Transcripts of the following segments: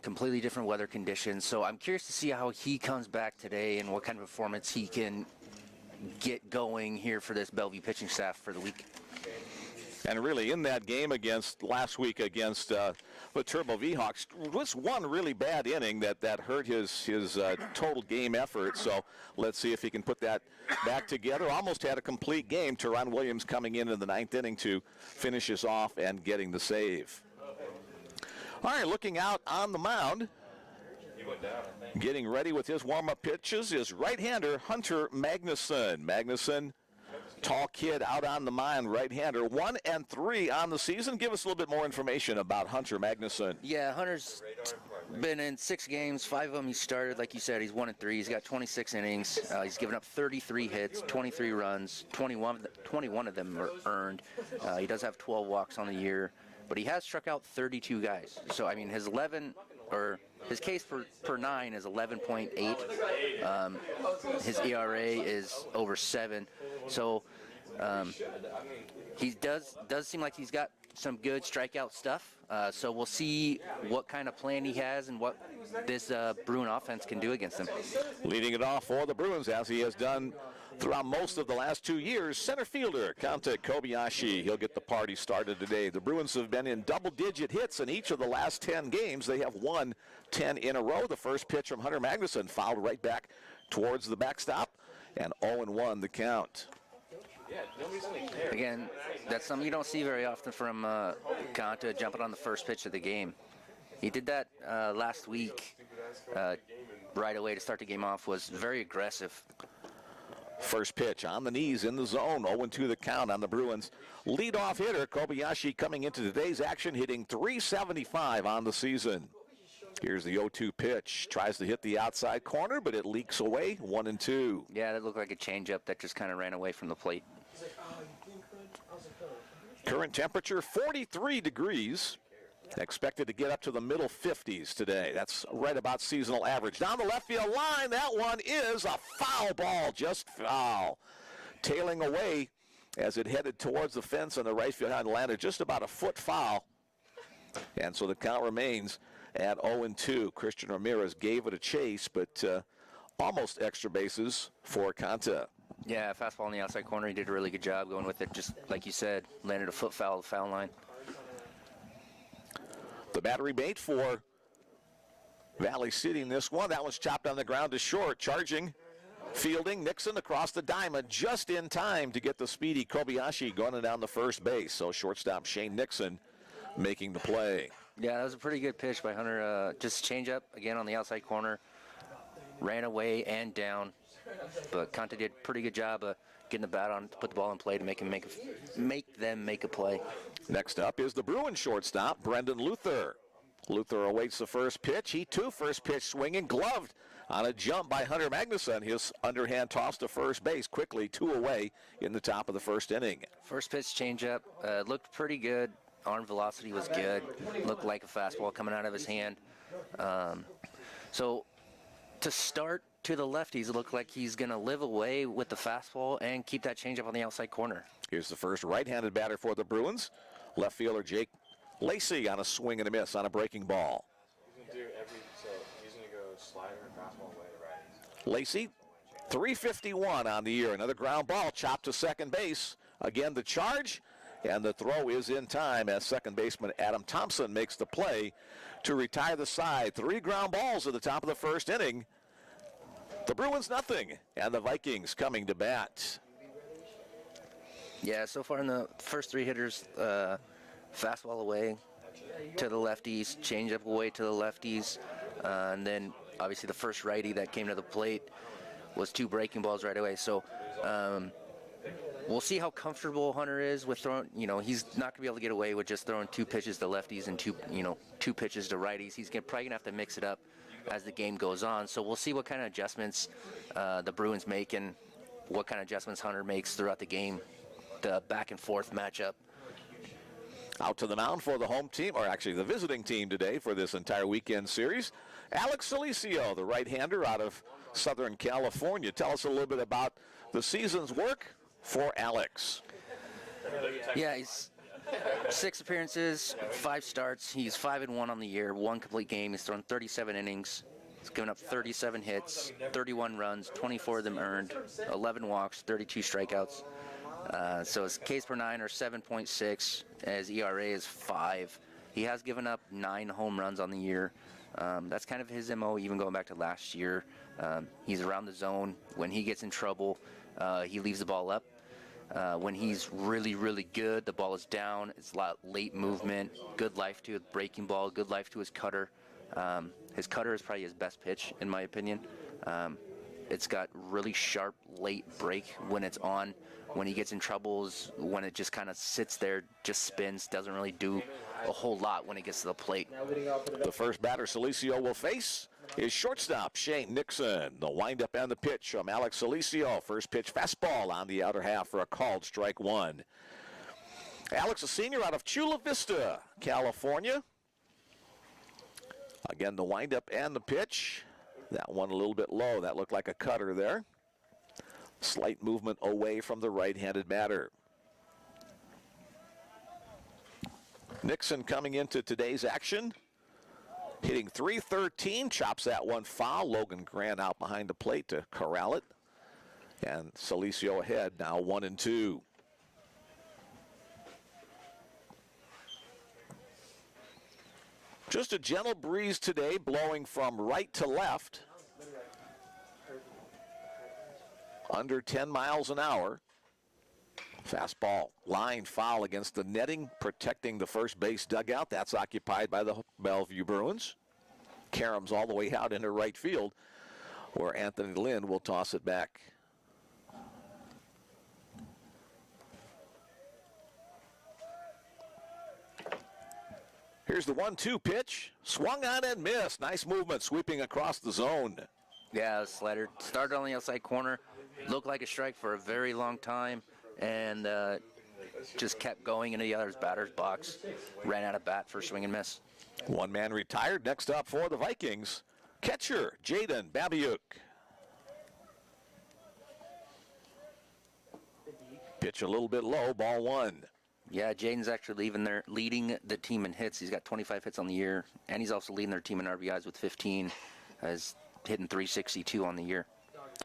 completely different weather conditions. So I'm curious to see how he comes back today and what kind of performance he can get going here for this Bellevue pitching staff for the week. And really, in that game last week against the Turbo V-Hawks, was one really bad inning that hurt his total game effort. So let's see if he can put that back together. Almost had a complete game. Teron Williams coming in the ninth inning to finish us off and getting the save. All right, looking out on the mound, getting ready with his warm-up pitches is right-hander Hunter Magnusson. Magnusson, tall kid out on the mound, right-hander, 1-3 on the season. Give us a little bit more information about Hunter Magnusson. Yeah, Hunter's been in 6 games, 5 of them he started. Like you said, he's 1-3. He's got 26 innings. He's given up 33 hits, 23 runs, 21 of them are earned. He does have 12 walks on the year, but he has struck out 32 guys. So, I mean, his Ks per 9 is 11.8. His ERA is over 7. So he does seem like he's got some good strikeout stuff. So we'll see what kind of plan he has and what this Bruin offense can do against him. Leading it off for the Bruins, as he has done throughout most of the last 2 years, center fielder Kanta Kobayashi. He'll get the party started today. The Bruins have been in double-digit hits in each of the last 10 games. They have won 10 in a row. The first pitch from Hunter Magnusson fouled right back towards the backstop, and 0-1 the count. Again, that's something you don't see very often from Kanta, jumping on the first pitch of the game. He did that last week right away to start the game off, was very aggressive. First pitch on the knees in the zone, 0-2 the count on the Bruins. Leadoff hitter Kobayashi coming into today's action, hitting .375 on the season. Here's the 0-2 pitch. Tries to hit the outside corner, but it leaks away, 1-2. Yeah, that looked like a changeup that just kind of ran away from the plate. Current temperature 43 degrees. Expected to get up to the middle 50s today. That's right about seasonal average. Down the left field line, that one is a foul ball, just foul. Tailing away as it headed towards the fence on the right field line, landed just about a foot foul. And so the count remains at 0-2. Christian Ramirez gave it a chase, but almost extra bases for Kanta. Yeah, fastball on the outside corner. He did a really good job going with it. Just like you said, landed a foot foul of the foul line. The battery bait for Valley City in this one. That one's chopped on the ground to short. Charging, fielding, Nixon across the diamond just in time to get the speedy Kobayashi going down the first base. So shortstop Shane Nixon making the play. Yeah, that was a pretty good pitch by Hunter. Just change up again on the outside corner. Ran away and down. But Kanta did a pretty good job of getting the bat on to put the ball in play to make them make a play. Next up is the Bruins shortstop, Brendan Luther. Luther awaits the first pitch. He too, first pitch swinging, gloved on a jump by Hunter Magnusson. His underhand toss to first base, quickly 2 away in the top of the first inning. First pitch changeup looked pretty good. Arm velocity was good. Looked like a fastball coming out of his hand. So to start to the lefties, it looked like he's going to live away with the fastball and keep that changeup on the outside corner. Here's the first right-handed batter for the Bruins. Left fielder Jake Lacy on a swing and a miss on a breaking ball. He's going to go slider and fastball away to righties. Lacy, 351 on the year. Another ground ball chopped to second base. Again, the charge, and the throw is in time as second baseman Adam Thompson makes the play to retire the side. 3 ground balls at the top of the first inning. The Bruins nothing, and the Vikings coming to bat. Yeah, so far in the first 3 hitters, fastball away to the lefties, changeup away to the lefties, and then obviously the first righty that came to the plate was 2 breaking balls right away. So we'll see how comfortable Hunter is with throwing. He's not going to be able to get away with just throwing 2 pitches to lefties and 2 pitches to righties. He's probably going to have to mix it up as the game goes on. So we'll see what kind of adjustments the Bruins make and what kind of adjustments Hunter makes throughout the game, the back and forth matchup. Out to the mound for the home team, or actually the visiting team today for this entire weekend series, Alex Salicio, the right-hander out of Southern California. Tell us a little bit about the season's work for Alex. Yeah, he's 6 appearances, 5 starts. He's 5-1 on the year, 1 complete game. He's thrown 37 innings. He's given up 37 hits, 31 runs, 24 of them earned, 11 walks, 32 strikeouts. So his Ks per 9 are 7.6. His ERA is 5. He has given up 9 home runs on the year. That's kind of his MO, even going back to last year. He's around the zone. When he gets in trouble, he leaves the ball up. When he's really, really good, the ball is down. It's a lot late movement, good life to his breaking ball, good life to his cutter. His cutter is probably his best pitch, in my opinion. It's got really sharp late break when it's on. When he gets in troubles, when it just kind of sits there, just spins, doesn't really do a whole lot when it gets to the plate. The first batter Salicio will face is shortstop Shane Nixon. The windup and the pitch from Alex Salicio. First pitch fastball on the outer half for a called strike 1. Alex, a senior out of Chula Vista, California. Again, the windup and the pitch. That one a little bit low. That looked like a cutter there. Slight movement away from the right-handed batter. Nixon coming into today's action, hitting .313, chops that one foul. Logan Grant out behind the plate to corral it. And Salicio ahead, now 1-2. Just a gentle breeze today, blowing from right to left. Under 10 miles an hour. Fastball, line foul against the netting, protecting the first base dugout. That's occupied by the Bellevue Bruins. Karams all the way out into right field, where Anthony Lynn will toss it back. Here's the 1-2 pitch. Swung on and missed. Nice movement, sweeping across the zone. Yeah, slider started on the outside corner, looked like a strike for a very long time, and just kept going into the other batter's box. Ran out of bat for swing and miss. One man retired. Next up for the Vikings, catcher Jaden Babiuk. Pitch a little bit low, ball 1. Yeah, Jaden's actually leading the team in hits. He's got 25 hits on the year, and he's also leading their team in RBIs with 15. Has hitting .362 on the year.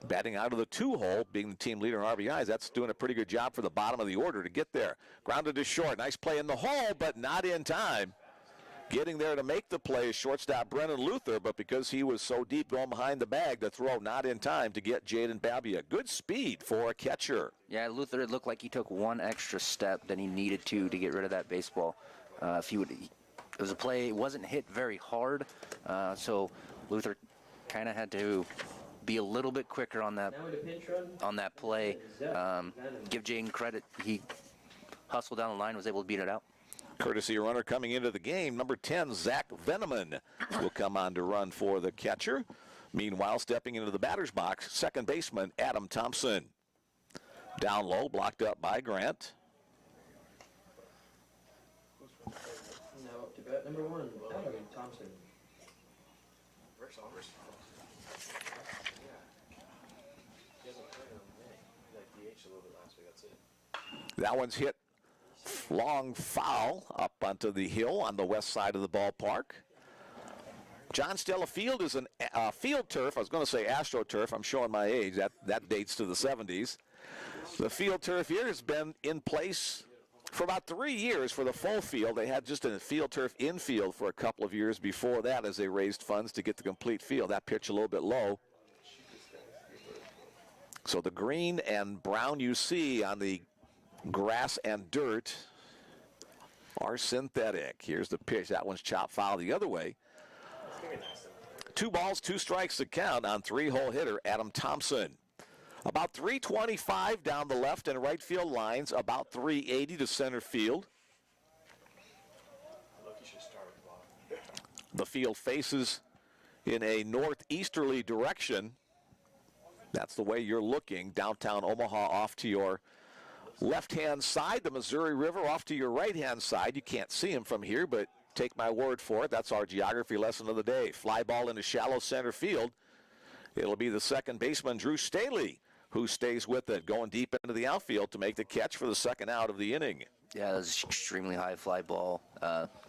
Batting out of the 2-hole, being the team leader in RBIs, that's doing a pretty good job for the bottom of the order to get there. Grounded to short. Nice play in the hole, but not in time. Getting there to make the play is shortstop Brennan Luther, but because he was so deep going behind the bag, the throw not in time to get Jaden Babiuk. Good speed for a catcher. Yeah, Luther, it looked like he took one extra step than he needed to get rid of that baseball. If he would, it was a play, it wasn't hit very hard, so Luther kind of had to be a little bit quicker on that play. Give Jaden credit. He hustled down the line, was able to beat it out. Courtesy runner coming into the game, number 10, Zach Veneman, will come on to run for the catcher. Meanwhile, stepping into the batter's box, second baseman Adam Thompson. Down low, blocked up by Grant. Now up to bat number 1, Adam Thompson. That one's hit long foul up onto the hill on the west side of the ballpark. John Stella Field is an field turf. I was going to say AstroTurf. I'm showing my age. That dates to the 70s. The field turf here has been in place for about 3 years for the full field. They had just a field turf infield for a couple of years before that as they raised funds to get the complete field. That pitch a little bit low. So the green and brown you see on the grass and dirt are synthetic. Here's the pitch. That one's chopped foul the other way. 2 balls, 2 strikes to count on 3-hole hitter Adam Thompson. About 325 down the left and right field lines, about 380 to center field. The field faces in a northeasterly direction. That's the way you're looking. Downtown Omaha off to your left-hand side, the Missouri River off to your right-hand side. You can't see him from here, but take my word for it. That's our geography lesson of the day. Fly ball into shallow center field. It'll be the second baseman, Drew Staley, who stays with it, going deep into the outfield to make the catch for the second out of the inning. Yeah, that was extremely high fly ball.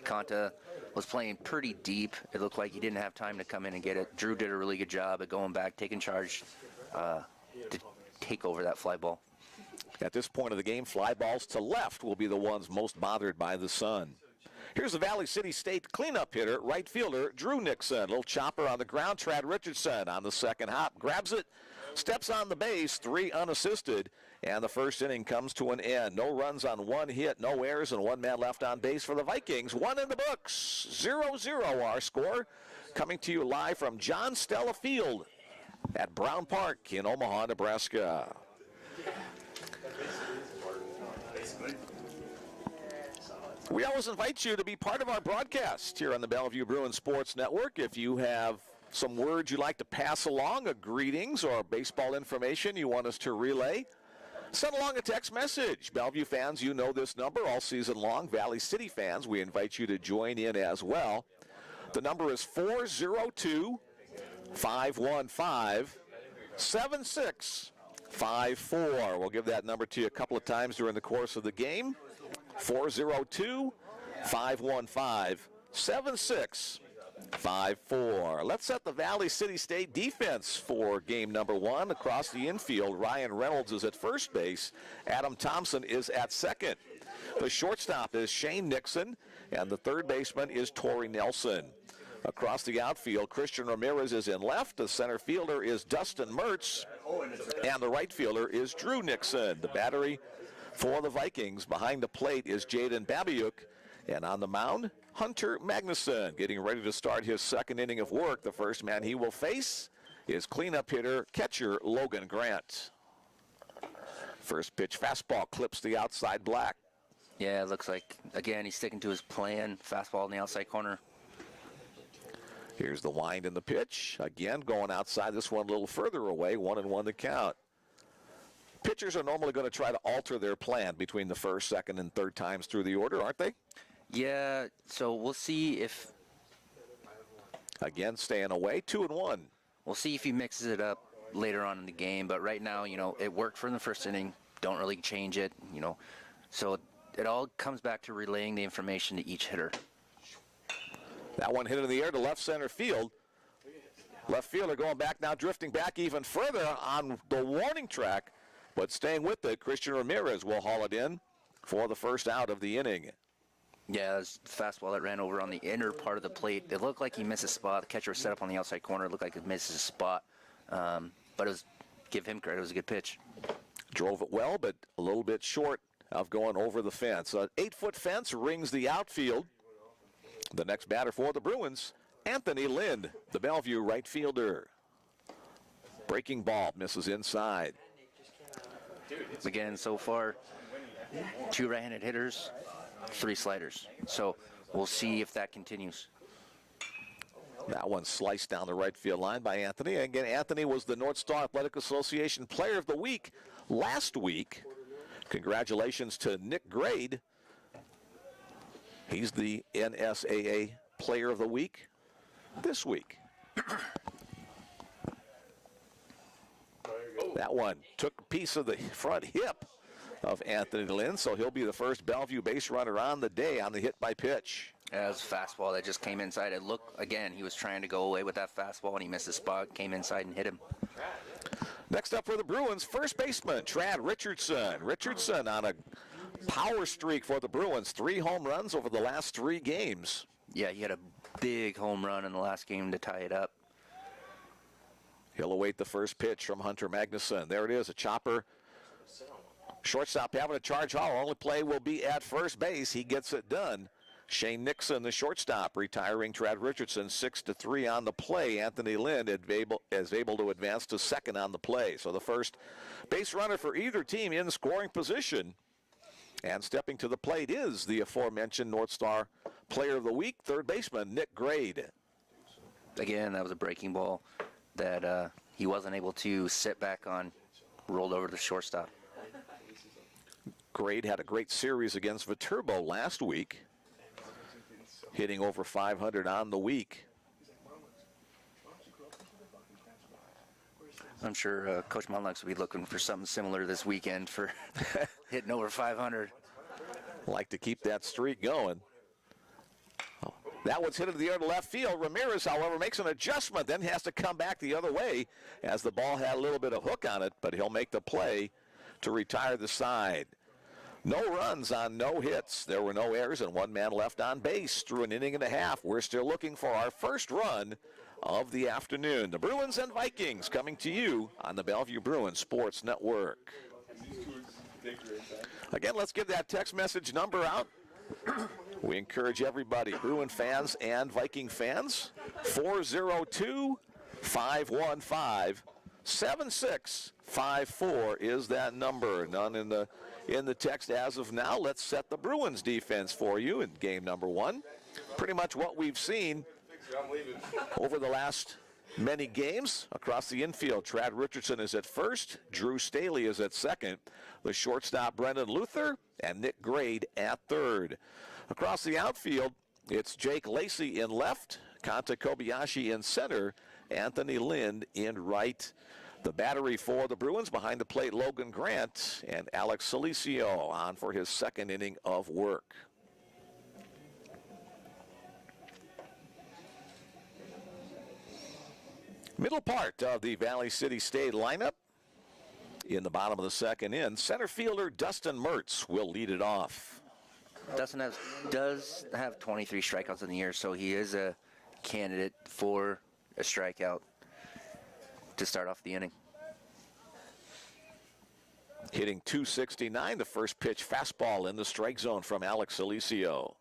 Conta was playing pretty deep. It looked like he didn't have time to come in and get it. Drew did a really good job at going back, taking charge to take over that fly ball. At this point of the game, fly balls to left will be the ones most bothered by the sun. Here's the Valley City State cleanup hitter, right fielder Drew Nixon. Little chopper on the ground. Trad Richardson on the second hop, grabs it, steps on the base, 3 unassisted, and the first inning comes to an end. No runs on 1 hit, no errors, and 1 man left on base for the Vikings. 1 in the books. 0-0 our score. Coming to you live from John Stella Field at Brown Park in Omaha, Nebraska. We always invite you to be part of our broadcast here on the Bellevue Bruins Sports Network. If you have some words you'd like to pass along, a greetings or baseball information you want us to relay, send along a text message. Bellevue fans, you know this number all season long. Valley City fans, we invite you to join in as well. The number is 402-515-7654. We'll give that number to you a couple of times during the course of the game. 402-515-7654. Let's set the Valley City State defense for game number 1. Across the infield, Ryan Reynolds is at first base. Adam Thompson is at second. The shortstop is Shane Nixon, and the third baseman is Torrey Nelson. Across the outfield, Christian Ramirez is in left. The center fielder is Dustin Mertz, and the right fielder is Drew Nixon. The battery for the Vikings behind the plate is Jaden Babiuk, and on the mound, Hunter Magnuson, getting ready to start his second inning of work. The first man he will face is cleanup hitter, catcher Logan Grant. First pitch fastball clips the outside black. Yeah, it looks like, again, he's sticking to his plan. Fastball in the outside corner. Here's the wind and the pitch. Again, going outside, this one a little further away, 1-1 the count. Pitchers are normally going to try to alter their plan between the first, second, and third times through the order, aren't they? Yeah, so we'll see if... Again, staying away, 2-1. We'll see if he mixes it up later on in the game, but right now, you know, it worked for the first inning. Don't really change it, you know. So it all comes back to relaying the information to each hitter. That one hit in the air to left center field. Left fielder going back now, drifting back even further on the warning track. But staying with it, Christian Ramirez will haul it in for the first out of the inning. Yeah, it was the fastball that ran over on the inner part of the plate. It looked like he missed a spot. The catcher was set up on the outside corner. It looked like he missed a spot. But it was, give him credit, it was a good pitch. Drove it well, but a little bit short of going over the fence. An 8-foot fence rings the outfield. The next batter for the Bruins, Anthony Lind, the Bellevue right fielder. Breaking ball, misses inside. Again, so far, 2 right-handed hitters, 3 sliders. So we'll see if that continues. That one sliced down the right field line by Anthony. Again, Anthony was the North Star Athletic Association Player of the Week last week. Congratulations to Nick Grade. He's the NSAA Player of the Week this week. That one took a piece of the front hip of Anthony Lind, so he'll be the first Bellevue base runner on the day on the hit by pitch. That was a fastball that just came inside. It looked, again, he was trying to go away with that fastball, and he missed his spot, came inside and hit him. Next up for the Bruins, first baseman Trad Richardson. Richardson on a power streak for the Bruins, 3 home runs over the last 3 games. Yeah, he had a big home run in the last game to tie it up. He'll await the first pitch from Hunter Magnuson. There it is, a chopper. Shortstop having a charge hall. Only play will be at first base. He gets it done. Shane Nixon, the shortstop, retiring Trad Richardson 6-3 on the play. Anthony Lind is able to advance to second on the play. So the first base runner for either team in scoring position. And stepping to the plate is the aforementioned North Star Player of the Week, third baseman Nick Grade. Again, that was a breaking ball that he wasn't able to sit back on, rolled over to the shortstop. Grade had a great series against Viterbo last week, hitting over 500 on the week. I'm sure Coach Monlux will be looking for something similar this weekend for hitting over 500. Like to keep that streak going. That one's hit into the air to left field. Ramirez, however, makes an adjustment, then has to come back the other way as the ball had a little bit of hook on it, but he'll make the play to retire the side. No runs on no hits. There were no errors and one man left on base through an inning and a half. We're still looking for our first run of the afternoon. The Bruins and Vikings coming to you on the Bellevue Bruins Sports Network. Again, let's give that text message number out. We encourage everybody, Bruin fans and Viking fans, 402-515-7654 is that number. None in the text as of now. Let's set the Bruins defense for you in game number 1. Pretty much what we've seen over the last many games across the infield. Trad Richardson is at first. Drew Staley is at second. The shortstop, Brendan Luther, and Nick Grade at third. Across the outfield, it's Jake Lacy in left, Kanta Kobayashi in center, Anthony Lind in right. The battery for the Bruins behind the plate, Logan Grant and Alex Salicio on for his second inning of work. Middle part of the Valley City State lineup. In the bottom of the second inning, center fielder Dustin Mertz will lead it off. Dustin does have 23 strikeouts in the year, so he is a candidate for a strikeout to start off the inning. Hitting .269, the first pitch fastball in the strike zone from Alex Salicio.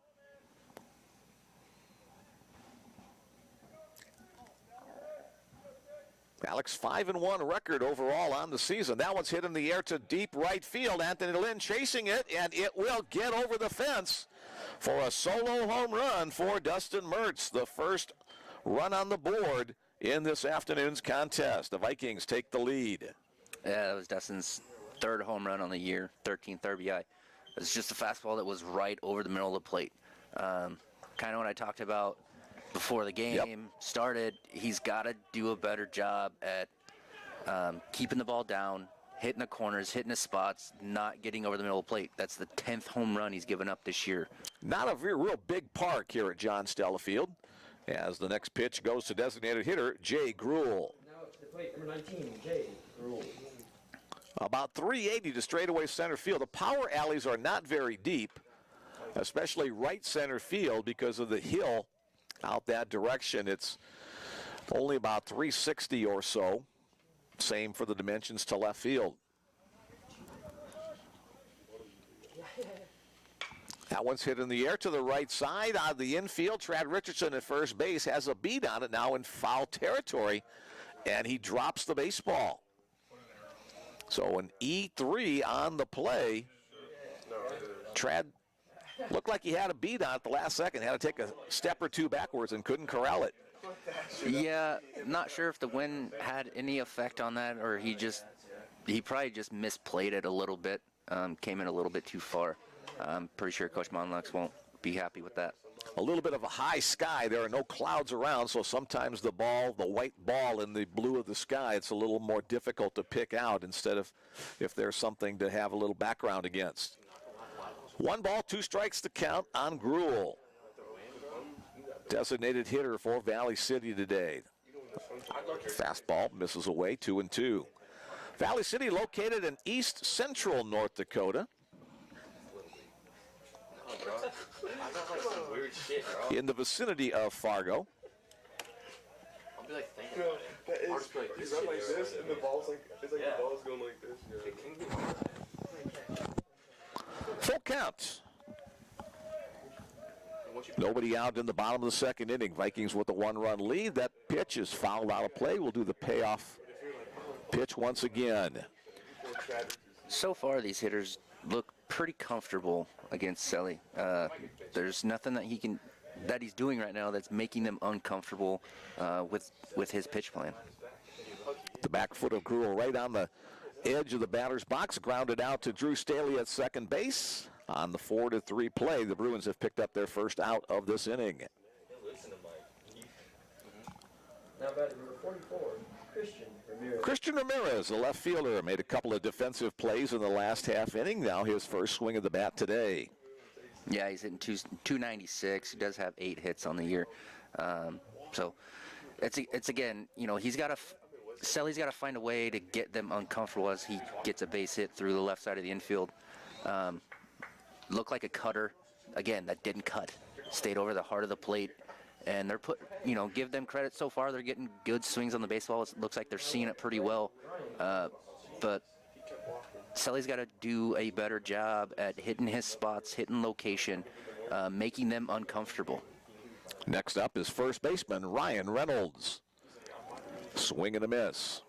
Alex, 5-1 record overall on the season. That one's hit in the air to deep right field. Anthony Lynn chasing it, and it will get over the fence for a solo home run for Dustin Mertz, the first run on the board in this afternoon's contest. The Vikings take the lead. Yeah, that was Dustin's third home run on the year, 13th RBI. It's just a fastball that was right over the middle of the plate. Kind of what I talked about before the game started. He's got to do a better job at keeping the ball down, hitting the corners, hitting the spots, not getting over the middle of the plate. That's the 10th home run he's given up this year. Not a real big park here at John Stella Field, as the next pitch goes to designated hitter Jay Gruel. Now to the plate, number 19, Jay Gruel. About 380 to straightaway center field. The power alleys are not very deep, especially right center field because of the hill out that direction. It's only about 360 or so. Same for the dimensions to left field. That one's hit in the air to the right side out of the infield. Trad Richardson at first base has a beat on it now in foul territory, and he drops the baseball. So an E3 on the play. Trad looked like he had a beat on it the last second, had to take a step or two backwards and couldn't corral it. Yeah, not sure if the wind had any effect on that, or he probably just misplayed it a little bit, came in a little bit too far. I'm pretty sure Coach Monlux won't be happy with that. A little bit of a high sky. There are no clouds around, so sometimes the white ball in the blue of the sky, it's a little more difficult to pick out instead of if there's something to have a little background against. 1 ball, 2 strikes to count on Gruel. Designated hitter for Valley City today. Fastball misses away, 2-2. Valley City located in east central North Dakota. In the vicinity of Fargo. I'll be like thinking about it. I'll just be like, He's up like this, and the ball's like, it's like the ball's going like this. Full count. Nobody out in the bottom of the second inning. Vikings with a 1-run lead. That pitch is fouled out of play. We'll do the payoff pitch once again. So far, these hitters look pretty comfortable against Selly. There's nothing that he's doing right now that's making them uncomfortable with his pitch plan. The back foot of Gruel right on the edge of the batter's box, grounded out to Drew Staley at second base. On the 4-3 play, the Bruins have picked up their first out of this inning. Now batting number 44, Christian Ramirez. Christian Ramirez, the left fielder, made a couple of defensive plays in the last half inning. Now his first swing of the bat today. Yeah, he's hitting 296. He does have 8 hits on the year. So it's again, you know, Selly's got to find a way to get them uncomfortable as he gets a base hit through the left side of the infield. Looked like a cutter. Again, that didn't cut. Stayed over the heart of the plate. And they're give them credit so far. They're getting good swings on the baseball. It looks like they're seeing it pretty well. But Selly's got to do a better job at hitting his spots, hitting location, making them uncomfortable. Next up is first baseman Ryan Reynolds. Swing and a miss.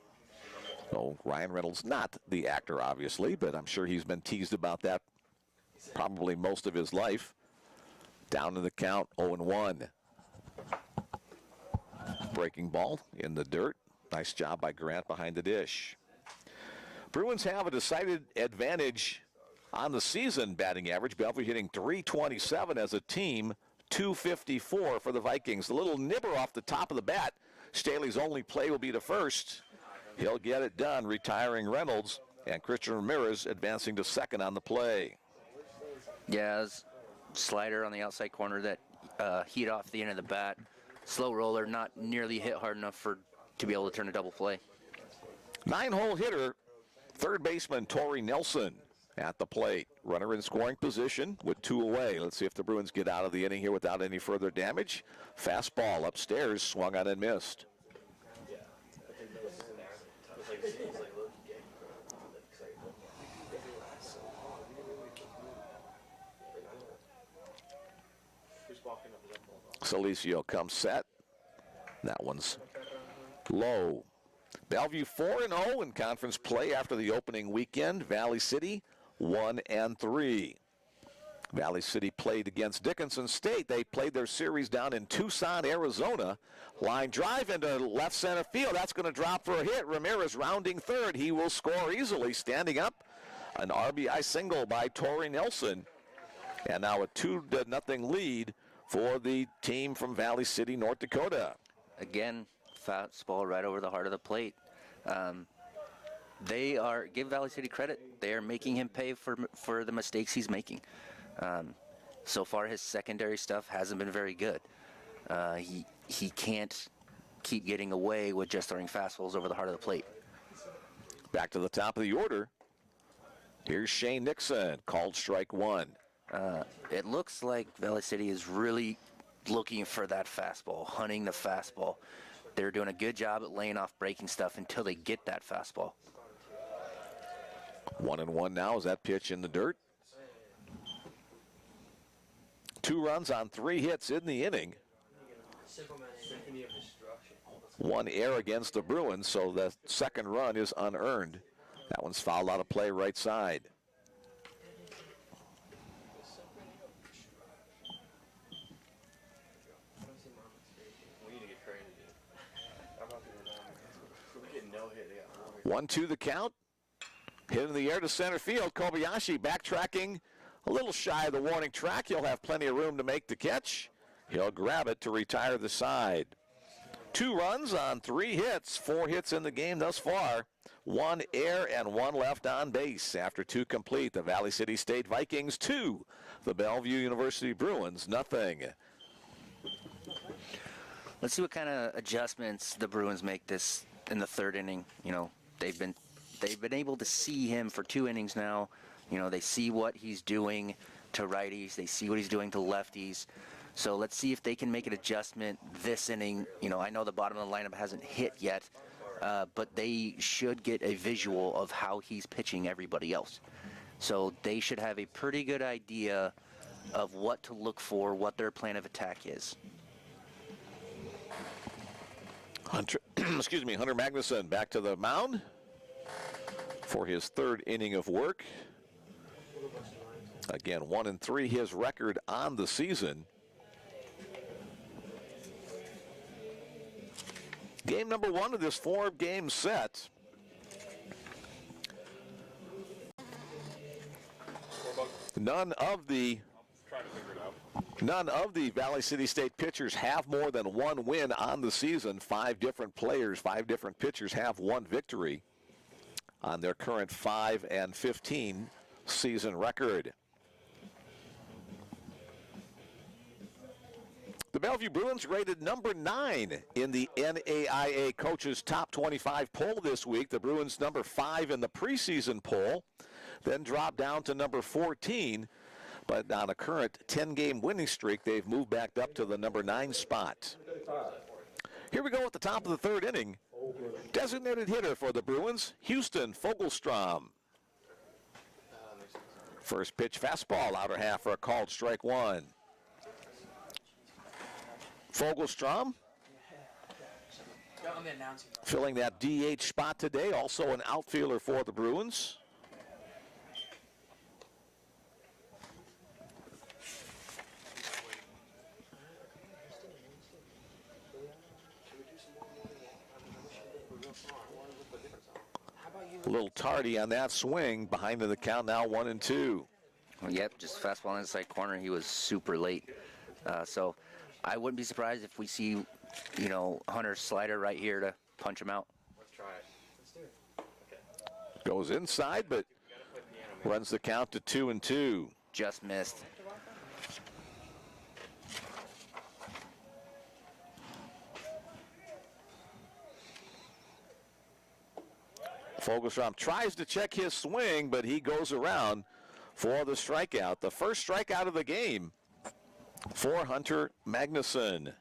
So Ryan Reynolds, not the actor, obviously, but I'm sure he's been teased about that probably most of his life. Down in the count, 0-1. Breaking ball in the dirt. Nice job by Grant behind the dish. Bruins have a decided advantage on the season batting average. Bellevue hitting .327 as a team, .254 for the Vikings. The little nibber off the top of the bat. Staley's only play will be to first. He'll get it done, retiring Reynolds, and Christian Ramirez advancing to second on the play. Yeah, slider on the outside corner that heat off the end of the bat. Slow roller, not nearly hit hard enough to be able to turn a double play. 9-hole hitter, third baseman Torrey Nelson at the plate. Runner in scoring position with 2 away. Let's see if the Bruins get out of the inning here without any further damage. Fastball upstairs, swung on and missed. Salicio comes set. That one's low. Bellevue 4-0 in conference play after the opening weekend. Valley City 1-3. Valley City played against Dickinson State. They played their series down in Tucson, Arizona. Line drive into left center field. That's going to drop for a hit. Ramirez rounding third. He will score easily. Standing up, an RBI single by Torrey Nelson. And now a 2-0 lead for the team from Valley City, North Dakota. Again, fastball right over the heart of the plate. Give Valley City credit. They are making him pay for the mistakes he's making. So far, his secondary stuff hasn't been very good. He can't keep getting away with just throwing fastballs over the heart of the plate. Back to the top of the order. Here's Shane Nixon, called strike 1. It looks like Valley City is really looking for that fastball, hunting the fastball. They're doing a good job at laying off breaking stuff until they get that fastball. 1-1 now. Is that pitch in the dirt? 2 runs on 3 hits in the inning. 1 error against the Bruins, so the second run is unearned. That one's fouled out of play right side. No hit. 1-2 the count. Hit in the air to center field. Kobayashi backtracking a little shy of the warning track. He'll have plenty of room to make the catch. He'll grab it to retire the side. 2 runs on 3 hits. 4 hits in the game thus far. 1 error and 1 left on base. After 2 complete, the Valley City State Vikings 2. The Bellevue University Bruins 0. Let's see what kind of adjustments the Bruins make this in the 3rd inning. You know, they've been able to see him for 2 innings now. You know, they see what he's doing to righties. They see what he's doing to lefties. So let's see if they can make an adjustment this inning. You know, I know the bottom of the lineup hasn't hit yet, but they should get a visual of how he's pitching everybody else. So they should have a pretty good idea of what to look for, what their plan of attack is. Hunter Magnuson back to the mound for his 3rd inning of work. Again, 1-3 his record on the season. Game number 1 of this 4-game set. None of the Trying to figure it out. None of the Valley City State pitchers have more than one win on the season. 5 different players, 5 different pitchers have one victory on their current 5-15 season record. The Bellevue Bruins rated number 9 in the NAIA Coaches Top 25 poll this week. The Bruins number 5 in the preseason poll, then dropped down to number 14. But on a current 10-game winning streak, they've moved back up to the number 9 spot. Here we go at the top of the 3rd inning. Designated hitter for the Bruins, Houston Fogelstrom. First pitch fastball, outer half for a called strike 1. Fogelstrom filling that DH spot today, also an outfielder for the Bruins. A little tardy on that swing, behind in the count now 1-2. Yep, just fastball inside corner. He was super late. So I wouldn't be surprised if we see, you know, Hunter's slider right here to punch him out. Let's try it. Let's do it. Okay. Goes inside, but runs the count to 2-2. Just missed. Fogelstrom tries to check his swing, but he goes around for the strikeout. The first strikeout of the game for Hunter Magnuson.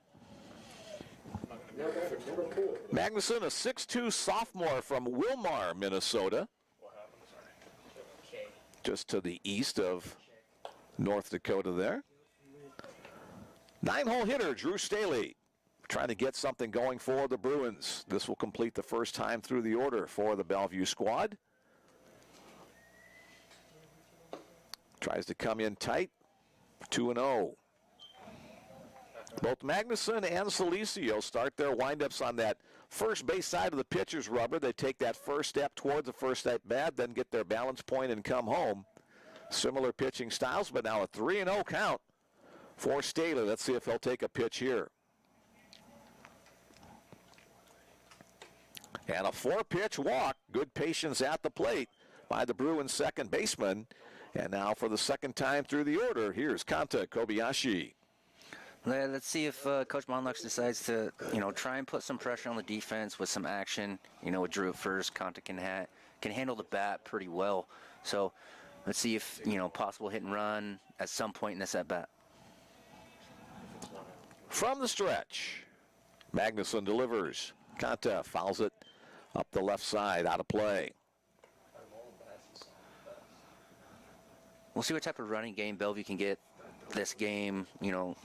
Magnuson, a 6'2 sophomore from Wilmar, Minnesota. Just to the east of North Dakota there. 9-hole hitter, Drew Staley, trying to get something going for the Bruins. This will complete the first time through the order for the Bellevue squad. Tries to come in tight, 2-0. Both Magnuson and Salicio start their windups on that first base side of the pitcher's rubber. They take that first step towards the first at bat, then get their balance point and come home. Similar pitching styles, but now a 3-0 count for Staley. Let's see if he'll take a pitch here. And a 4-pitch walk. Good patience at the plate by the Bruins second baseman. And now for the second time through the order, here's Kanta Kobayashi. Let's see if Coach Monlux decides to, you know, try and put some pressure on the defense with some action. You know, with Drew at first, Kanta can handle the bat pretty well. So let's see if, you know, possible hit and run at some point in this at bat. From the stretch, Magnuson delivers. Kanta fouls it up the left side, out of play. We'll see what type of running game Bellevue can get this game. You know,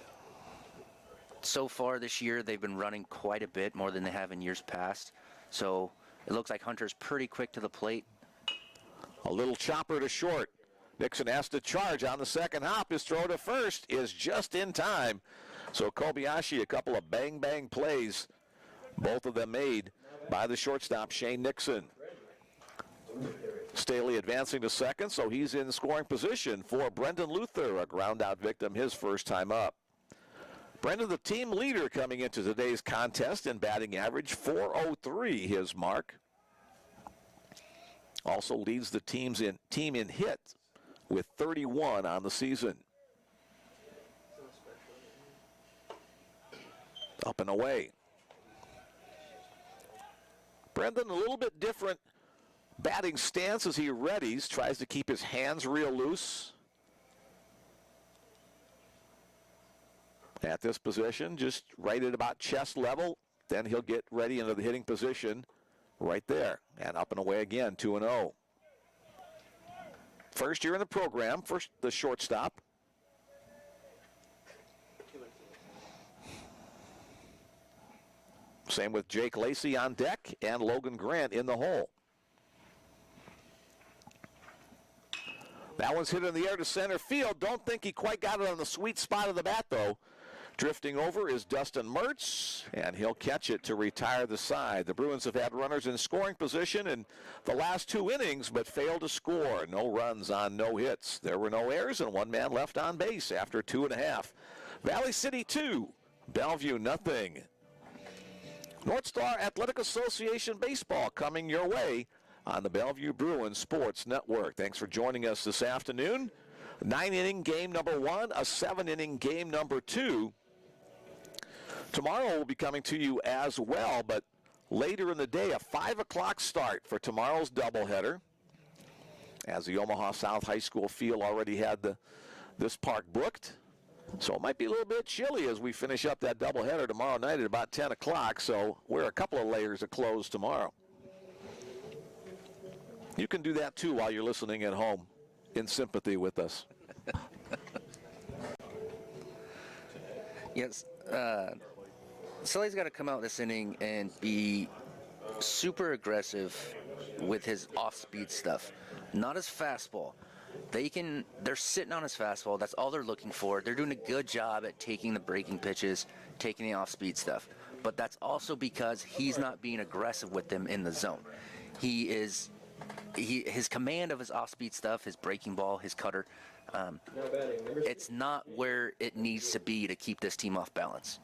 so far this year they've been running quite a bit more than they have in years past. So it looks like Hunter's pretty quick to the plate. A little chopper to short. Nixon has to charge on the second hop. His throw to first is just in time. So Kobayashi, a couple of bang-bang plays, both of them made by the shortstop, Shane Nixon. Staley advancing to second, so he's in scoring position for Brendan Luther, a ground-out victim his first time up. Brendan, the team leader coming into today's contest in batting average, .403 his mark. Also leads the team in hit with 31 on the season. Up and away. Brendan, a little bit different batting stance as he readies, tries to keep his hands real loose. At this position, just right at about chest level, then he'll get ready into the hitting position right there. And up and away again, 2-0. First year in the program, first the shortstop. Same with Jake Lacy on deck and Logan Grant in the hole. That one's hit in the air to center field. Don't think he quite got it on the sweet spot of the bat, though. Drifting over is Dustin Mertz, and he'll catch it to retire the side. The Bruins have had runners in scoring position in the last 2 innings, but failed to score. No runs on no hits. There were no errors, and 1 man left on base after 2.5. Valley City 2, Bellevue nothing. North Star Athletic Association baseball coming your way on the Bellevue Bruins Sports Network. Thanks for joining us this afternoon. 9-inning game number 1, a 7-inning game number 2. Tomorrow will be coming to you as well, but later in the day, a 5 o'clock start for tomorrow's doubleheader, as the Omaha South High School field already had this park booked. So it might be a little bit chilly as we finish up that doubleheader tomorrow night at about 10 o'clock. So we're a couple of layers of clothes tomorrow. You can do that too while you're listening at home in sympathy with us. Yes. Sully's got to come out this inning and be super aggressive with his off-speed stuff, not his fastball. They're sitting on his fastball. That's all they're looking for. They're doing a good job at taking the breaking pitches, taking the off-speed stuff. But that's also because he's not being aggressive with them in the zone. His command of his off-speed stuff, his breaking ball, his cutter, it's not where it needs to be to keep this team off balance.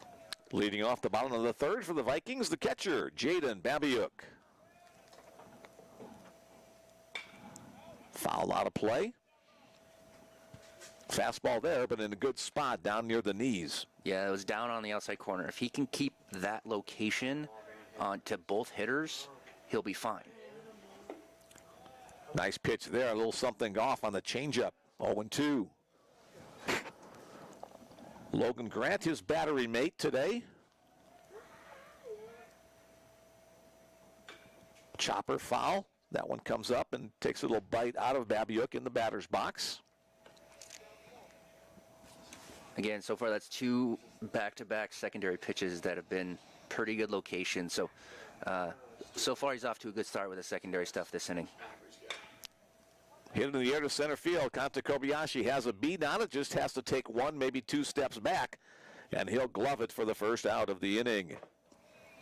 Leading off the bottom of the third for the Vikings, the catcher, Jaden Babiuk. Foul out of play. Fastball there, but in a good spot down near the knees. Yeah, it was down on the outside corner. If he can keep that location to both hitters, he'll be fine. Nice pitch there, a little something off on the changeup. 0-2. Logan Grant, his battery mate today. Chopper foul. That one comes up and takes a little bite out of Babiuk in the batter's box. Again, so far that's 2 back-to-back secondary pitches that have been pretty good locations. So far he's off to a good start with the secondary stuff this inning. Hit in the air to center field. Kanta Kobayashi has a beat on it, just has to take 1, maybe 2 steps back, and he'll glove it for the first out of the inning.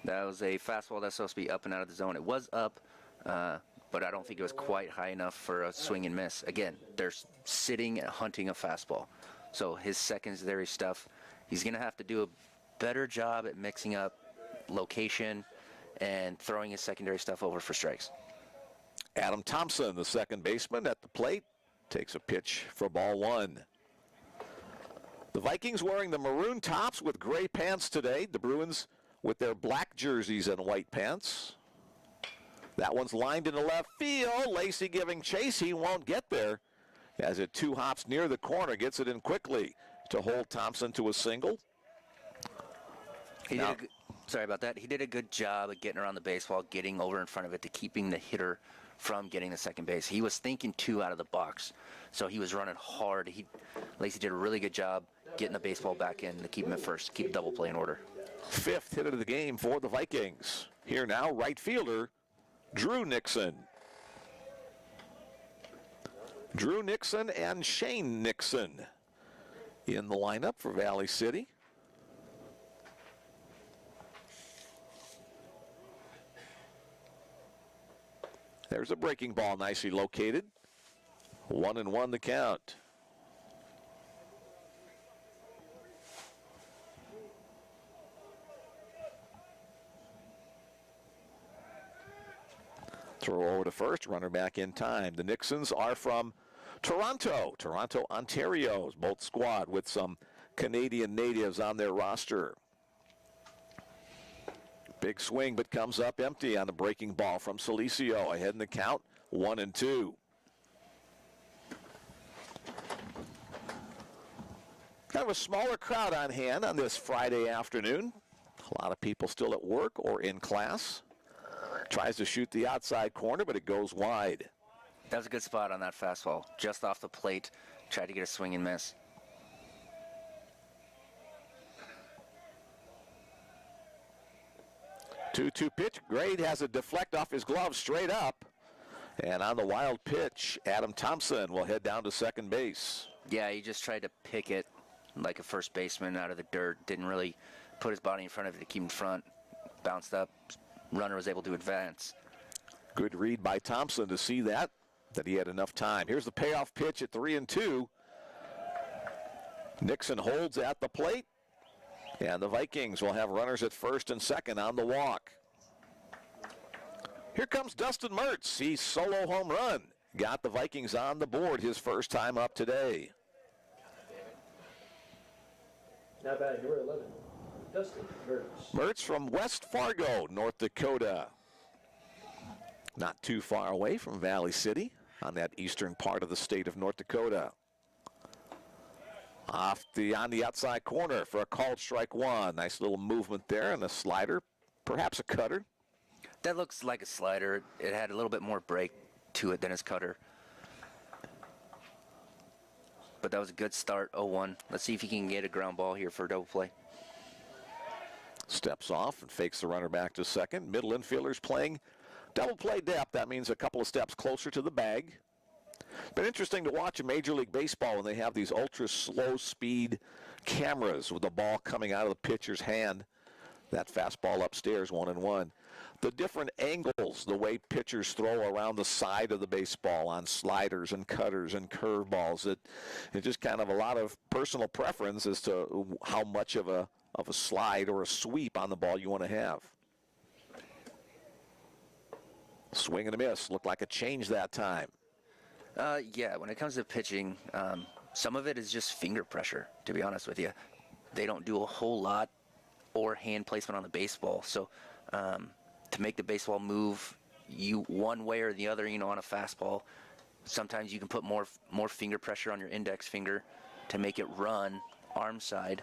That was a fastball that's supposed to be up and out of the zone. It was up, but I don't think it was quite high enough for a swing and miss. Again, they're sitting and hunting a fastball. So his secondary stuff, he's going to have to do a better job at mixing up location and throwing his secondary stuff over for strikes. Adam Thompson, the second baseman at the plate, takes a pitch for ball 1. The Vikings wearing the maroon tops with gray pants today. The Bruins with their black jerseys and white pants. That one's lined into left field. Lacy giving chase. He won't get there as it 2 hops near the corner. Gets it in quickly to hold Thompson to a single. Sorry about that. He did a good job of getting around the baseball, getting over in front of it to keeping the hitter from getting the second base. He was thinking 2 out of the box, so he was running hard. Lacy did a really good job getting the baseball back in to keep him at first, keep double play in order. 5th hit of the game for the Vikings. Here now, right fielder, Drew Nixon. Drew Nixon and Shane Nixon in the lineup for Valley City. There's a breaking ball nicely located. 1-1 the count. Throw over to first, runner back in time. The Nixons are from Toronto, Ontario, both squad with some Canadian natives on their roster. Big swing, but comes up empty on the breaking ball from Salicio. Ahead in the count, 1-2. Kind of a smaller crowd on hand on this Friday afternoon. A lot of people still at work or in class. Tries to shoot the outside corner, but it goes wide. That was a good spot on that fastball. Just off the plate, tried to get a swing and miss. 2-2 pitch. Grade has a deflect off his glove straight up. And on the wild pitch, Adam Thompson will head down to second base. Yeah, he just tried to pick it like a first baseman out of the dirt. Didn't really put his body in front of it to keep in front. Bounced up. Runner was able to advance. Good read by Thompson to see that he had enough time. Here's the payoff pitch at 3-2. Nixon holds at the plate, and the Vikings will have runners at first and second on the walk. Here comes Dustin Mertz. He's solo home run. Got the Vikings on the board his first time up today. Not bad. Number 11. Dustin Mertz. Mertz from West Fargo, North Dakota. Not too far away from Valley City on that eastern part of the state of North Dakota. On the outside corner for a called strike one. Nice little movement there and a slider, perhaps a cutter. That looks like a slider. It had a little bit more break to it than his cutter. But that was a good start, 0-1. Let's see if he can get a ground ball here for a double play. Steps off and fakes the runner back to second. Middle infielders playing double play depth. That means a couple of steps closer to the bag. It's been interesting to watch in Major League Baseball when they have these ultra slow speed cameras with the ball coming out of the pitcher's hand. That fastball upstairs, 1-1. The different angles, the way pitchers throw around the side of the baseball on sliders and cutters and curveballs. It's just kind of a lot of personal preference as to how much of a slide or a sweep on the ball you want to have. Swing and a miss. Looked like a change that time. Yeah, when it comes to pitching, some of it is just finger pressure, to be honest with you. They don't do a whole lot or hand placement on the baseball. So to make the baseball move you one way or the other, on a fastball, sometimes you can put more finger pressure on your index finger to make it run arm side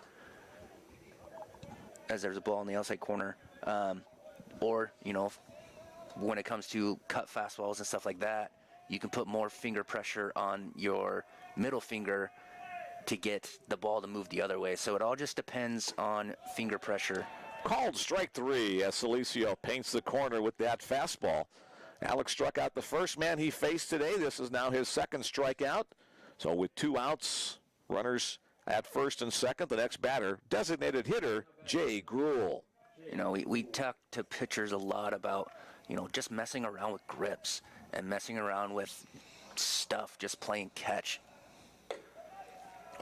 as there's a ball in the outside corner. Or, when it comes to cut fastballs and stuff like that, you can put more finger pressure on your middle finger to get the ball to move the other way. So it all just depends on finger pressure. Called strike three as Salicio paints the corner with that fastball. Alex struck out the first man he faced today. This is now his second strikeout. So with 2 outs, runners at first and second, the next batter, designated hitter, Jay Gruel. We talk to pitchers a lot about, just messing around with grips and messing around with stuff, just playing catch.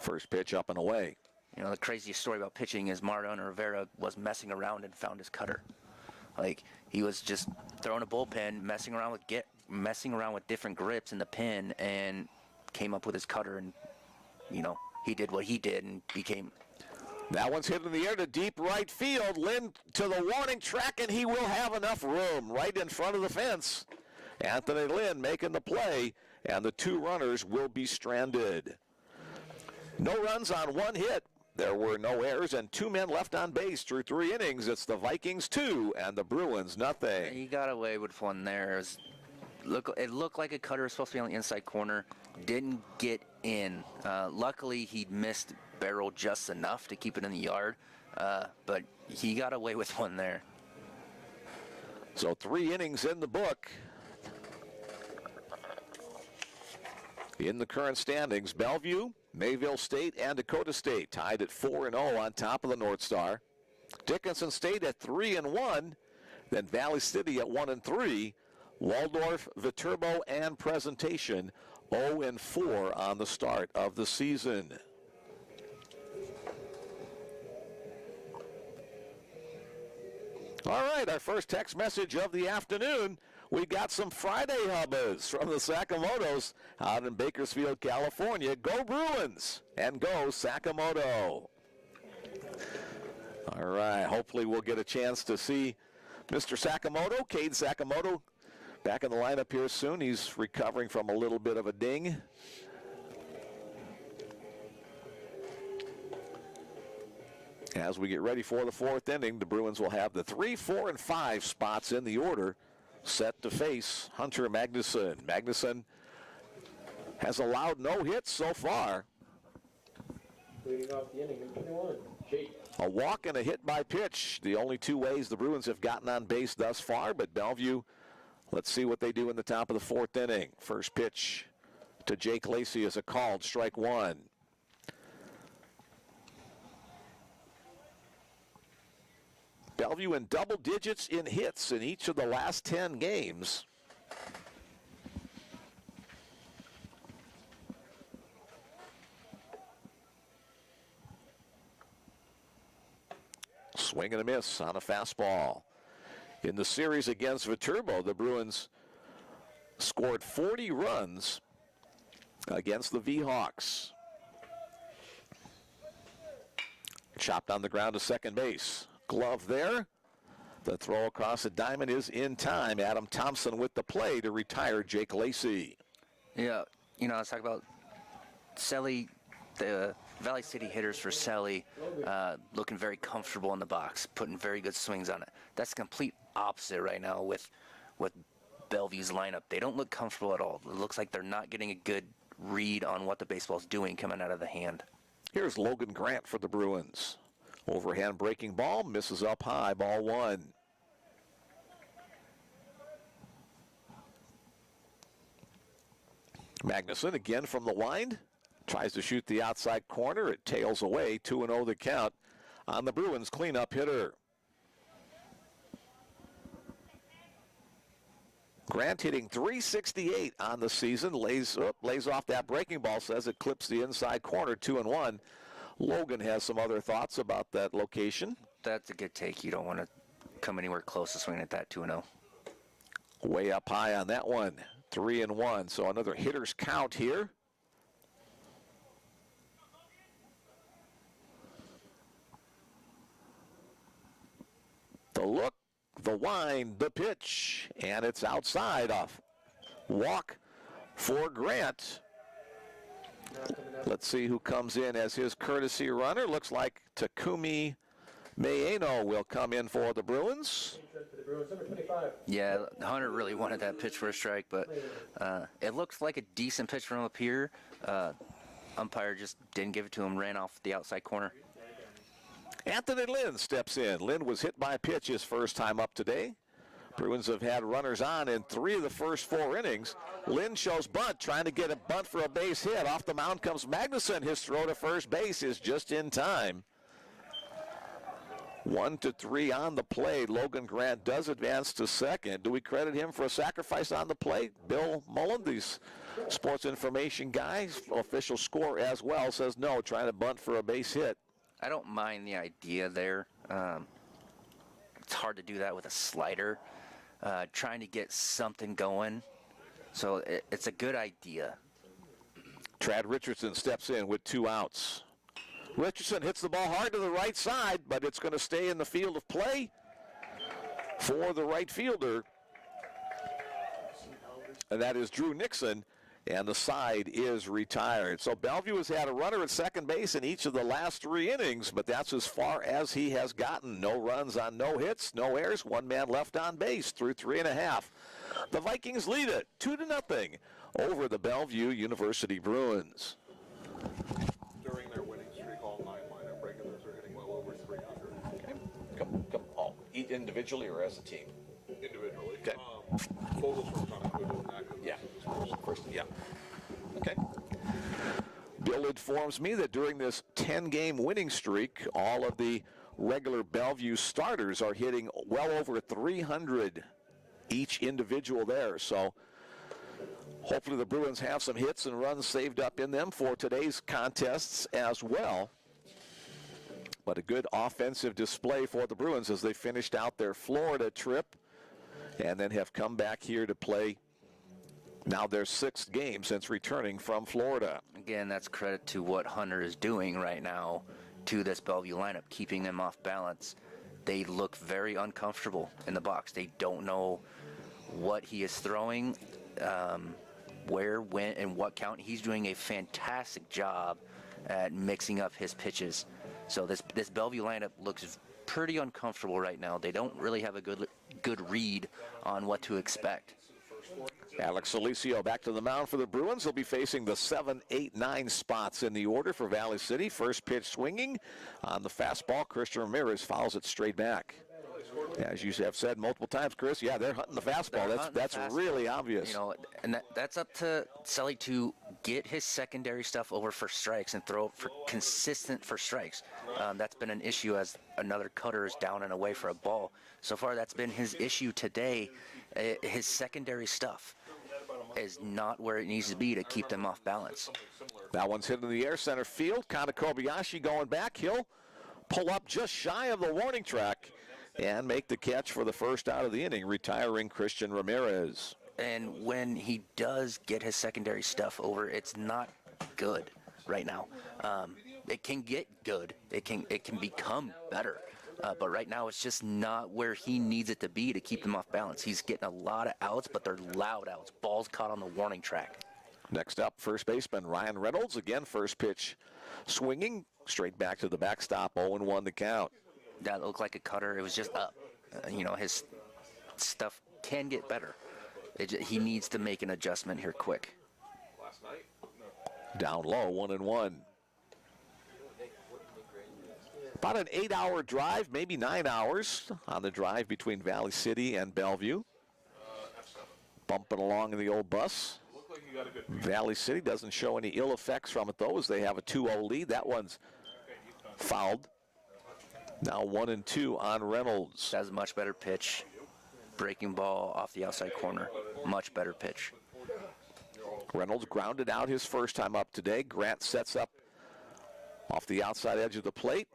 First pitch up and away. The craziest story about pitching is Mariano Rivera was messing around and found his cutter. Like, he was just throwing a bullpen, messing around with different grips in the pin, and came up with his cutter, and he did what he did and became. That one's hit in the air to deep right field. Lynn to the warning track, and he will have enough room right in front of the fence. Anthony Lynn making the play, and the 2 runners will be stranded. No runs on 1 hit. There were no errors and 2 men left on base through 3 innings. It's the Vikings 2 and the Bruins nothing. He got away with one there. It looked like a cutter was supposed to be on the inside corner. Didn't get in. Luckily, he missed barrel just enough to keep it in the yard. But he got away with one there. So 3 innings in the book. In the current standings, Bellevue, Mayville State, and Dakota State tied at 4-0 on top of the North Star. Dickinson State at 3-1, then Valley City at 1-3. Waldorf, Viterbo, and Presentation 0-4 on the start of the season. All right, our first text message of the afternoon. We got some Friday hubbas from the Sakamotos out in Bakersfield, California. Go Bruins and go Sakamoto. All right, hopefully we'll get a chance to see Mr. Sakamoto, Cade Sakamoto, back in the lineup here soon. He's recovering from a little bit of a ding. As we get ready for the 4th inning, the Bruins will have the 3, 4, and 5 spots in the order set to face Hunter Magnuson. Magnuson has allowed no hits so far. Leading off the inning, number 21, Jake. A walk and a hit by pitch, the only 2 ways the Bruins have gotten on base thus far, but Bellevue, let's see what they do in the top of the 4th inning. First pitch to Jake Lacy is a called strike 1. Bellevue in double digits in hits in each of the last 10 games. Swing and a miss on a fastball. In the series against Viterbo, the Bruins scored 40 runs against the Vhawks. Chopped on the ground to second base. Glove there. The throw across the diamond is in time. Adam Thompson with the play to retire Jake Lacy. Yeah, let's talk about Selly, the Valley City hitters for Selly, looking very comfortable in the box, putting very good swings on it. That's the complete opposite right now with Bellevue's lineup. They don't look comfortable at all. It looks like they're not getting a good read on what the baseball's doing coming out of the hand. Here's Logan Grant for the Bruins. Overhand breaking ball, misses up high, ball one. Magnuson again from the line. Tries to shoot the outside corner. It tails away. 2-0 the count on the Bruins cleanup hitter. Grant hitting .368 on the season. Lays off that breaking ball, says it clips the inside corner. 2-1. Logan has some other thoughts about that location. That's a good take. You don't want to come anywhere close to swinging at that 2-0. Way up high on that one. 3-1. So another hitter's count here. The look, the wind, the pitch, and it's outside off. Walk for Grant. Let's see who comes in as his courtesy runner. Looks like Takumi Mayeno will come in for the Bruins. Yeah, Hunter really wanted that pitch for a strike, but it looks like a decent pitch from up here. Umpire just didn't give it to him, ran off the outside corner. Anthony Lynn steps in. Lynn was hit by a pitch his first time up today. Bruins have had runners on in 3 of the first 4 innings. Lynn shows bunt, trying to get a bunt for a base hit. Off the mound comes Magnuson. His throw to first base is just in time. 1-3 on the play. Logan Grant does advance to second. Do we credit him for a sacrifice on the plate? Bill Mullen, the sports information guy, official score as well, says no, trying to bunt for a base hit. I don't mind the idea there. It's hard to do that with a slider. Trying to get something going. So it's a good idea. Trad Richardson steps in with 2 outs. Richardson hits the ball hard to the right side, but it's going to stay in the field of play for the right fielder. And that is Drew Nixon, and the side is retired. So Bellevue has had a runner at second base in each of the last 3 innings, but that's as far as he has gotten. No runs on no hits, no errors, 1 man left on base through 3.5. The Vikings lead it 2-0 over the Bellevue University Bruins. During their winning streak, all 9 lineup regulars are hitting well over 300. Okay. Come all, individually or as a team? Individually. Okay. Vogel's first time included in that. Yeah. First, yeah. Okay. Bill informs me that during this 10-game winning streak, all of the regular Bellevue starters are hitting well over 300 each individual there. So hopefully the Bruins have some hits and runs saved up in them for today's contests as well. But a good offensive display for the Bruins as they finished out their Florida trip and then have come back here to play now their 6th game since returning from Florida. Again, that's credit to what Hunter is doing right now to this Bellevue lineup, keeping them off balance. They look very uncomfortable in the box. They don't know what he is throwing, where, when, and what count. He's doing a fantastic job at mixing up his pitches. So this Bellevue lineup looks pretty uncomfortable right now. They don't really have a good read on what to expect. Alex Alicio back to the mound for the Bruins. He'll be facing the 7, 8, 9 spots in the order for Valley City. First pitch swinging on the fastball. Christian Ramirez fouls it straight back. As you have said multiple times, Chris, yeah, they're hunting the fastball. That's really obvious. You know, and that's up to Selly to get his secondary stuff over for strikes and throw for consistent for strikes. That's been an issue as another cutter is down and away for a ball. So far, that's been his issue today. His secondary stuff is not where it needs to be to keep them off balance. That one's hit in the air, center field. Kana Kobayashi going back. He'll pull up just shy of the warning track and make the catch for the first out of the inning, retiring Christian Ramirez. And when he does get his secondary stuff over, it's not good right now. It can get good. It can become better. But right now, it's just not where he needs it to be to keep him off balance. He's getting a lot of outs, but they're loud outs. Balls caught on the warning track. Next up, first baseman Ryan Reynolds. Again, first pitch swinging straight back to the backstop. 0-1 the count. That looked like a cutter. It was just up. His stuff can get better. He needs to make an adjustment here quick. Down low, 1-1. About an 8-hour drive, maybe 9 hours on the drive between Valley City and Bellevue. Bumping along in the old bus. Valley City doesn't show any ill effects from it, though, as they have a 2-0 lead. That one's fouled. Now 1-2 on Reynolds. That was a much better pitch. Breaking ball off the outside corner. Much better pitch. Reynolds grounded out his first time up today. Grant sets up off the outside edge of the plate.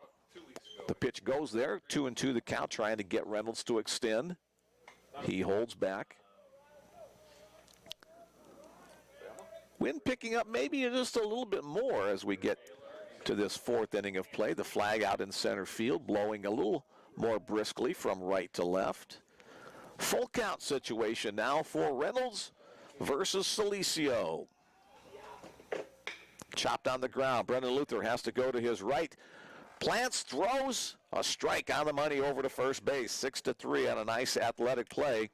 The pitch goes there. 2-2 the count, trying to get Reynolds to extend. He holds back. Wind picking up maybe just a little bit more as we get to this fourth inning of play. The flag out in center field, blowing a little more briskly from right to left. Full count situation now for Reynolds versus Salicio. Chopped on the ground. Brendan Luther has to go to his right. Plants, throws, a strike on the money over to first base. 6-3 on a nice athletic play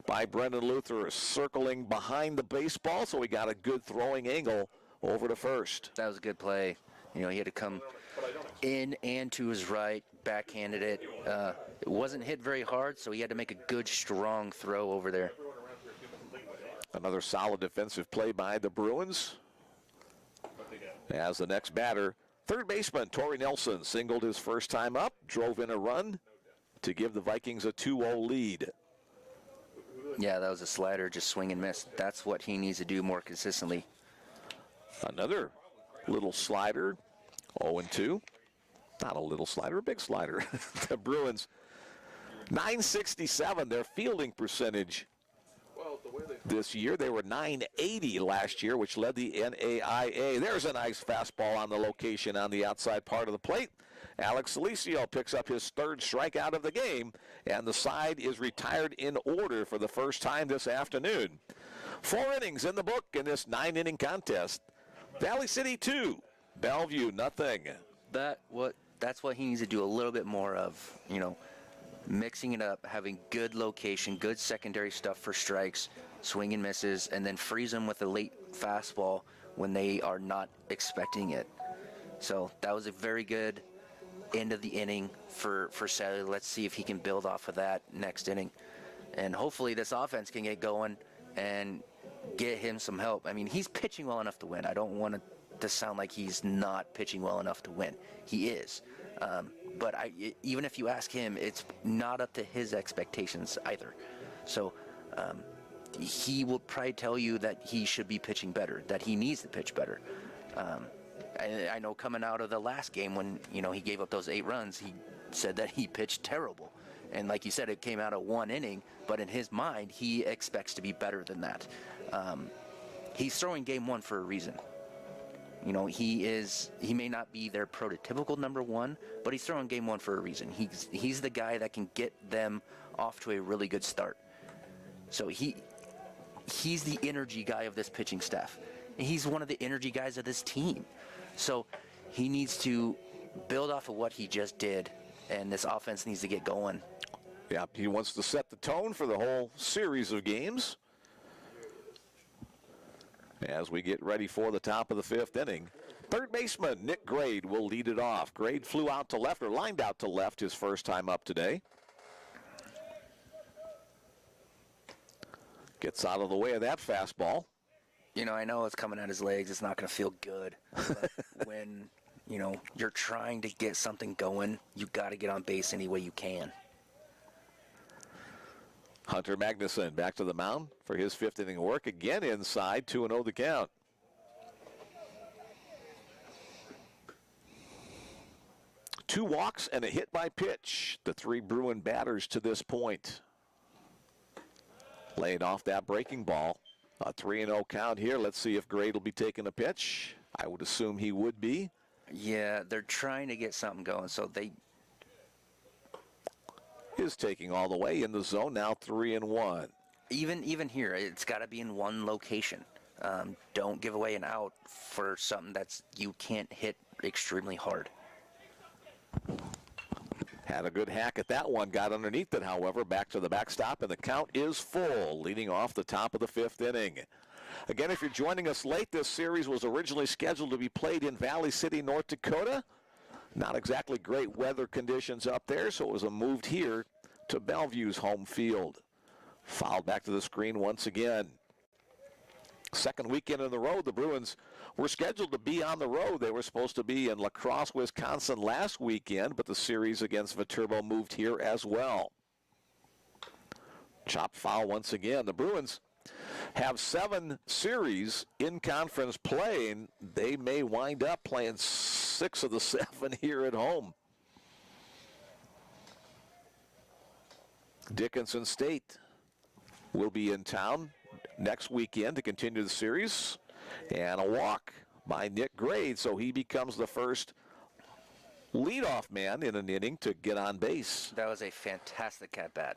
by Brendan Luther, circling behind the baseball, so he got a good throwing angle over to first. That was a good play. He had to come in and to his right, backhanded it. It wasn't hit very hard, so he had to make a good, strong throw over there. Another solid defensive play by the Bruins. As the next batter, third baseman Torrey Nelson singled his first time up, drove in a run to give the Vikings a 2-0 lead. Yeah, that was a slider, just swing and miss. That's what he needs to do more consistently. Another little slider, 0-2. Not a little slider, a big slider. The Bruins, 967, their fielding percentage this year. They were 980 last year, which led the NAIA. There's a nice fastball on the location on the outside part of the plate. Alex Salicio picks up his third strikeout of the game, and the side is retired in order for the first time this afternoon. 4 innings in the book in this 9-inning contest. Valley City 2, Bellevue nothing. That's what he needs to do a little bit more of, mixing it up, having good location, good secondary stuff for strikes, swing and misses, and then freeze them with a late fastball when they are not expecting it. So that was a very good end of the inning for Saturday. Let's see if he can build off of that next inning. And hopefully this offense can get going and get him some help. I mean, he's pitching well enough to win. I don't want it to sound like he's not pitching well enough to win. He is. But even if you ask him, it's not up to his expectations either. So he will probably tell you that he should be pitching better, that he needs to pitch better. I know coming out of the last game when, he gave up those 8 runs, he said that he pitched terrible. And like you said, it came out of 1 inning, but in his mind, he expects to be better than that. He's throwing game 1 for a reason. He may not be their prototypical number 1, but he's throwing game 1 for a reason. He's the guy that can get them off to a really good start. So he's the energy guy of this pitching staff. He's one of the energy guys of this team. So he needs to build off of what he just did, and this offense needs to get going. Yeah, he wants to set the tone for the whole series of games. As we get ready for the top of the 5th inning, third baseman Nick Grade will lead it off. Grade flew out to left, or lined out to left, his first time up today. Gets out of the way of that fastball. I know it's coming at his legs. It's not going to feel good. But when, you're trying to get something going, you got to get on base any way you can. Hunter Magnuson back to the mound for his 5th inning work. Again inside, 2-0 the count. 2 walks and a hit by pitch. The 3 Bruin batters to this point. Laying off that breaking ball. A 3-0 count here. Let's see if Grade will be taking a pitch. I would assume he would be. Yeah, they're trying to get something going, so they... Is taking all the way in the zone, now 3-1. Even here, it's got to be in one location. Don't give away an out for something that's you can't hit extremely hard. Had a good hack at that one, got underneath it, however, back to the backstop, and the count is full, leading off the top of the 5th inning. Again, if you're joining us late, this series was originally scheduled to be played in Valley City, North Dakota. Not exactly great weather conditions up there, so it was moved here to Bellevue's home field. Fouled back to the screen once again. Second weekend in a row, the Bruins were scheduled to be on the road. They were supposed to be in La Crosse, Wisconsin last weekend, but the series against Viterbo moved here as well. Chopped foul once again. The Bruins have 7 series in conference play, and they may wind up playing 6 of the 7 here at home. Dickinson State will be in town next weekend to continue the series. And a walk by Nick Grade, so he becomes the first leadoff man in an inning to get on base. That was a fantastic at-bat.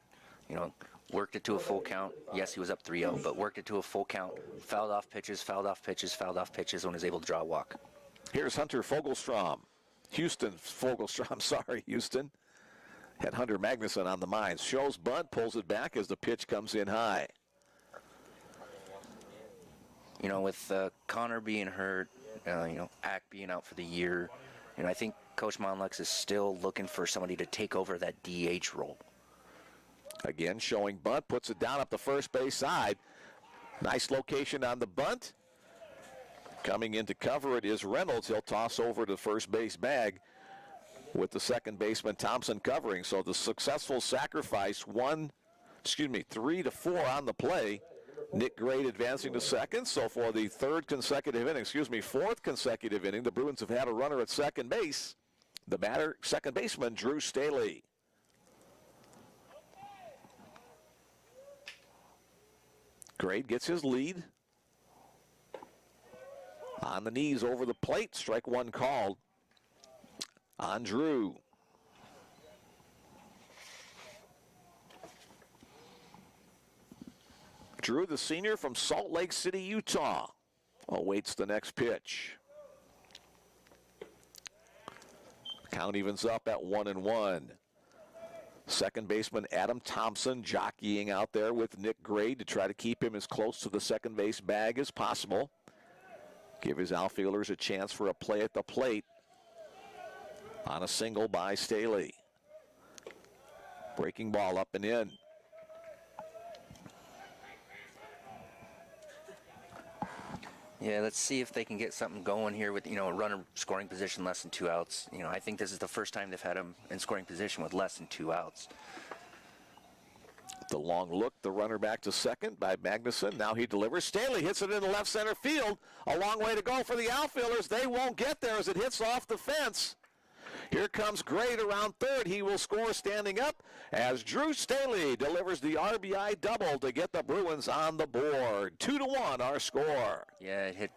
You know, worked it to a full count. Yes, he was up 3-0, but worked it to a full count. Fouled off pitches, fouled off pitches, fouled off pitches when he was able to draw a walk. Here's Hunter Fogelstrom. Houston had Hunter Magnuson on the mind. Shows bunt, pulls it back as the pitch comes in high. You know, with Connor being hurt, Ack being out for the year, I think Coach Monlex is still looking for somebody to take over that DH role. Again, showing bunt, puts it down up the first base side. Nice location on the bunt. Coming in to cover it is Reynolds. He'll toss over to first base bag with the second baseman Thompson covering. So the successful sacrifice, 3-4 on the play. Nick Grade advancing to second. So for the fourth consecutive inning, the Bruins have had a runner at second base. The batter, second baseman, Drew Staley. Grade gets his lead. On the knees over the plate, strike one called on Drew. Drew, the senior from Salt Lake City, Utah, awaits the next pitch. Count evens up at 1-1. Second baseman Adam Thompson jockeying out there with Nick Grade to try to keep him as close to the second base bag as possible. Give his outfielders a chance for a play at the plate on a single by Staley. Breaking ball up and in. Yeah, let's see if they can get something going here with, a runner scoring position less than 2 outs. I think this is the first time they've had him in scoring position with less than 2 outs. The long look, the runner back to second by Magnuson. Now he delivers. Staley hits it in the left center field. A long way to go for the outfielders. They won't get there as it hits off the fence. Here comes Grade around third. He will score standing up as Drew Staley delivers the RBI double to get the Bruins on the board. 2-1 our score. Yeah, it hit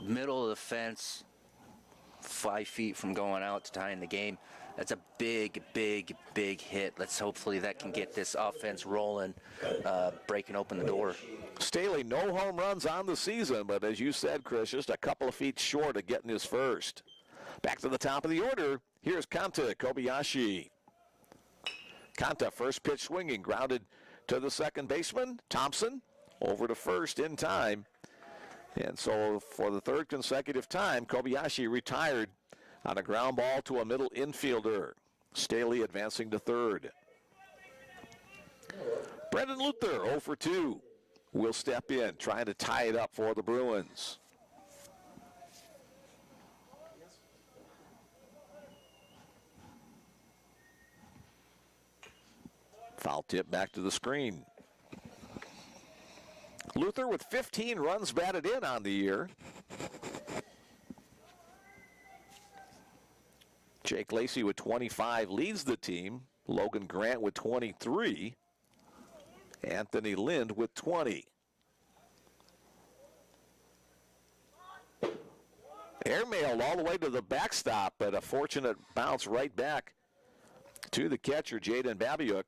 middle of the fence, 5 feet from going out to tying the game. That's a big, big, big hit. Let's hopefully that can get this offense rolling, breaking open the door. Staley, no home runs on the season, but as you said, Chris, just a couple of feet short of getting his first. Back to the top of the order. Here's Kanta Kobayashi. Kanta, first pitch swinging, grounded to the second baseman, Thompson, over to first in time. And so for the third consecutive time, Kobayashi retired on a ground ball to a middle infielder. Staley advancing to third. Brendan Luther, 0 for 2, will step in, trying to tie it up for the Bruins. Foul tip back to the screen. Luther with 15 runs batted in on the year. Jake Lacy with 25 leads the team. Logan Grant with 23. Anthony Lind with 20. Airmailed all the way to the backstop, but a fortunate bounce right back to the catcher, Jaden Babiuk.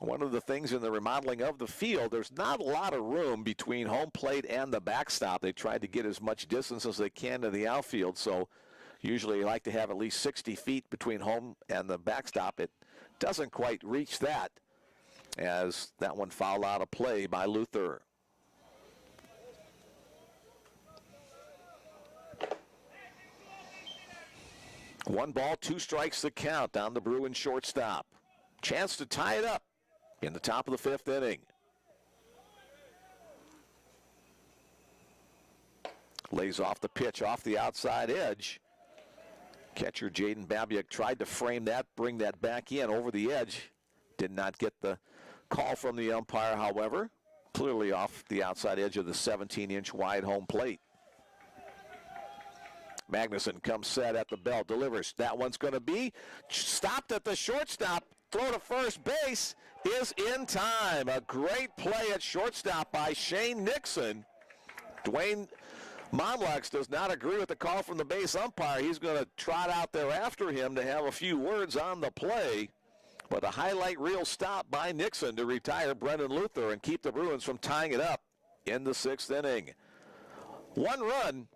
One of the things in the remodeling of the field, there's not a lot of room between home plate and the backstop. They tried to get as much distance as they can to the outfield, so usually you like to have at least 60 feet between home and the backstop. It doesn't quite reach that, as that one fouled out of play by Luther. One ball, 2 strikes the count down the Bruins shortstop. Chance to tie it up in the top of the 5th inning. Lays off the pitch off the outside edge. Catcher Jaden Babiuk tried to frame that, bring that back in over the edge. Did not get the call from the umpire, however. Clearly off the outside edge of the 17-inch wide home plate. Magnuson comes set at the belt, delivers. That one's going to be stopped at the shortstop. Throw to first base is in time. A great play at shortstop by Shane Nixon. Dwayne Monlex does not agree with the call from the base umpire. He's going to trot out there after him to have a few words on the play. But a highlight reel stop by Nixon to retire Brendan Luther and keep the Bruins from tying it up in the 6th inning. 1 run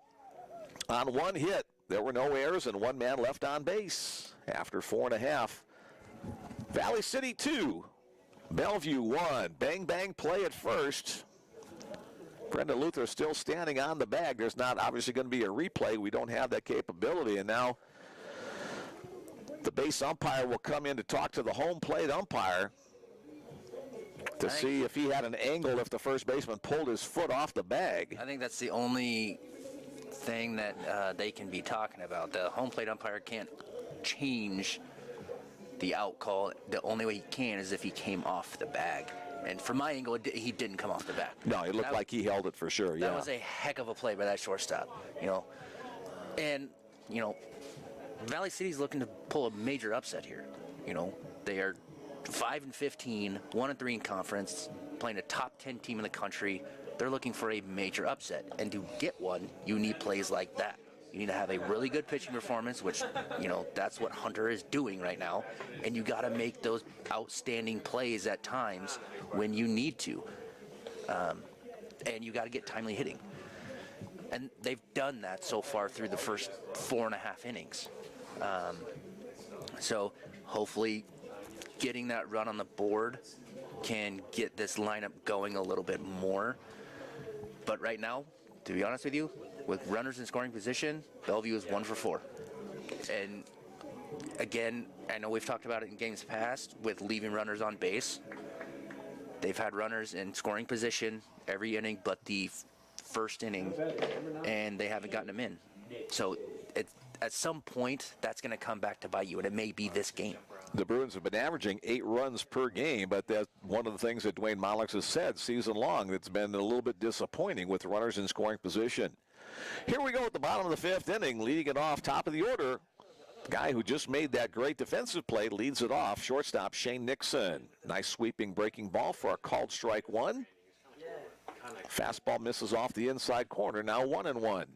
on 1 hit. There were no errors and 1 man left on base after 4.5. Valley City 2, Bellevue 1. Bang, bang play at first. Brendan Luther still standing on the bag. There's not obviously going to be a replay. We don't have that capability. And now the base umpire will come in to talk to the home plate umpire to see if he had an angle if the first baseman pulled his foot off the bag. I think that's the only thing that they can be talking about. The home plate umpire can't change the out call. The only way he can is if he came off the bag. And from my angle, he didn't come off the bag. No, it looked like he held it for sure. That was a heck of a play by that shortstop, And, Valley City's looking to pull a major upset here. They are 5-15, 1-3 in conference, playing a top 10 team in the country. They're looking for a major upset. And to get one, you need plays like that. You need to have a really good pitching performance, which, that's what Hunter is doing right now. And you got to make those outstanding plays at times when you need to. And you got to get timely hitting. And they've done that so far through the first 4.5 innings. So hopefully getting that run on the board can get this lineup going a little bit more. But right now, to be honest with you, with runners in scoring position, Bellevue is 1 for 4. And again, I know we've talked about it in games past with leaving runners on base. They've had runners in scoring position every inning but the first inning, and they haven't gotten them in. So at some point, that's going to come back to bite you, and it may be this game. The Bruins have been averaging 8 runs per game, but that's one of the things that Dwayne Monlex has said season long. It's been a little bit disappointing with runners in scoring position. Here we go at the bottom of the 5th inning, leading it off top of the order. The guy who just made that great defensive play leads it off, shortstop Shane Nixon. Nice sweeping breaking ball for a called strike 1. Fastball misses off the inside corner, now 1-1.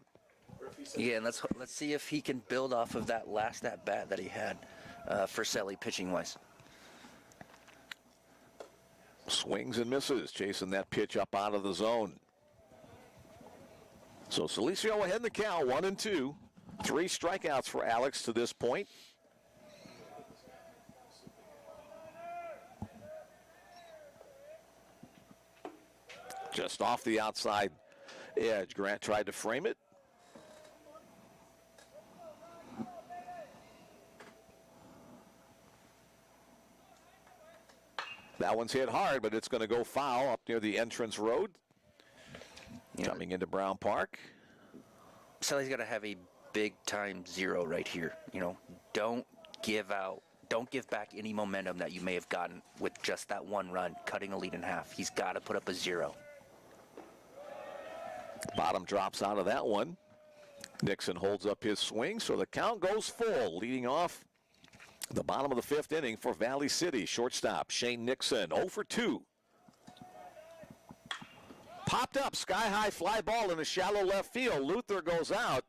Yeah, and let's see if he can build off of that last at-bat that he had for Selly pitching-wise. Swings and misses, chasing that pitch up out of the zone. So Salicio ahead in the count, 1-2. 3 strikeouts for Alex to this point. Just off the outside edge. Grant tried to frame it. That one's hit hard, but it's going to go foul up near the entrance road. Coming into Brown Park. Selly's got to have a big-time 0 right here. Don't give back any momentum that you may have gotten with just that 1 run, cutting a lead in half. He's got to put up a 0. Bottom drops out of that one. Nixon holds up his swing, so the count goes full. Leading off the bottom of the 5th inning for Valley City. Shortstop Shane Nixon, 0 for 2. Popped up, sky-high fly ball in the shallow left field. Luther goes out.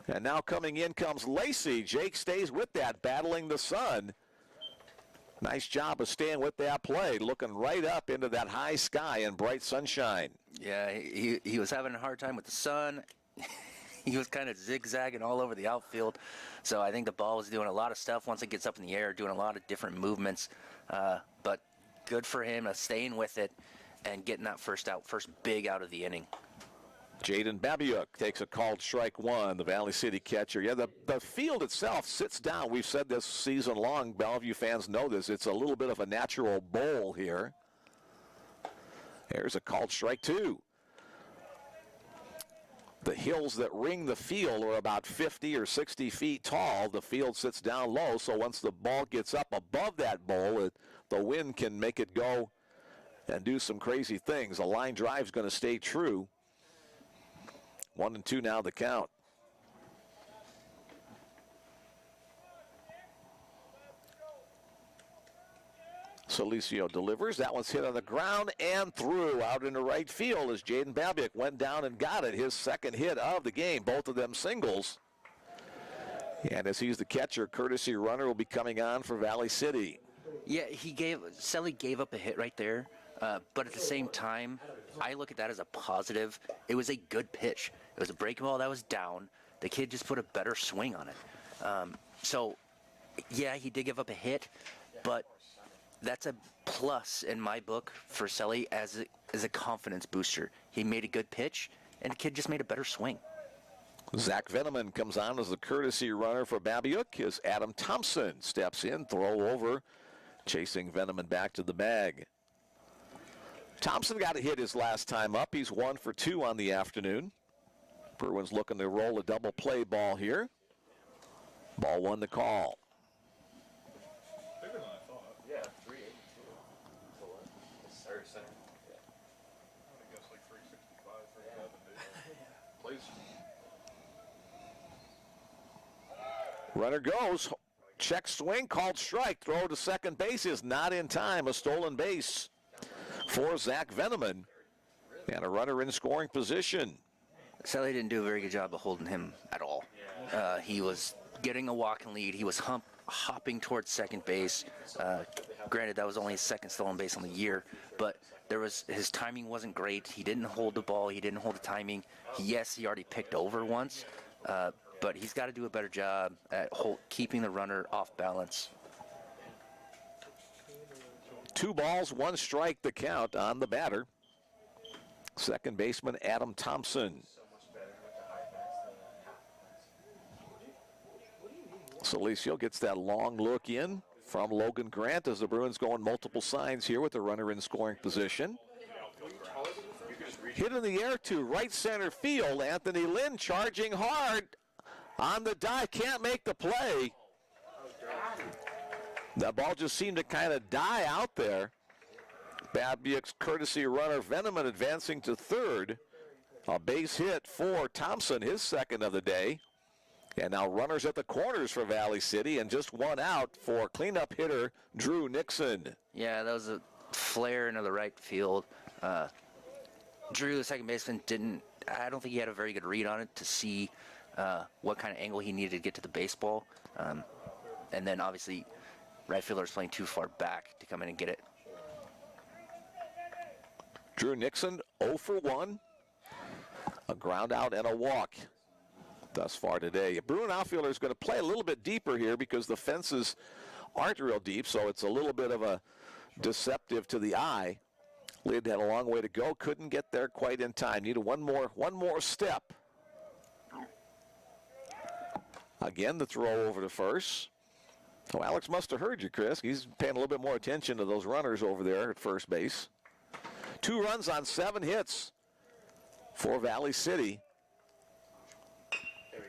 And now coming in comes Lacy. Jake stays with that, battling the sun. Nice job of staying with that play, looking right up into that high sky and bright sunshine. Yeah, he was having a hard time with the sun. He was kind of zigzagging all over the outfield. So I think the ball was doing a lot of stuff once it gets up in the air, doing a lot of different movements. But good for him staying with it and getting that first big out of the inning. Jaden Babiuk takes a called strike one, the Valley City catcher. Yeah, the field itself sits down. We've said this season long. Bellevue fans know this. It's a little bit of a natural bowl here. There's a called strike two. The hills that ring the field are about 50 or 60 feet tall. The field sits down low, so once the ball gets up above that bowl, the wind can make it go and do some crazy things. The line drive's going to stay true. 1-2 now the count. Solicio delivers. That one's hit on the ground and through out into right field as Jaden Babiuk went down and got it. His second hit of the game, both of them singles. And as he's the catcher, courtesy runner will be coming on for Valley City. Yeah, Selly gave up a hit right there, but at the same time, I look at that as a positive. It was a good pitch. It was a breaking ball that was down. The kid just put a better swing on it. So, yeah, he did give up a hit, but that's a plus in my book for Selly as a confidence booster. He made a good pitch, and the kid just made a better swing. Zach Veneman comes on as the courtesy runner for Babiuk as Adam Thompson steps in, throw over, chasing Veneman back to the bag. Thompson got a hit his last time up. He's 1 for 2 on the afternoon. Bruins looking to roll a double play ball here. Ball 1 to call. Bigger than I thought. Yeah, 382. Or center. Yeah. I guess like 365, 370. Please. Runner goes. Check swing, called strike. Throw to second base is not in time. A stolen base for Zach Veneman. And a runner in scoring position. Selly didn't do a very good job of holding him at all. He was getting a walking lead. He was hopping towards second base. Granted, that was only his second stolen base on the year, but his timing wasn't great. He didn't hold the ball. He didn't hold the timing. Yes, he already picked over once, but he's got to do a better job at keeping the runner off balance. 2 balls, 1 strike the count on the batter. Second baseman Adam Thompson. Solicio gets that long look in from Logan Grant as the Bruins going multiple signs here with the runner in scoring position. Hit in the air to right center field. Anthony Lynn charging hard on the dive. Can't make the play. That ball just seemed to kind of die out there. Babiuk's courtesy runner Veneman advancing to third. A base hit for Thompson, his second of the day. And now runners at the corners for Valley City and just 1 out for cleanup hitter Drew Nixon. Yeah, that was a flare into the right field. Drew, the second baseman, I don't think he had a very good read on it to see what kind of angle he needed to get to the baseball. And then obviously right fielder's playing too far back to come in and get it. Drew Nixon 0 for 1. A ground out and a walk thus far today. A Bruin outfielder is going to play a little bit deeper here because the fences aren't real deep, so it's a little bit of a deceptive to the eye. Lid had a long way to go, couldn't get there quite in time. Needed one more step. Again, the throw over to first. Oh, Alex must have heard you, Chris. He's paying a little bit more attention to those runners over there at first base. 2 runs on 7 hits for Valley City.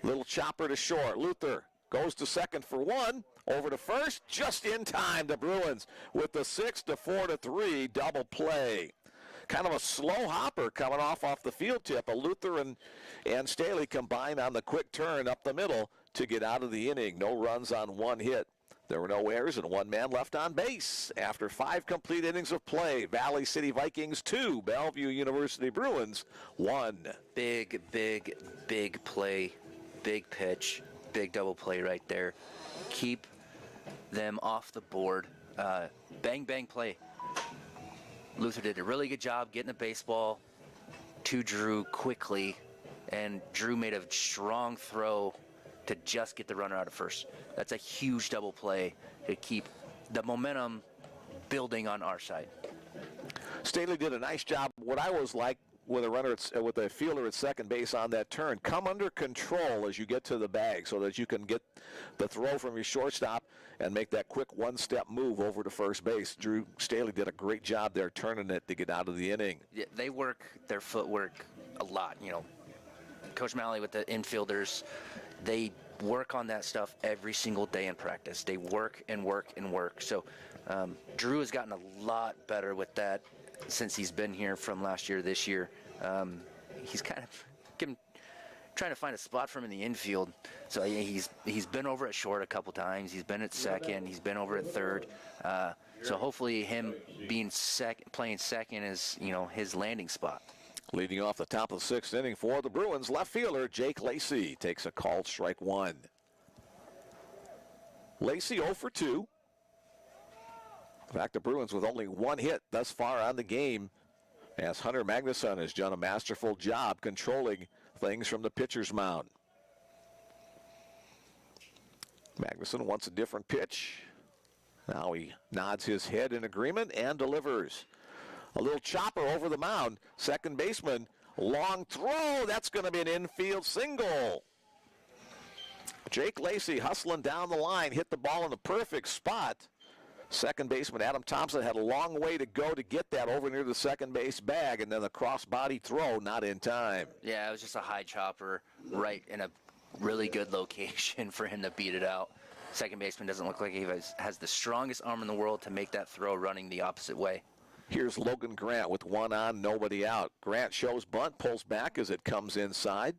Little chopper to short. Luther goes to second for 1. Over to first, just in time. The Bruins with the 6-4-3 double play. kind of a slow hopper coming off the field tip. Luther and Staley combined on the quick turn up the middle to get out of the inning. No runs on one hit. There were no errors and one man left on base. After 5 complete innings of play, Valley City Vikings 2, Bellevue University Bruins 1. Big play, big pitch, big double play right there. Keep them off the board. Bang, bang play. Luther did a really good job getting the baseball to Drew quickly, and Drew made a strong throw to just get the runner out of first. That's a huge double play to keep the momentum building on our side. Staley did a nice job. What I was like with a fielder at second base on that turn, come under control as you get to the bag so that you can get the throw from your shortstop and make that quick one-step move over to first base. Drew Staley did a great job there turning it to get out of the inning. Yeah, they work their footwork a lot. You know, Coach Malley with the infielders, they work on that stuff every single day in practice. They work and work and work. So Drew has gotten a lot better with that since he's been here from last year to this year. He's kind of trying to find a spot for him in the infield. So he's been over at short a couple times. He's been at second. He's been over at third. So hopefully him being playing second is, you know, his landing spot. Leading off the top of the 6th inning for the Bruins, left fielder Jake Lacy takes a called strike 1. Lacy 0 for 2. In fact, the Bruins with only 1 hit thus far on the game, as Hunter Magnusson has done a masterful job controlling things from the pitcher's mound. Magnusson wants a different pitch. Now he nods his head in agreement and delivers. A little chopper over the mound. Second baseman, long throw. That's going to be an infield single. Jake Lacy hustling down the line, hit the ball in the perfect spot. Second baseman Adam Thompson had a long way to go to get that over near the second base bag, and then the cross-body throw not in time. Yeah, it was just a high chopper right in a really good location for him to beat it out. Second baseman doesn't look like he has the strongest arm in the world to make that throw running the opposite way. Here's Logan Grant with 1 on, nobody out. Grant shows bunt, pulls back as it comes inside.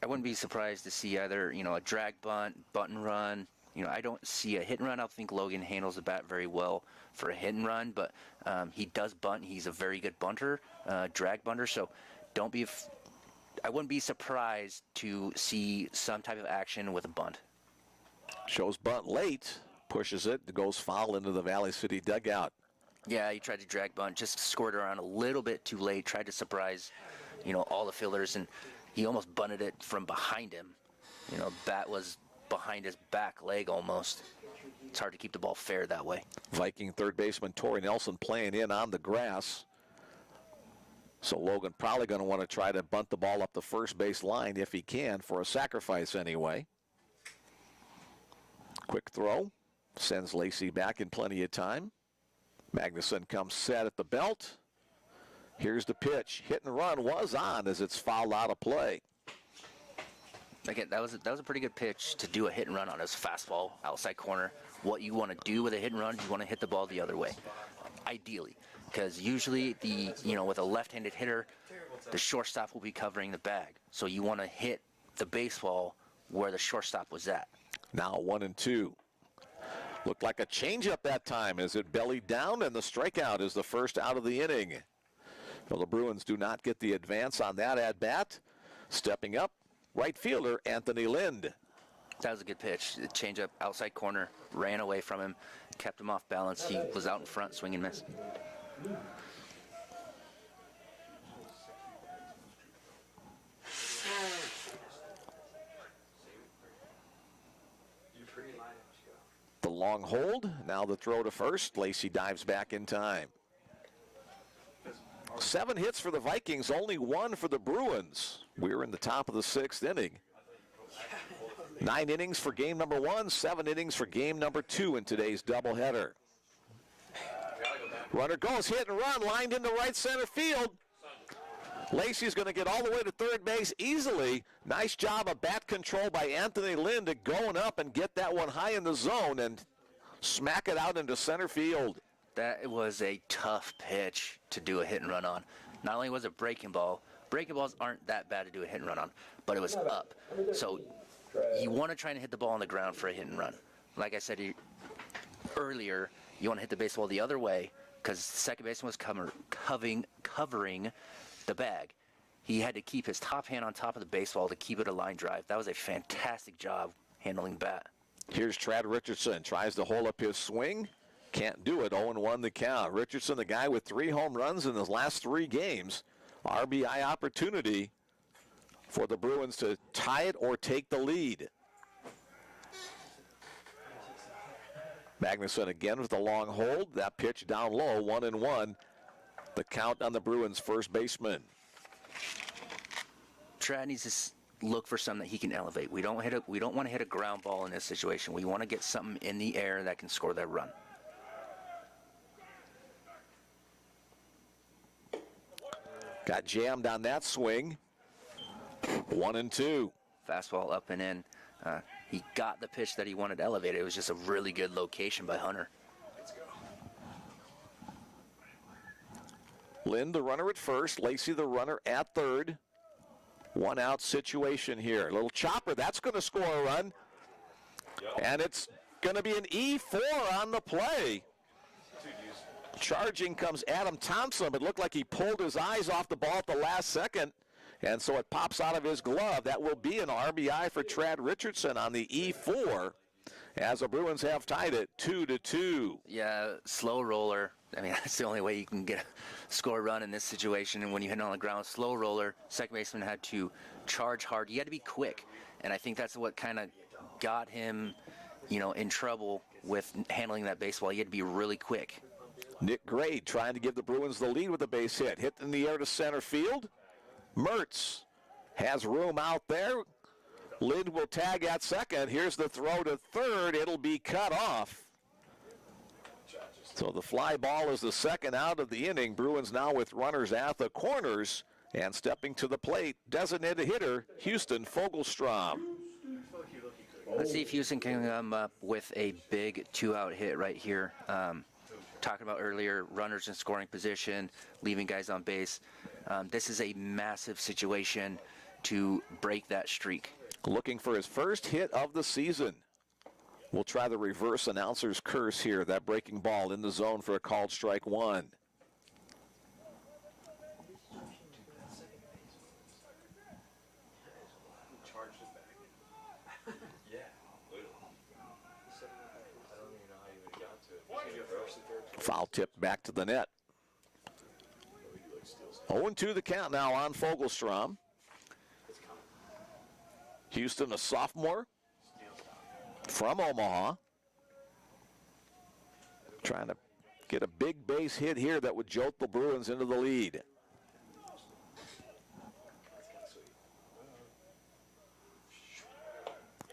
I wouldn't be surprised to see either, you know, a drag bunt, bunt and run. You know, I don't see a hit and run. I don't think Logan handles the bat very well for a hit and run, but he does bunt. He's a very good bunter, drag bunter. So I wouldn't be surprised to see some type of action with a bunt. Shows bunt late. Pushes it, goes foul into the Valley City dugout. Yeah, he tried to drag bunt, just scored around a little bit too late, tried to surprise, you know, all the fielders, and he almost bunted it from behind him. You know, bat was behind his back leg almost. It's hard to keep the ball fair that way. Viking third baseman Torrey Nelson playing in on the grass. So Logan probably going to want to try to bunt the ball up the first base line if he can, for a sacrifice anyway. Quick throw. Sends Lacy back in plenty of time. Magnusson comes set at the belt. Here's the pitch. Hit and run was on as it's fouled out of play. Again, that was a pretty good pitch to do a hit and run on his fastball outside corner. What you want to do with a hit and run, you want to hit the ball the other way, ideally, because usually with a left-handed hitter, the shortstop will be covering the bag. So you want to hit the baseball where the shortstop was at. Now 1-2. Looked like a changeup that time as it bellied down, and the strikeout is the first out of the inning. Well, the Bruins do not get the advance on that at-bat. Stepping up, right fielder Anthony Lind. That was a good pitch. The changeup outside corner, ran away from him, kept him off balance. He was out in front, swing and miss. The long hold, now the throw to first. Lacy dives back in time. 7 hits for the Vikings, only 1 for the Bruins. We're in the top of the 6th inning. 9 innings for game number 1, 7 innings for game number 2 in today's doubleheader. Runner goes, hit and run, lined into right center field. Lacy's going to get all the way to third base easily. Nice job of bat control by Anthony Lind going up and get that one high in the zone and smack it out into center field. That was a tough pitch to do a hit and run on. Not only was it breaking balls aren't that bad to do a hit and run on, but it was up. So you want to try and hit the ball on the ground for a hit and run. Like I said earlier, you want to hit the baseball the other way because second baseman was covering the bag. He had to keep his top hand on top of the baseball to keep it a line drive. That was a fantastic job handling the bat. Here's Trad Richardson, tries to hold up his swing. Can't do it, 0-1 the count. Richardson, the guy with 3 home runs in his last 3 games. RBI opportunity for the Bruins to tie it or take the lead. Magnuson again with the long hold. That pitch down low, 1-1. The count on the Bruins' first baseman. Trad needs to look for something that he can elevate. We don't want to hit a ground ball in this situation. We want to get something in the air that can score that run. Got jammed on that swing. 1-2. Fastball up and in. He got the pitch that he wanted elevated. It was just a really good location by Hunter. Lind, the runner at first. Lacy, the runner at third. 1 out situation here. A little chopper. That's going to score a run. And it's going to be an E4 on the play. Charging comes Adam Thompson, but looked like he pulled his eyes off the ball at the last second. And so it pops out of his glove. That will be an RBI for Trad Richardson on the E4 as the Bruins have tied it 2-2. Yeah, slow roller. I mean, that's the only way you can get a score run in this situation. And when you hit it on the ground, slow roller, second baseman had to charge hard. You had to be quick. And I think that's what kind of got him, in trouble with handling that baseball. You had to be really quick. Nick Grade trying to give the Bruins the lead with a base hit. Hit in the air to center field. Mertz has room out there. Lind will tag at second. Here's the throw to third. It'll be cut off. So the fly ball is the second out of the inning. Bruins now with runners at the corners. And stepping to the plate, designated hitter, Houston Fogelstrom. Let's see if Houston can come up with a big 2-out hit right here. Talking about earlier, runners in scoring position, leaving guys on base. This is a massive situation to break that streak. Looking for his first hit of the season. We'll try the reverse announcer's curse here. That breaking ball in the zone for a called strike 1. Foul tip back to the net. 0-2 the count now on Fogelstrom. Houston, a sophomore from Omaha. Trying to get a big base hit here that would jolt the Bruins into the lead.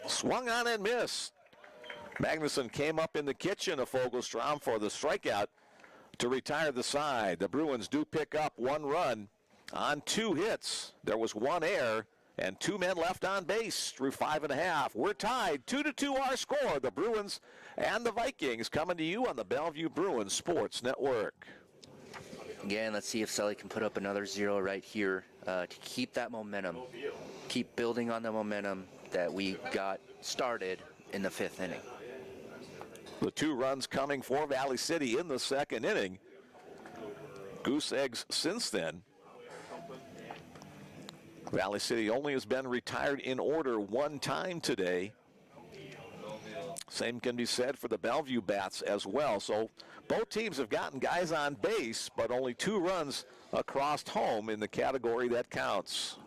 Swung on and missed. Magnuson came up in the kitchen of Fogelstrom for the strikeout to retire the side. The Bruins do pick up 1 run on 2 hits. There was 1 error and 2 men left on base through 5.5. We're tied 2-2 our score. The Bruins and the Vikings coming to you on the Bellevue Bruins Sports Network. Again, let's see if Sully can put up another 0 right here to keep that momentum. Keep building on the momentum that we got started in the 5th inning. The 2 runs coming for Valley City in the 2nd inning. Goose eggs since then. Valley City only has been retired in order 1 time today. Same can be said for the Bellevue Bats as well. So both teams have gotten guys on base, but only 2 runs across home in the category that counts.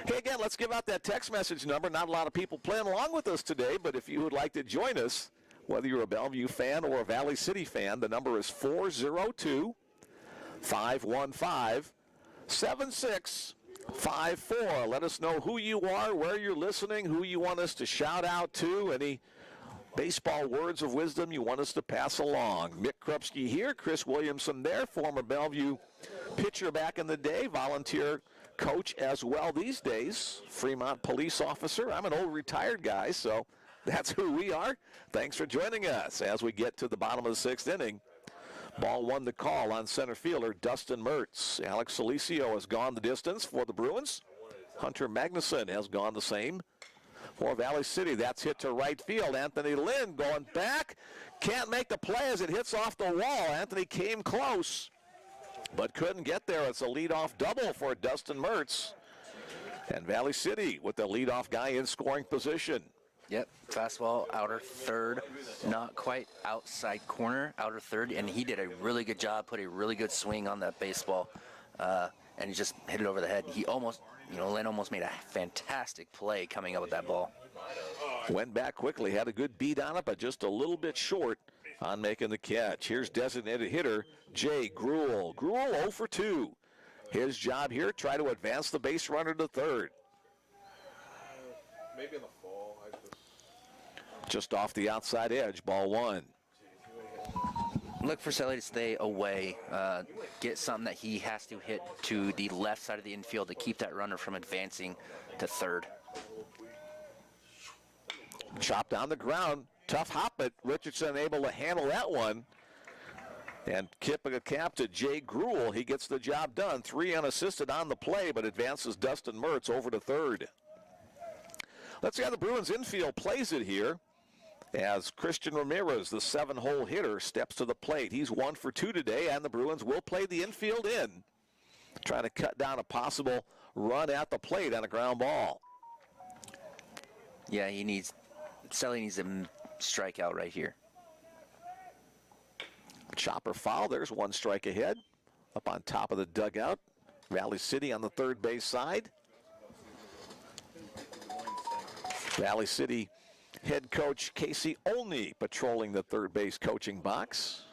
Hey, again, let's give out that text message number. Not a lot of people playing along with us today, but if you would like to join us, whether you're a Bellevue fan or a Valley City fan, the number is 402-515-7654. Let us know who you are, where you're listening, who you want us to shout out to, any baseball words of wisdom you want us to pass along. Mick Krupski here, Chris Williamson there, former Bellevue pitcher back in the day, volunteer coach as well these days, Fremont police officer. I'm an old retired guy, so that's who we are. Thanks for joining us as we get to the bottom of the 6th inning. Ball one the call on center fielder Dustin Mertz. Alex Salicio has gone the distance for the Bruins. Hunter Magnuson has gone the same for Valley City. That's hit to right field. Anthony Lynn going back. Can't make the play as it hits off the wall. Anthony came close, but couldn't get there. It's a leadoff double for Dustin Mertz. And Valley City with the leadoff guy in scoring position. Yep, fastball, outer third, not quite outside corner, outer third, and he did a really good job, put a really good swing on that baseball, and he just hit it over the head. He almost, Lynn almost made a fantastic play coming up with that ball. Went back quickly, had a good beat on it, but just a little bit short on making the catch. Here's designated hitter Jay Gruel. Gruel 0 for 2. His job here, try to advance the base runner to third. Maybe in the fall. Just off the outside edge, ball one. Look for Selly to stay away, get something that he has to hit to the left side of the infield to keep that runner from advancing to third. Chopped on the ground, tough hop, but Richardson able to handle that one. And tipping a cap to Jay Gruel. He gets the job done. 3 unassisted on the play, but advances Dustin Mertz over to third. Let's see how the Bruins infield plays it here as Christian Ramirez, the 7-hole hitter, steps to the plate. He's 1 for 2 today, and the Bruins will play the infield in, trying to cut down a possible run at the plate on a ground ball. Yeah, Selly needs a strikeout right here. Chopper foul. There's 1 strike ahead. Up on top of the dugout. Valley City on the third base side. Valley City head coach Casey Olney patrolling the third base coaching box.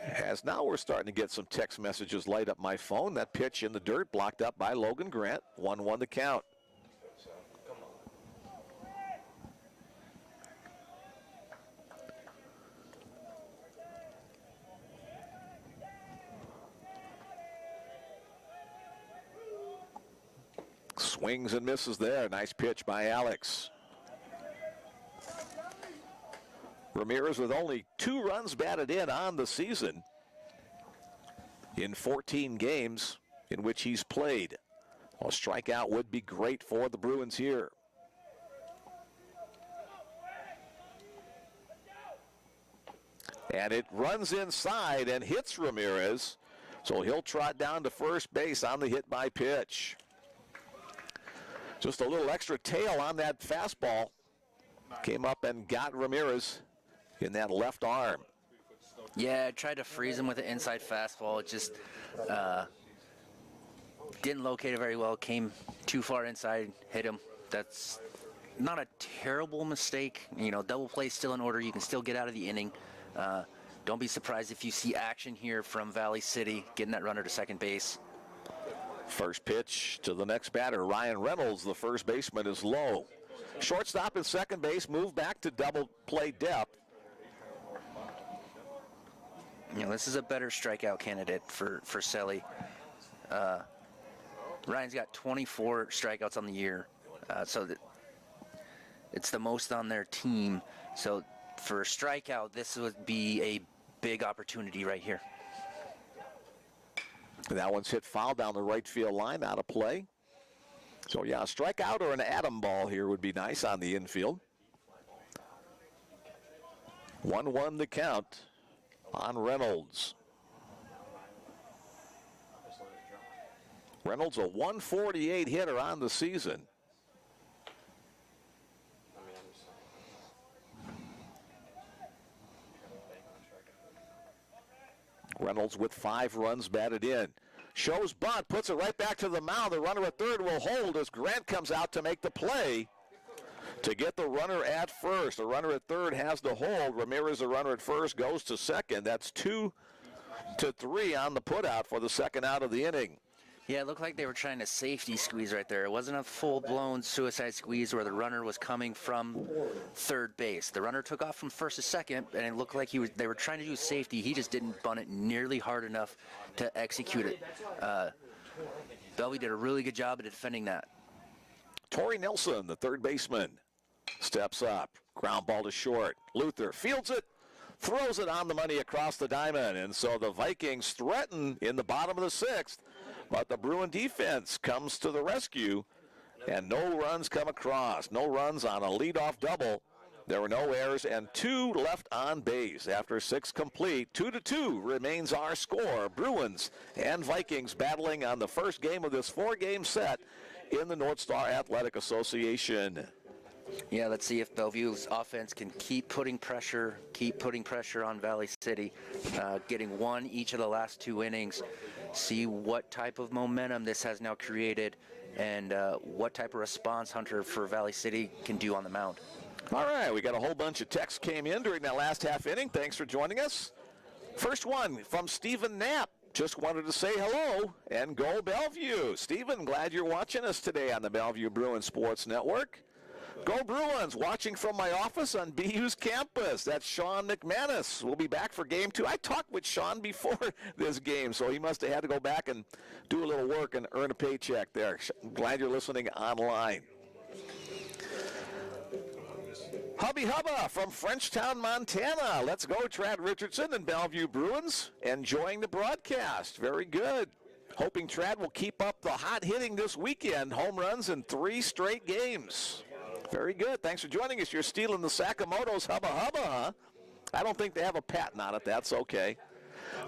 As now we're starting to get some text messages light up my phone. That pitch in the dirt blocked up by Logan Grant. 1-1 the count. Swings and misses there. Nice pitch by Alex. Ramirez with only 2 runs batted in on the season in 14 games in which he's played. A strikeout would be great for the Bruins here. And it runs inside and hits Ramirez, so he'll trot down to first base on the hit by pitch. Just a little extra tail on that fastball. Came up and got Ramirez in that left arm. Yeah, I tried to freeze him with an inside fastball. It just didn't locate it very well. Came too far inside, hit him. That's not a terrible mistake. Double play still in order. You can still get out of the inning. Don't be surprised if you see action here from Valley City getting that runner to second base. First pitch to the next batter, Ryan Reynolds, the first baseman, is low. Shortstop and second base move back to double play depth. This is a better strikeout candidate for Selly. Ryan's got 24 strikeouts on the year, so it's the most on their team. So for a strikeout, this would be a big opportunity right here. That one's hit foul down the right field line, out of play. So yeah, a strikeout or an atom ball here would be nice on the infield. 1-1 the count on Reynolds. Reynolds a 148 hitter on the season. Reynolds with 5 runs batted in. Shows bunt, puts it right back to the mound. The runner at third will hold as Grant comes out to make the play to get the runner at first. The runner at third has the hold. Ramirez, the runner at first, goes to second. That's 2-3 on the putout for the second out of the inning. Yeah, it looked like they were trying to safety squeeze right there. It wasn't a full-blown suicide squeeze where the runner was coming from third base. The runner took off from first to second, and it looked like they were trying to do safety. He just didn't bunt it nearly hard enough to execute it. Bellevue did a really good job of defending that. Torrey Nelson, the third baseman, steps up. Ground ball to short. Luther fields it, throws it on the money across the diamond. And so the Vikings threaten in the bottom of the sixth, but the Bruin defense comes to the rescue, and no runs come across. No runs on a leadoff double. There were no errors and 2 left on base. After 6 complete, 2-2 remains our score. Bruins and Vikings battling on the first game of this 4-game set in the North Star Athletic Association. Yeah, let's see if Bellevue's offense can keep putting pressure on Valley City, getting one each of the last 2 innings. See what type of momentum this has now created, and what type of response Hunter for Valley City can do on the mound. All right, we got a whole bunch of texts came in during that last half inning. Thanks for joining us. First one from Stephen Knapp. Just wanted to say hello and go Bellevue. Stephen, glad you're watching us today on the Bellevue Bruins Sports Network. Go Bruins, watching from my office on BU's campus. That's Sean McManus. We'll be back for game 2. I talked with Sean before this game, so he must have had to go back and do a little work and earn a paycheck there. Glad you're listening online. Hubby Hubba from Frenchtown, Montana. Let's go, Trad Richardson and Bellevue Bruins. Enjoying the broadcast. Very good. Hoping Trad will keep up the hot hitting this weekend. Home runs in 3 straight games. Very good. Thanks for joining us. You're stealing the Sakamoto's Hubba Hubba, huh? I don't think they have a patent on it. That's okay.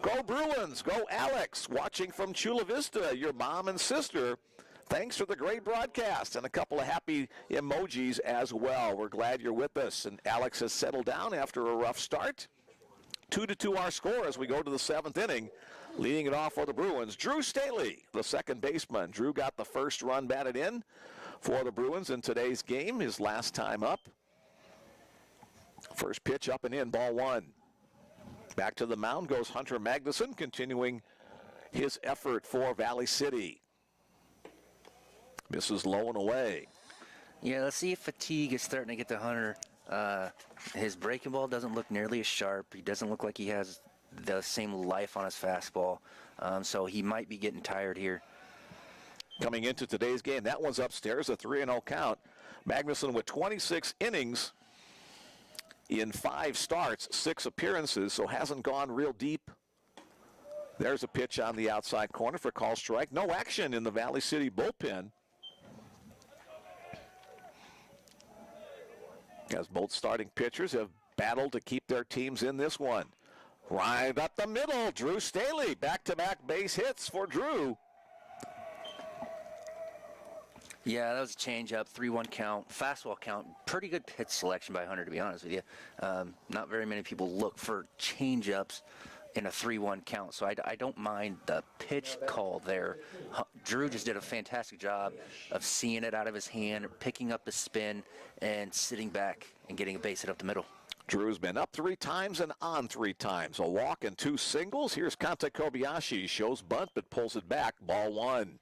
Go Bruins. Go Alex. Watching from Chula Vista, your mom and sister. Thanks for the great broadcast, and a couple of happy emojis as well. We're glad you're with us. And Alex has settled down after a rough start. 2-2 our score as we go to the 7th inning. Leading it off for the Bruins, Drew Staley, the second baseman. Drew got the first run batted in for the Bruins in today's game, his last time up. First pitch up and in, ball 1. Back to the mound goes Hunter Magnuson, continuing his effort for Valley City. Misses low and away. Yeah, let's see if fatigue is starting to get to Hunter. His breaking ball doesn't look nearly as sharp. He doesn't look like he has the same life on his fastball. So he might be getting tired here. Coming into today's game, that one's upstairs, a 3-0 count. Magnuson with 26 innings in 5 starts, 6 appearances, so hasn't gone real deep. There's a pitch on the outside corner for call strike. No action in the Valley City bullpen, as both starting pitchers have battled to keep their teams in this one. Right up the middle, Drew Staley. Back-to-back base hits for Drew. Yeah, that was a changeup, 3-1 count, fastball count. Pretty good pitch selection by Hunter, to be honest with you. Not very many people look for changeups in a 3-1 count, so I don't mind the pitch call there. Drew just did a fantastic job of seeing it out of his hand, picking up the spin, and sitting back and getting a base hit up the middle. Drew's been up 3 times and on 3 times. A walk and 2 singles. Here's Kanta Kobayashi. Shows bunt, but pulls it back. Ball 1.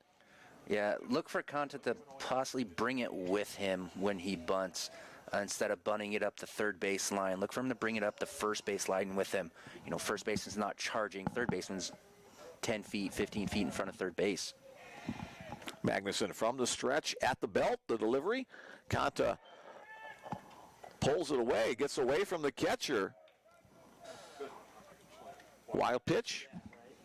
Yeah, look for Kanta to possibly bring it with him when he bunts. Instead of bunting it up the third base line, look for him to bring it up the first base line with him. You know, first baseman's not charging. Third baseman's 10 feet, 15 feet in front of third base. Magnuson from the stretch at the belt, the delivery. Kanta pulls it away, gets away from the catcher. Wild pitch.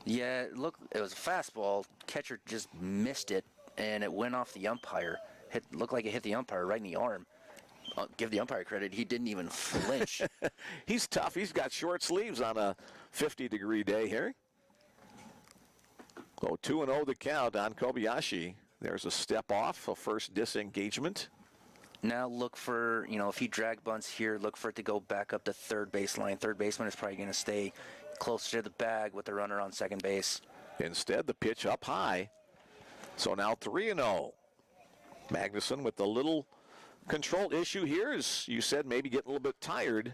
Yeah, look, it was a fastball. Catcher just missed it, and it went off the umpire. Looked like it hit the umpire right in the arm. I'll give the umpire credit. He didn't even flinch. He's tough. He's got short sleeves on a 50-degree day here. So 2-0 the count on Kobayashi. There's a step off, a first disengagement. Now look for, you know, if he drag bunts here, look for it to go back up the third base line. Third baseman is probably going to stay closer to the bag with the runner on second base. Instead, the pitch up high. So now 3-0. Magnuson with the little control issue here, as you said, maybe getting a little bit tired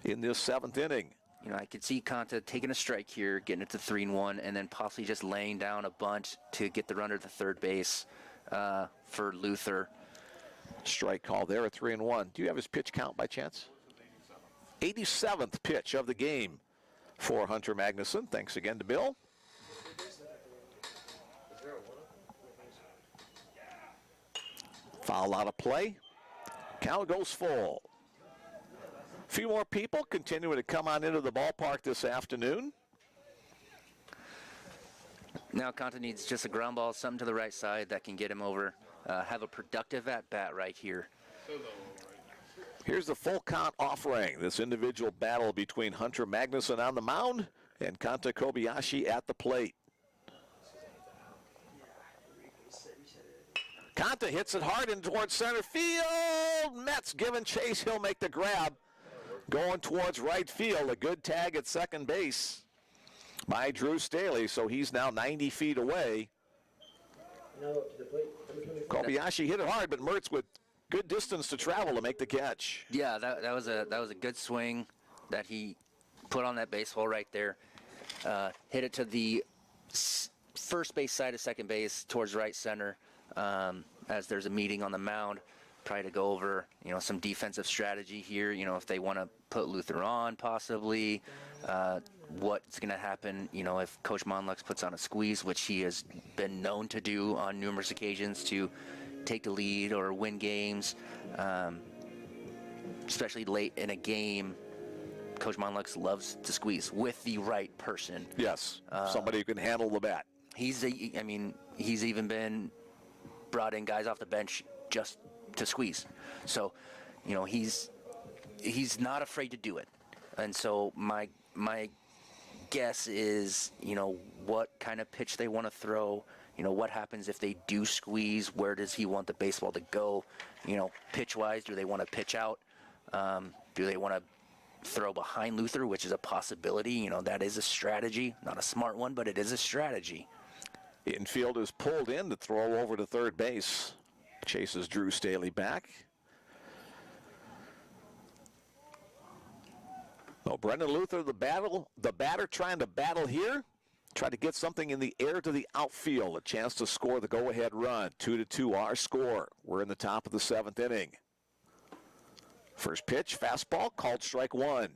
in this 7th inning. You know, I could see Kanta taking a strike here, getting it to 3-1, and then possibly just laying down a bunt to get the runner to third base for Luther. Strike call there at 3-1. Do you have his pitch count by chance? 87th pitch of the game for Hunter Magnuson. Thanks again to Bill. Foul out of play. Count goes full. A few more people continuing to come on into the ballpark this afternoon. Now Conta needs just a ground ball, something to the right side that can get him over. Have a productive at-bat right here. Here's the full count offering. This individual battle between Hunter Magnuson on the mound and Kanta Kobayashi at the plate. Kanta hits it hard in towards center field. Mertz giving chase. He'll make the grab. Going towards right field. A good tag at second base by Drew Staley. So he's now 90 feet away. Now up to the plate. Number 24. Kobayashi hit it hard, but Mertz with good distance to travel to make the catch. Yeah, that was a good swing that he put on that baseball right there. Hit it to the first base side of second base towards right center. As there's a meeting on the mound, try to go over, some defensive strategy here. If they want to put Luther on, possibly, what's going to happen, if Coach Monlux puts on a squeeze, which he has been known to do on numerous occasions to take the lead or win games, especially late in a game. Coach Monlux loves to squeeze with the right person. Yes, somebody who can handle the bat. He's even been brought in guys off the bench just to squeeze. So, he's not afraid to do it. And so my guess is, what kind of pitch they want to throw, what happens if they do squeeze, where does he want the baseball to go, pitch-wise, do they want to pitch out, do they want to throw behind Luther, which is a possibility, that is a strategy, not a smart one, but it is a strategy. Infield is pulled in to throw over to third base. Chases Drew Staley back. No, Brendan Luther, the batter trying to battle here. Try to get something in the air to the outfield. A chance to score the go-ahead run. 2-2 our score. We're in the top of the seventh inning. First pitch, fastball, called strike one.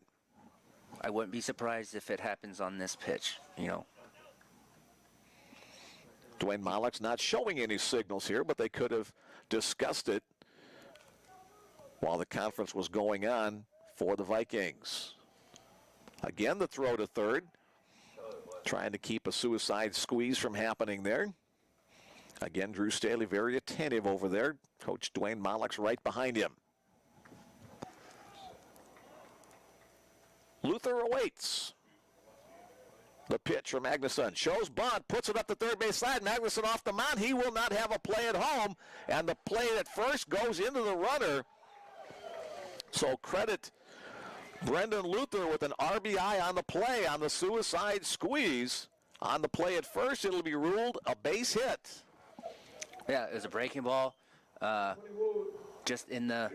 I wouldn't be surprised if it happens on this pitch, Dwayne Mollick's not showing any signals here, but they could have discussed it while the conference was going on for the Vikings. Again, the throw to third. Trying to keep a suicide squeeze from happening there. Again, Drew Staley very attentive over there. Coach Dwayne Mollick's right behind him. Luther awaits. The pitch from Magnuson shows bunt, puts it up the third base side. Magnuson off the mound. He will not have a play at home. And the play at first goes into the runner. So credit Brendan Luther with an RBI on the play on the suicide squeeze. On the play at first, it'll be ruled a base hit. Yeah, it was a breaking ball. Just in the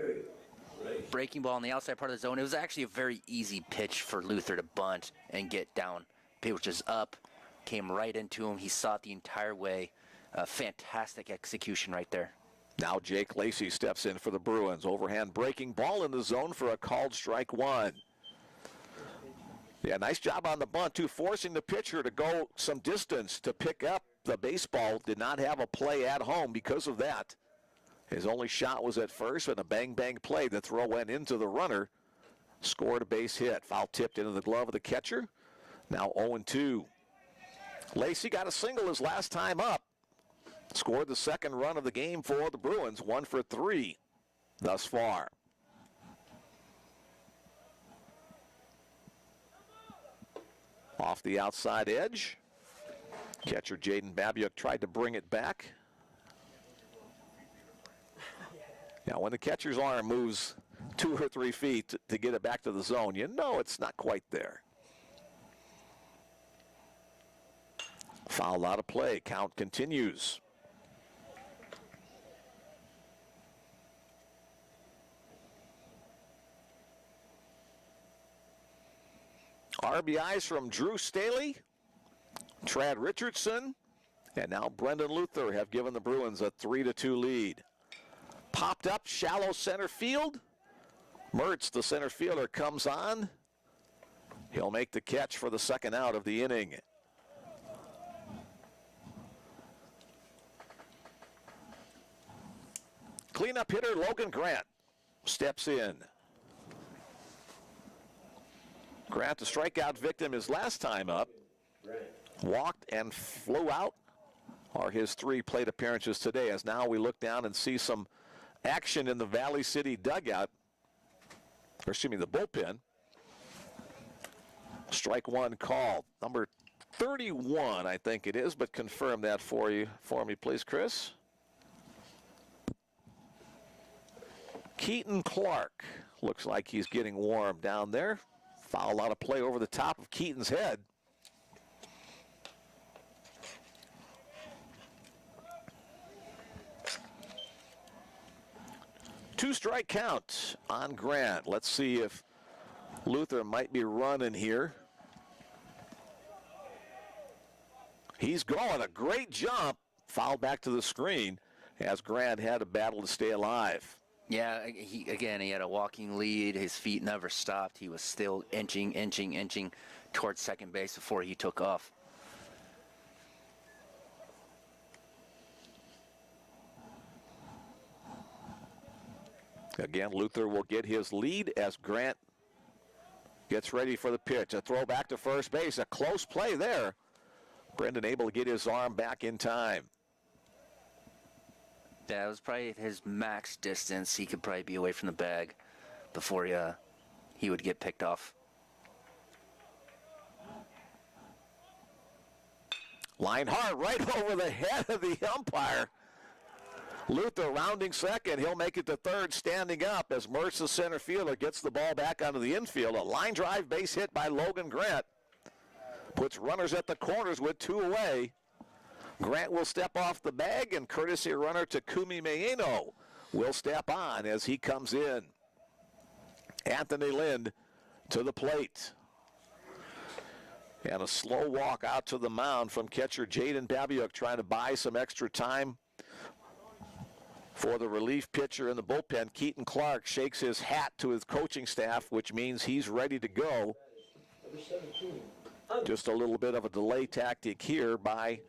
breaking ball on the outside part of the zone. It was actually a very easy pitch for Luther to bunt and get down. Pitch was up, came right into him. He saw it the entire way. Fantastic execution right there. Now Jake Lacy steps in for the Bruins. Overhand breaking ball in the zone for a called strike one. Yeah, nice job on the bunt, too, forcing the pitcher to go some distance to pick up the baseball. Did not have a play at home because of that. His only shot was at first, and a bang-bang play. The throw went into the runner. Scored a base hit. Foul tipped into the glove of the catcher. Now 0-2. Lacy got a single his last time up. Scored the second run of the game for the Bruins, 1 for 3 thus far. Off the outside edge. Catcher Jaden Babiuk tried to bring it back. Now when the catcher's arm moves 2 or 3 feet to get it back to the zone, it's not quite there. Foul out of play. Count continues. RBIs from Drew Staley, Trad Richardson, and now Brendan Luther have given the Bruins a 3-2 lead. Popped up shallow center field. Mertz, the center fielder, comes on. He'll make the catch for the second out of the inning. Cleanup hitter Logan Grant steps in. Grant, the strikeout victim, his last time up. Walked and flew out are his 3 plate appearances today, as now we look down and see some action in the Valley City dugout, or excuse me, the bullpen. Strike one called. Number 31, I think it is, but confirm that for me, please, Chris. Keaton Clark looks like he's getting warm down there. Foul out of play over the top of Keaton's head. Two-strike count on Grant. Let's see if Luther might be running here. He's going a great jump. Foul back to the screen as Grant had a battle to stay alive. Yeah, he had a walking lead. His feet never stopped. He was still inching towards second base before he took off. Again, Luther will get his lead as Grant gets ready for the pitch. A throw back to first base. A close play there. Brendan able to get his arm back in time. That was probably his max distance. He could probably be away from the bag before he would get picked off. Line hard right over the head of the umpire. Luther rounding second. He'll make it to third standing up as Mertz, the center fielder, gets the ball back onto the infield. A line drive base hit by Logan Grant. Puts runners at the corners with 2 away. Grant will step off the bag, and courtesy runner Takumi Maeno will step on as he comes in. Anthony Lind to the plate. And a slow walk out to the mound from catcher Jaden Babiuk, trying to buy some extra time for the relief pitcher in the bullpen. Keaton Clark shakes his hat to his coaching staff, which means he's ready to go. Just a little bit of a delay tactic here by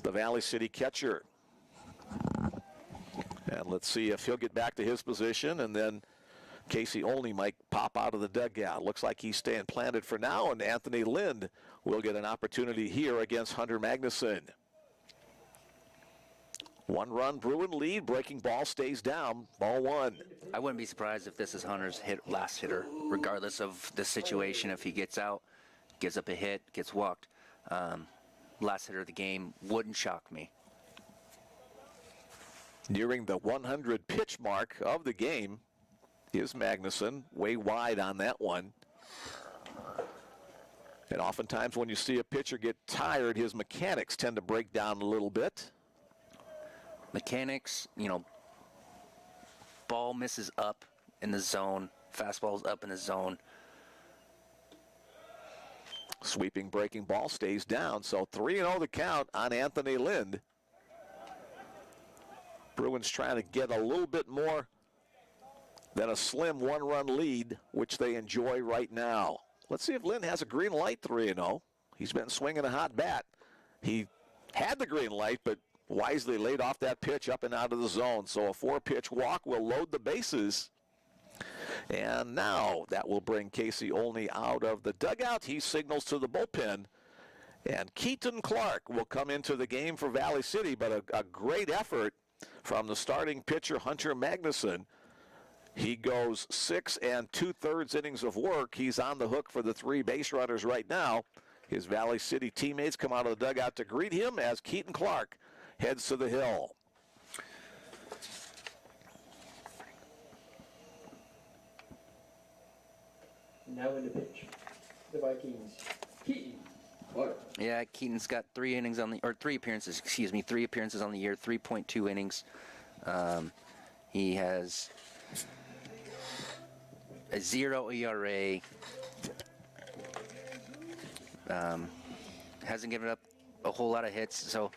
the Valley City catcher. And let's see if he'll get back to his position, and then Casey Olney might pop out of the dugout. Looks like he's staying planted for now, and Anthony Lind will get an opportunity here against Hunter Magnuson. 1-run Bruin lead. Breaking ball stays down. Ball 1. I wouldn't be surprised if this is Hunter's last hitter, regardless of the situation. If he gets out, gives up a hit, gets walked, last hitter of the game, wouldn't shock me. Nearing the 100 pitch mark of the game is Magnuson, way wide on that one. And oftentimes when you see a pitcher get tired, his mechanics tend to break down a little bit. Mechanics, ball misses up in the zone, fastball's up in the zone. Sweeping breaking ball stays down, so 3-0 the count on Anthony Lind. Bruins trying to get a little bit more than a slim 1-run lead, which they enjoy right now. Let's see if Lind has a green light. 3-0. He's been swinging a hot bat. He had the green light, but wisely laid off that pitch up and out of the zone. So a 4-pitch walk will load the bases. And now that will bring Casey Olney out of the dugout. He signals to the bullpen. And Keaton Clark will come into the game for Valley City, but a great effort from the starting pitcher, Hunter Magnuson. He goes 6 2/3 innings of work. He's on the hook for the 3 base runners right now. His Valley City teammates come out of the dugout to greet him as Keaton Clark heads to the hill. Now in the pitch, the Vikings. Keaton. What? Yeah, Keaton's got 3 appearances on the year, 3.2 innings. He has a 0 ERA. Hasn't given up a whole lot of hits, so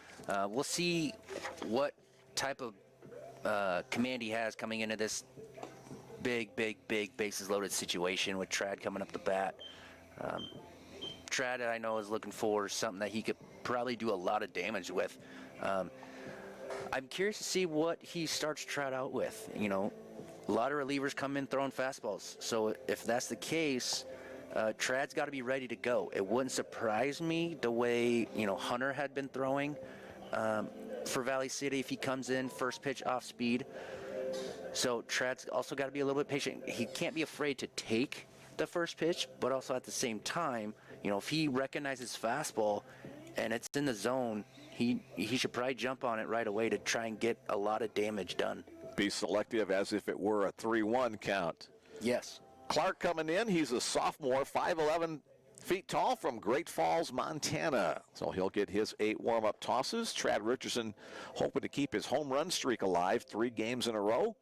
we'll see what type of command he has coming into this big bases loaded situation with Trad coming up the bat. Trad, I know, is looking for something that he could probably do a lot of damage with. I'm curious to see what he starts Trad out with. a lot of relievers come in throwing fastballs. So if that's the case, Trad's got to be ready to go. It wouldn't surprise me the way, Hunter had been throwing for Valley City if he comes in first pitch off speed. So Trad's also got to be a little bit patient. He can't be afraid to take the first pitch, but also at the same time, if he recognizes fastball and it's in the zone, he should probably jump on it right away to try and get a lot of damage done. Be selective as if it were a 3-1 count. Yes. Clark coming in. He's a sophomore, 5'11" feet tall from Great Falls, Montana. So he'll get his 8 warm-up tosses. Trad Richardson hoping to keep his home run streak alive 3 games in a row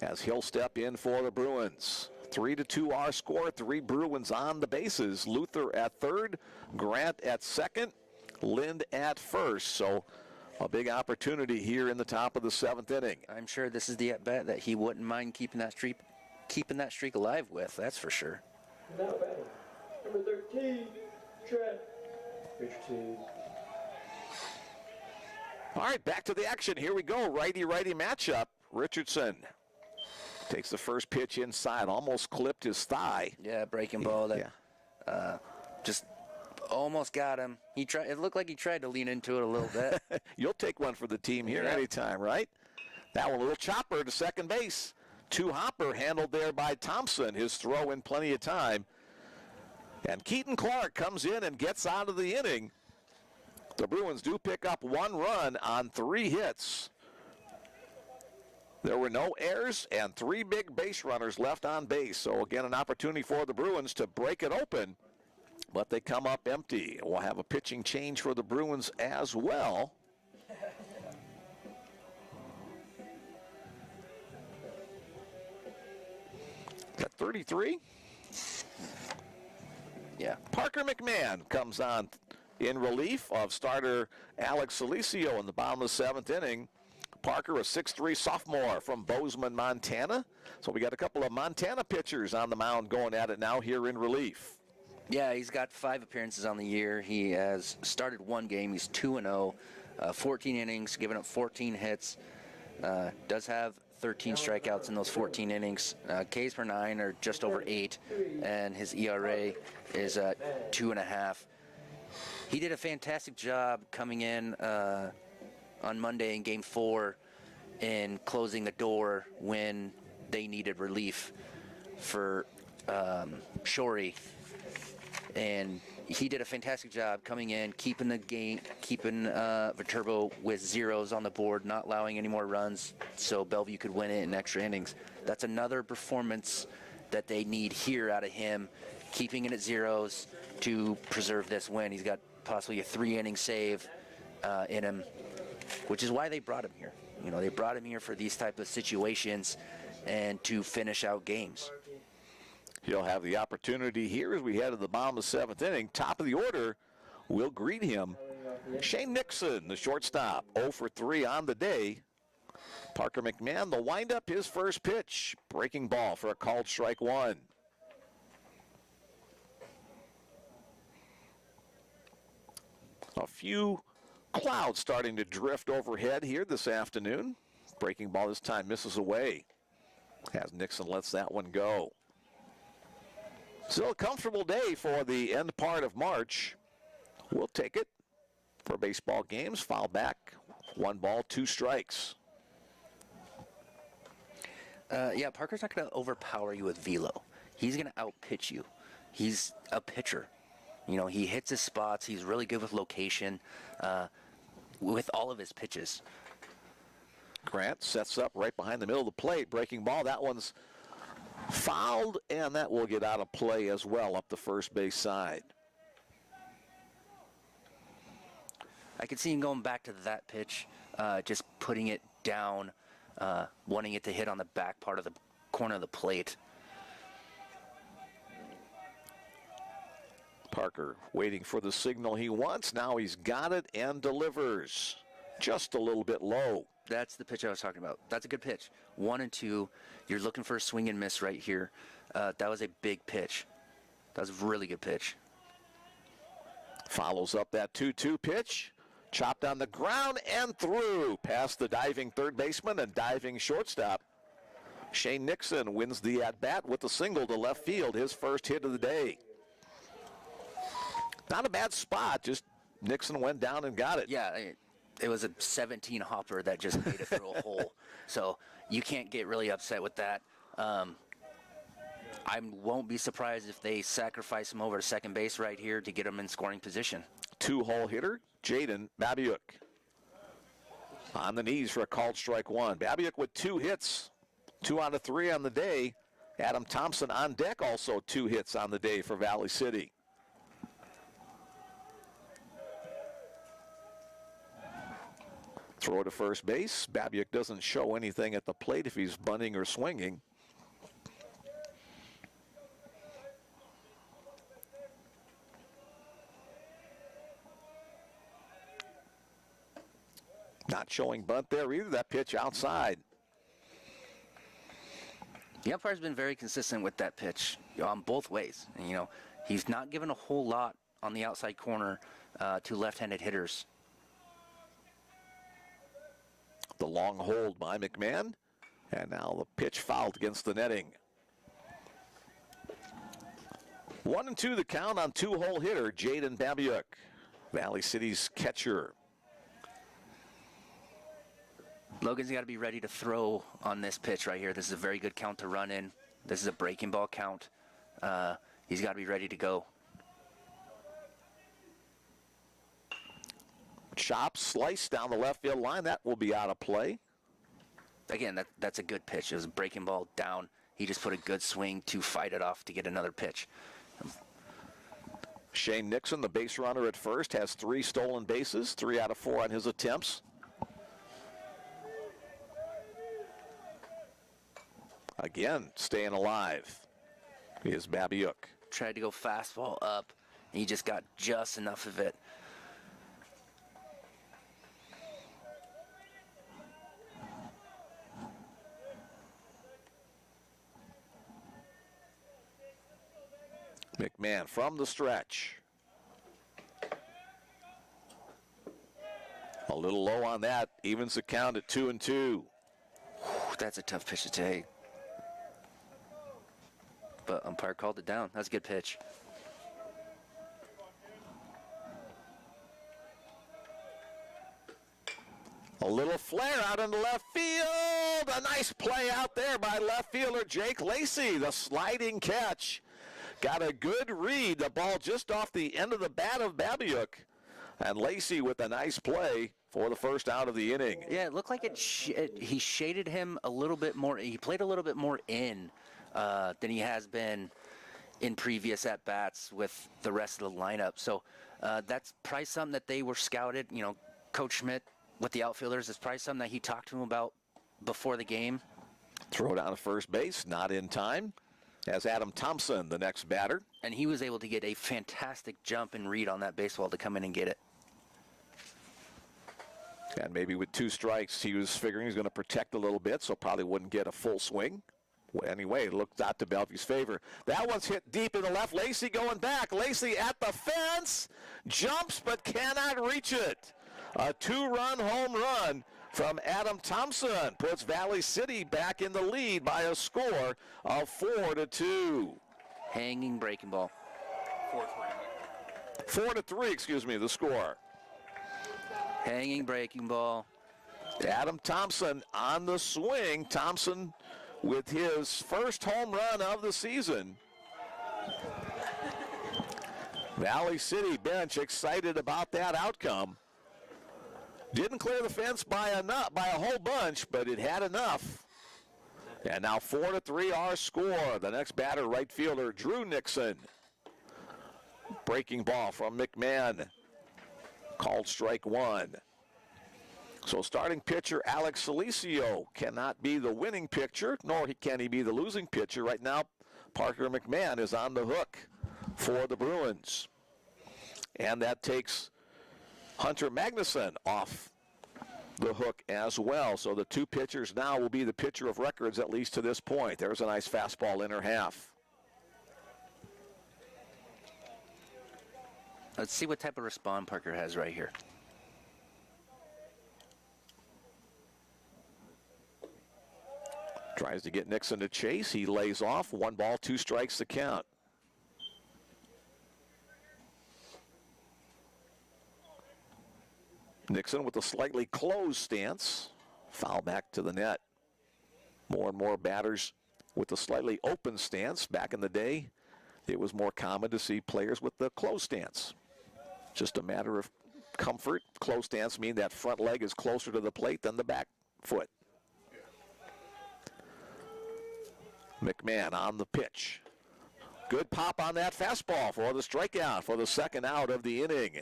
as he'll step in for the Bruins. 3-2 our score, 3 Bruins on the bases. Luther at third, Grant at second, Lind at first. So a big opportunity here in the top of the 7th inning. I'm sure this is the at-bat that he wouldn't mind keeping that streak alive with, that's for sure. Now batting, number 13, Trent Richardson. All right, back to the action. Here we go. Righty-righty matchup. Richardson takes the first pitch inside, almost clipped his thigh. Yeah, breaking ball that just almost got him. It looked like he tried to lean into it a little bit. You'll take one for the team here anytime, right? That one, a little chopper to second base. 2-hopper handled there by Thompson. His throw in plenty of time. And Keaton Clark comes in and gets out of the inning. The Bruins do pick up 1 run on 3 hits. There were no errors and 3 big base runners left on base. So again, an opportunity for the Bruins to break it open, but they come up empty. We'll have a pitching change for the Bruins as well. Got 33. Yeah. Parker McMahon comes on in relief of starter Alex Salicio in the bottom of the 7th inning. Parker, a 6'3" sophomore from Bozeman, Montana. So we got a couple of Montana pitchers on the mound going at it now here in relief. Yeah, he's got 5 appearances on the year. He has started 1 game. He's 2-0, 14 innings, giving up 14 hits. Does have 13 strikeouts in those 14 innings. Ks per 9 are just over 8, and his ERA is 2.5. He did a fantastic job coming in on Monday in Game 4 in closing the door when they needed relief for Shorey. And he did a fantastic job coming in, keeping the game, keeping Viterbo with 0s on the board, not allowing any more runs so Bellevue could win it in extra innings. That's another performance that they need here out of him, keeping it at 0s to preserve this win. He's got possibly a 3-inning save in him, which is why they brought him here. They brought him here for these type of situations and to finish out games. He'll have the opportunity here as we head to the bottom of the 7th inning. Top of the order, we'll greet him. Shane Nixon, the shortstop, 0 for 3 on the day. Parker McMahon, the windup, his first pitch. Breaking ball for a called strike 1. A few clouds starting to drift overhead here this afternoon. Breaking ball this time misses away as Nixon lets that one go. Still a comfortable day for the end part of March. We'll take it for baseball games. Foul back, 1 ball, 2 strikes. Yeah, Parker's not going to overpower you with velo. He's going to outpitch you. He's a pitcher. He hits his spots. He's really good with location with all of his pitches. Grant sets up right behind the middle of the plate. Breaking ball. That one's fouled, and that will get out of play as well up the first base side. I could see him going back to that pitch, just putting it down, wanting it to hit on the back part of the corner of the plate. Parker waiting for the signal he wants. Now he's got it and delivers. Just a little bit low. That's the pitch I was talking about. That's a good pitch. 1 and 2. You're looking for a swing and miss right here. That was a big pitch. That was a really good pitch. Follows up that 2-2 pitch. Chopped on the ground and through. Past the diving third baseman and diving shortstop. Shane Nixon wins the at-bat with a single to left field, his first hit of the day. Not a bad spot, just Nixon went down and got it. Yeah, it was a 17 hopper that just made it through a hole. So you can't get really upset with that. I won't be surprised if they sacrifice him over to second base right here to get him in scoring position. Two-hole hitter, Jaden Babiuk. On the knees for a called strike one. Babiuk with 2 hits, 2 out of 3 on the day. Adam Thompson on deck, also 2 hits on the day for Valley City. Throw to first base. Babiuk doesn't show anything at the plate if he's bunting or swinging. Not showing bunt there either. That pitch outside. The umpire's been very consistent with that pitch on both ways. And, you know, he's not given a whole lot on the outside corner to left-handed hitters. The long hold by McMahon. And now the pitch fouled against the netting. 1-2 the count on two-hole hitter Jaden Babiuk, Valley City's catcher. Logan's got to be ready to throw on this pitch right here. This is a very good count to run in. This is a breaking ball count. He's got to be ready to go. Chop, slice down the left field line. That will be out of play. Again, that's a good pitch. It was a breaking ball down. He just put a good swing to fight it off to get another pitch. Shane Nixon, the base runner at first, has 3 stolen bases, 3 out of 4 on his attempts. Again, staying alive is Babiuk. Tried to go fastball up, and he just got just enough of it. McMahon from the stretch. A little low on that, evens the count at 2-2. That's a tough pitch to take. But umpire called it down. That's a good pitch. A little flare out into left field. A nice play out there by left fielder Jake Lacy. The sliding catch. Got a good read. The ball just off the end of the bat of Babiuk. And Lacy with a nice play for the first out of the inning. Yeah, it looked like he shaded him a little bit more. He played a little bit more in than he has been in previous at-bats with the rest of the lineup. So that's probably something that they were scouted. You know, Coach Schmidt with the outfielders is probably something that he talked to him about before the game. Throw down to first base, not in time. As Adam Thompson, the next batter. And he was able to get a fantastic jump and read on that baseball to come in and get it. And maybe with 2 strikes, he was figuring he's going to protect a little bit, so probably wouldn't get a full swing. Well, anyway, it looked out to Bellevue's favor. That one's hit deep in the left. Lacy going back. Lacy at the fence. Jumps but cannot reach it. A 2-run home run from Adam Thompson puts Valley City back in the lead by a score of 4-2. Hanging breaking ball. 4-3, excuse me, the score. Hanging breaking ball. Adam Thompson on the swing. Thompson with his first home run of the season. Valley City bench excited about that outcome. Didn't clear the fence by a whole bunch, but it had enough. And now 4-3 our score. The next batter, right fielder Drew Nixon. Breaking ball from McMahon. Called strike 1. So starting pitcher Alex Salicio cannot be the winning pitcher, nor can he be the losing pitcher. Right now, Parker McMahon is on the hook for the Bruins. And that takes Hunter Magnuson off the hook as well. So the 2 pitchers now will be the pitcher of records, at least to this point. There's a nice fastball inner half. Let's see what type of respawn Parker has right here. Tries to get Nixon to chase. He lays off. 1 ball, 2 strikes to count. Nixon with a slightly closed stance. Foul back to the net. More and more batters with a slightly open stance. Back in the day, it was more common to see players with the closed stance. Just a matter of comfort. Closed stance means that front leg is closer to the plate than the back foot. McMahon on the pitch. Good pop on that fastball for the strikeout for the second out of the inning.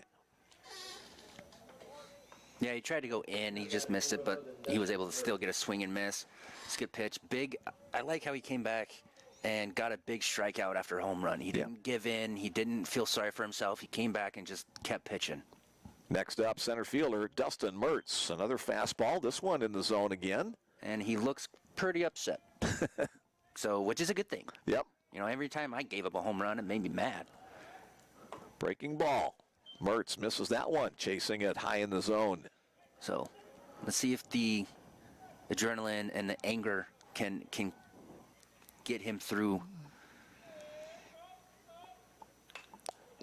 Yeah, he tried to go in. He just missed it, but he was able to still get a swing and miss. It's a good pitch. Big. I like how he came back and got a big strikeout after a home run. He didn't give in. He didn't feel sorry for himself. He came back and just kept pitching. Next up, center fielder Dustin Mertz. Another fastball. This one in the zone again. And he looks pretty upset. So, which is a good thing. Yep. You know, every time I gave up a home run, it made me mad. Breaking ball. Mertz misses that one, chasing it high in the zone. So, let's see if the adrenaline and the anger can get him through.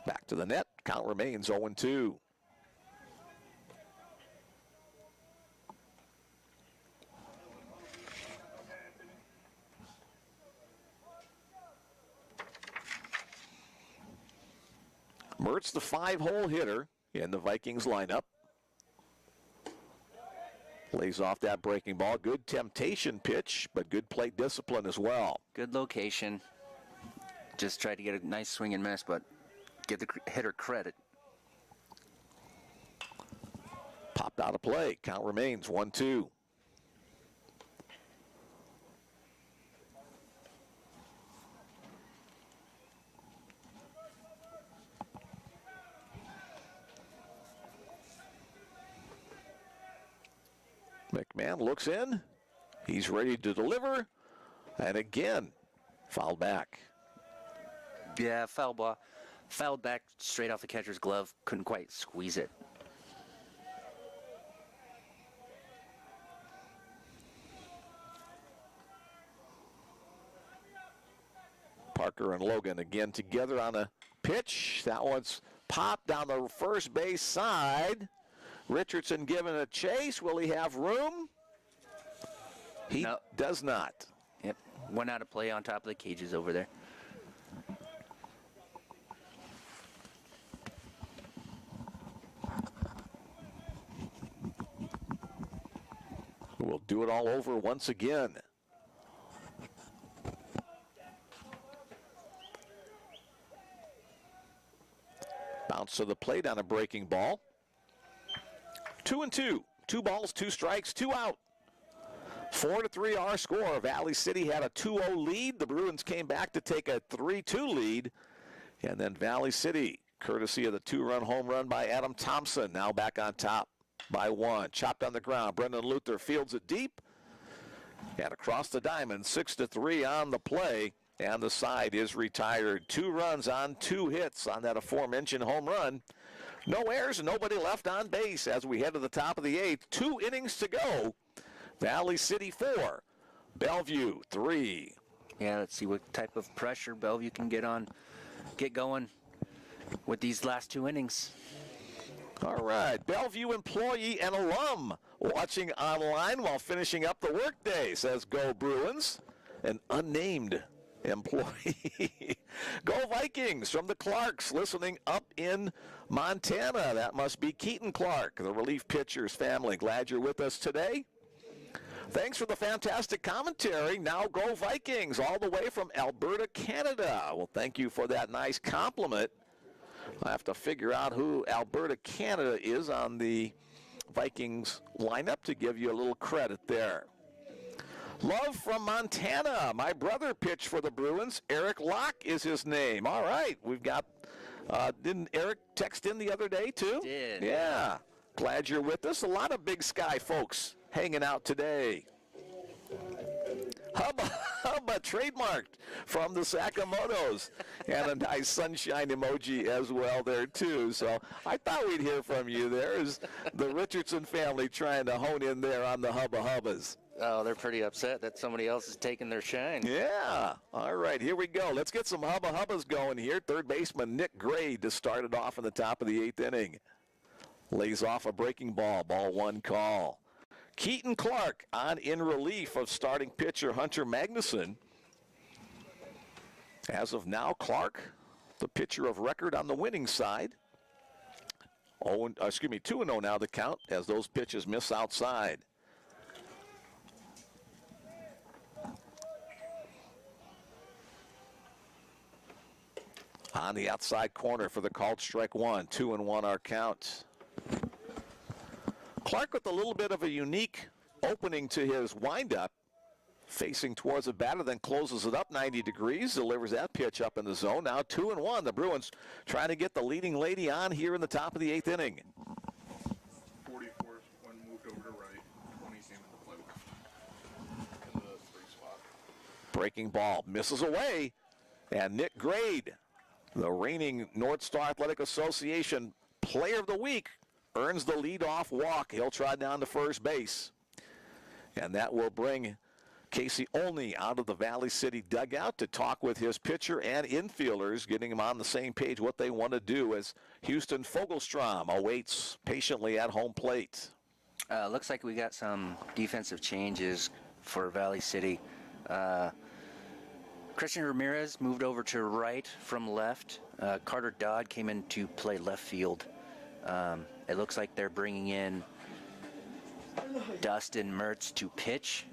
Back to the net. Count remains 0-2. Mertz, the 5-hole hitter in the Vikings lineup. Lays off that breaking ball. Good temptation pitch, but good plate discipline as well. Good location. Just tried to get a nice swing and miss, but give the hitter credit. Popped out of play. Count remains 1-2. McMahon looks in. He's ready to deliver. And again, fouled back. Yeah, foul ball. Fouled back straight off the catcher's glove. Couldn't quite squeeze it. Parker and Logan again together on a pitch. That one's popped down the first base side. Richardson given a chase. Will he have room? He does not. Yep, went out of play on top of the cages over there. We'll do it all over once again. Bounce to the plate on a breaking ball. 2-2. 2 balls, 2 strikes, 2 out. 4-3 our score. Valley City had a 2-0 lead. The Bruins came back to take a 3-2 lead. And then Valley City, courtesy of the 2-run home run by Adam Thompson, now back on top by 1. Chopped on the ground. Brendan Luther fields it deep. And across the diamond, 6-3 on the play. And the side is retired. 2 runs on 2 hits on that aforementioned home run. No errors, nobody left on base as we head to the top of the 8th. 2 innings to go. Valley City 4, Bellevue 3. Yeah, let's see what type of pressure Bellevue can get going with these last 2 innings. All right, Bellevue employee and alum watching online while finishing up the workday, says Go Bruins. An unnamed employee. Go Vikings from the Clarks, listening up in Montana. That must be Keaton Clark, the relief pitcher's family. Glad you're with us today. Thanks for the fantastic commentary. Now Go Vikings, all the way from Alberta, Canada. Well, thank you for that nice compliment. I have to figure out who Alberta, Canada is on the Vikings lineup to give you a little credit there. Love from Montana. My brother pitched for the Bruins. Eric Locke is his name. All right. We've got, didn't Eric text in the other day too? Did. Yeah. Glad you're with us. A lot of Big Sky folks hanging out today. Hubba trademarked from the Sakamotos. And a nice sunshine emoji as well there too. So I thought we'd hear from you. There is the Richardson family trying to hone in there on the Hubba Hubbas. Oh, they're pretty upset that somebody else is taking their shine. Yeah. All right, here we go. Let's get some hubba-hubbas going here. Third baseman Nick Grade to start it off in the top of the 8th inning. Lays off a breaking ball. Ball 1 call. Keaton Clark on in relief of starting pitcher Hunter Magnuson. As of now, Clark, the pitcher of record on the winning side. 2-0 now the count as those pitches miss outside. On the outside corner for the called strike 1. 2-1 our count. Clark with a little bit of a unique opening to his windup. Facing towards the batter, then closes it up 90 degrees, delivers that pitch up in the zone. Now 2-1. The Bruins trying to get the leading lady on here in the top of the 8th inning. 44 when moved over to right. 20 came in the play in the 3 spot. Breaking ball misses away. And Nick Grade, the reigning North Star Athletic Association Player of the Week, earns the leadoff walk. He'll try down to first base. And that will bring Casey Olney out of the Valley City dugout to talk with his pitcher and infielders, getting them on the same page what they want to do as Houston Fogelstrom awaits patiently at home plate. Looks like we got some defensive changes for Valley City. Christian Ramirez moved over to right from left. Carter Dodd came in to play left field. It looks like they're bringing in Dustin Mertz to pitch.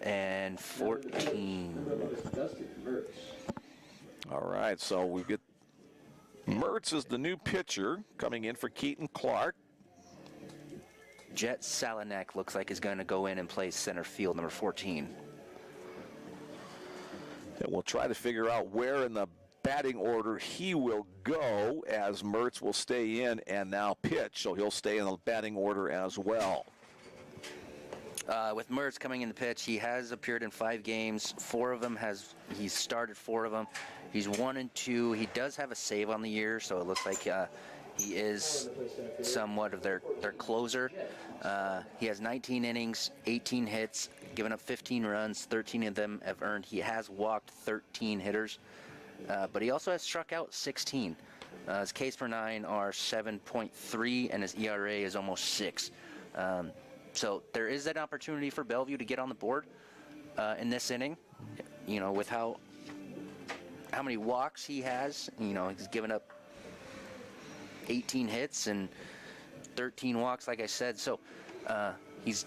And 14. Dustin Mertz. All right, so we get Mertz is the new pitcher coming in for Keaton Clark. Jet Salinak looks like is going to go in and play center field, number 14. And we'll try to figure out where in the batting order he will go, as Mertz will stay in and now pitch, so he'll stay in the batting order as well. With Mertz coming in the pitch, he has appeared in 5 games. 4 of them he's started 4 of them. He's 1-2. He does have a save on the year, so it looks like he is somewhat of their closer. He has 19 innings, 18 hits, given up 15 runs. 13 of them have earned. He has walked 13 hitters, but he also has struck out 16. His Ks per 9 are 7.3, and his ERA is almost 6. So there is that opportunity for Bellevue to get on the board in this inning. You know, with how many walks he has. You know, he's given up 18 hits and 13 walks, like I said. So he's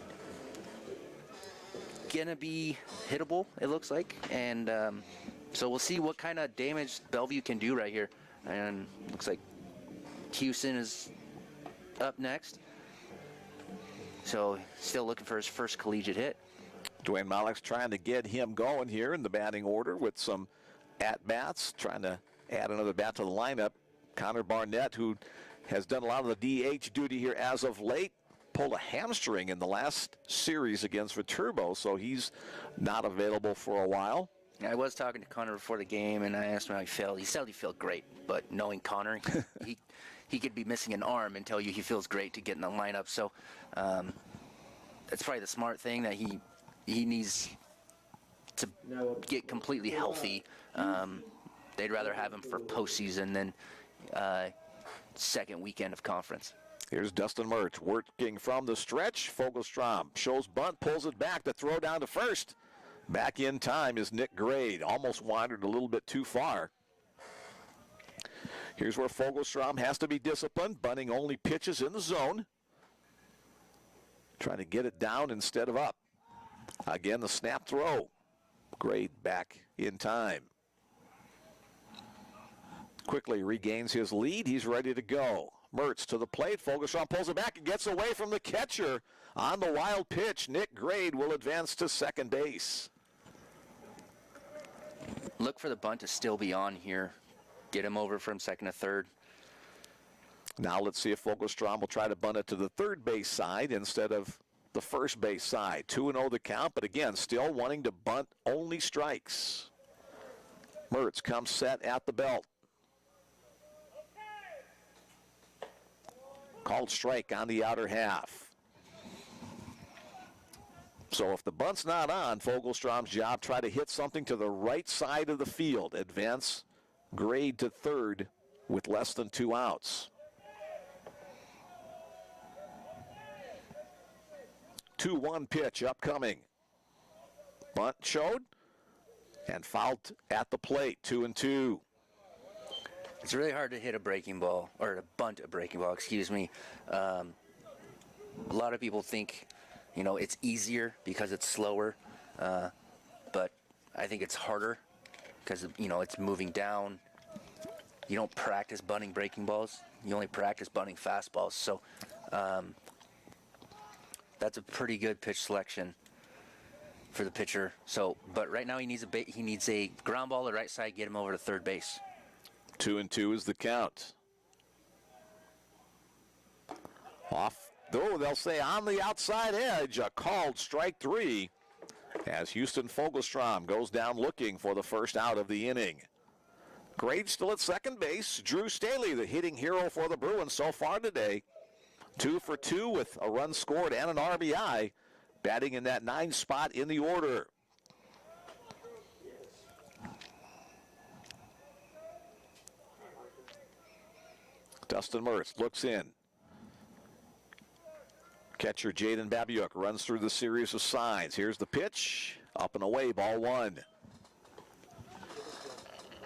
gonna be hittable, it looks like, and so we'll see what kind of damage Bellevue can do right here. And looks like Houston is up next. So still looking for his first collegiate hit. Dwayne Malek's trying to get him going here in the batting order with some at-bats, trying to add another bat to the lineup. Connor Barnett, who has done a lot of the DH duty here as of late, pulled a hamstring in the last series against Viterbo, so he's not available for a while. I was talking to Connor before the game, and I asked him how he felt. He said he felt great, but knowing Connor, he could be missing an arm and tell you he feels great to get in the lineup. So that's probably the smart thing, that he needs to get completely healthy. They'd rather have him for postseason than second weekend of conference. Here's Dustin Mertz working from the stretch. Fogelstrom shows bunt, pulls it back to throw down to first. Back in time is Nick Grade. Almost wandered a little bit too far. Here's where Fogelstrom has to be disciplined, bunting only pitches in the zone. Trying to get it down instead of up. Again, the snap throw. Grade back in time. Quickly regains his lead. He's ready to go. Mertz to the plate. Fogelstrom pulls it back and gets away from the catcher on the wild pitch. Nick Grade will advance to second base. Look for the bunt to still be on here. Get him over from second to third. Now let's see if Fogelstrom will try to bunt it to the third base side instead of the first base side. 2-0 the count, but again, still wanting to bunt only strikes. Mertz comes set at the belt. Called strike on the outer half. So if the bunt's not on, Fogelstrom's job, try to hit something to the right side of the field. Advance grade to third with less than 2 outs. 2-1 pitch upcoming. Bunt showed and fouled at the plate. 2-2. It's really hard to hit a breaking ball, or to bunt a breaking ball, excuse me. A lot of people think, it's easier because it's slower, but I think it's harder because, it's moving down. You don't practice bunting breaking balls. You only practice bunting fastballs. So that's a pretty good pitch selection for the pitcher. So, but right now he needs a ground ball to the right side, get him over to third base. 2-2 is the count. Off, though, they'll say on the outside edge, a called strike 3 as Houston Fogelstrom goes down looking for the first out of the inning. Grade still at second base. Drew Staley, the hitting hero for the Bruins so far today. 2 for 2 with a run scored and an RBI, batting in that 9th spot in the order. Dustin Mertz looks in. Catcher Jaden Babiuk runs through the series of signs. Here's the pitch. Up and away, ball 1.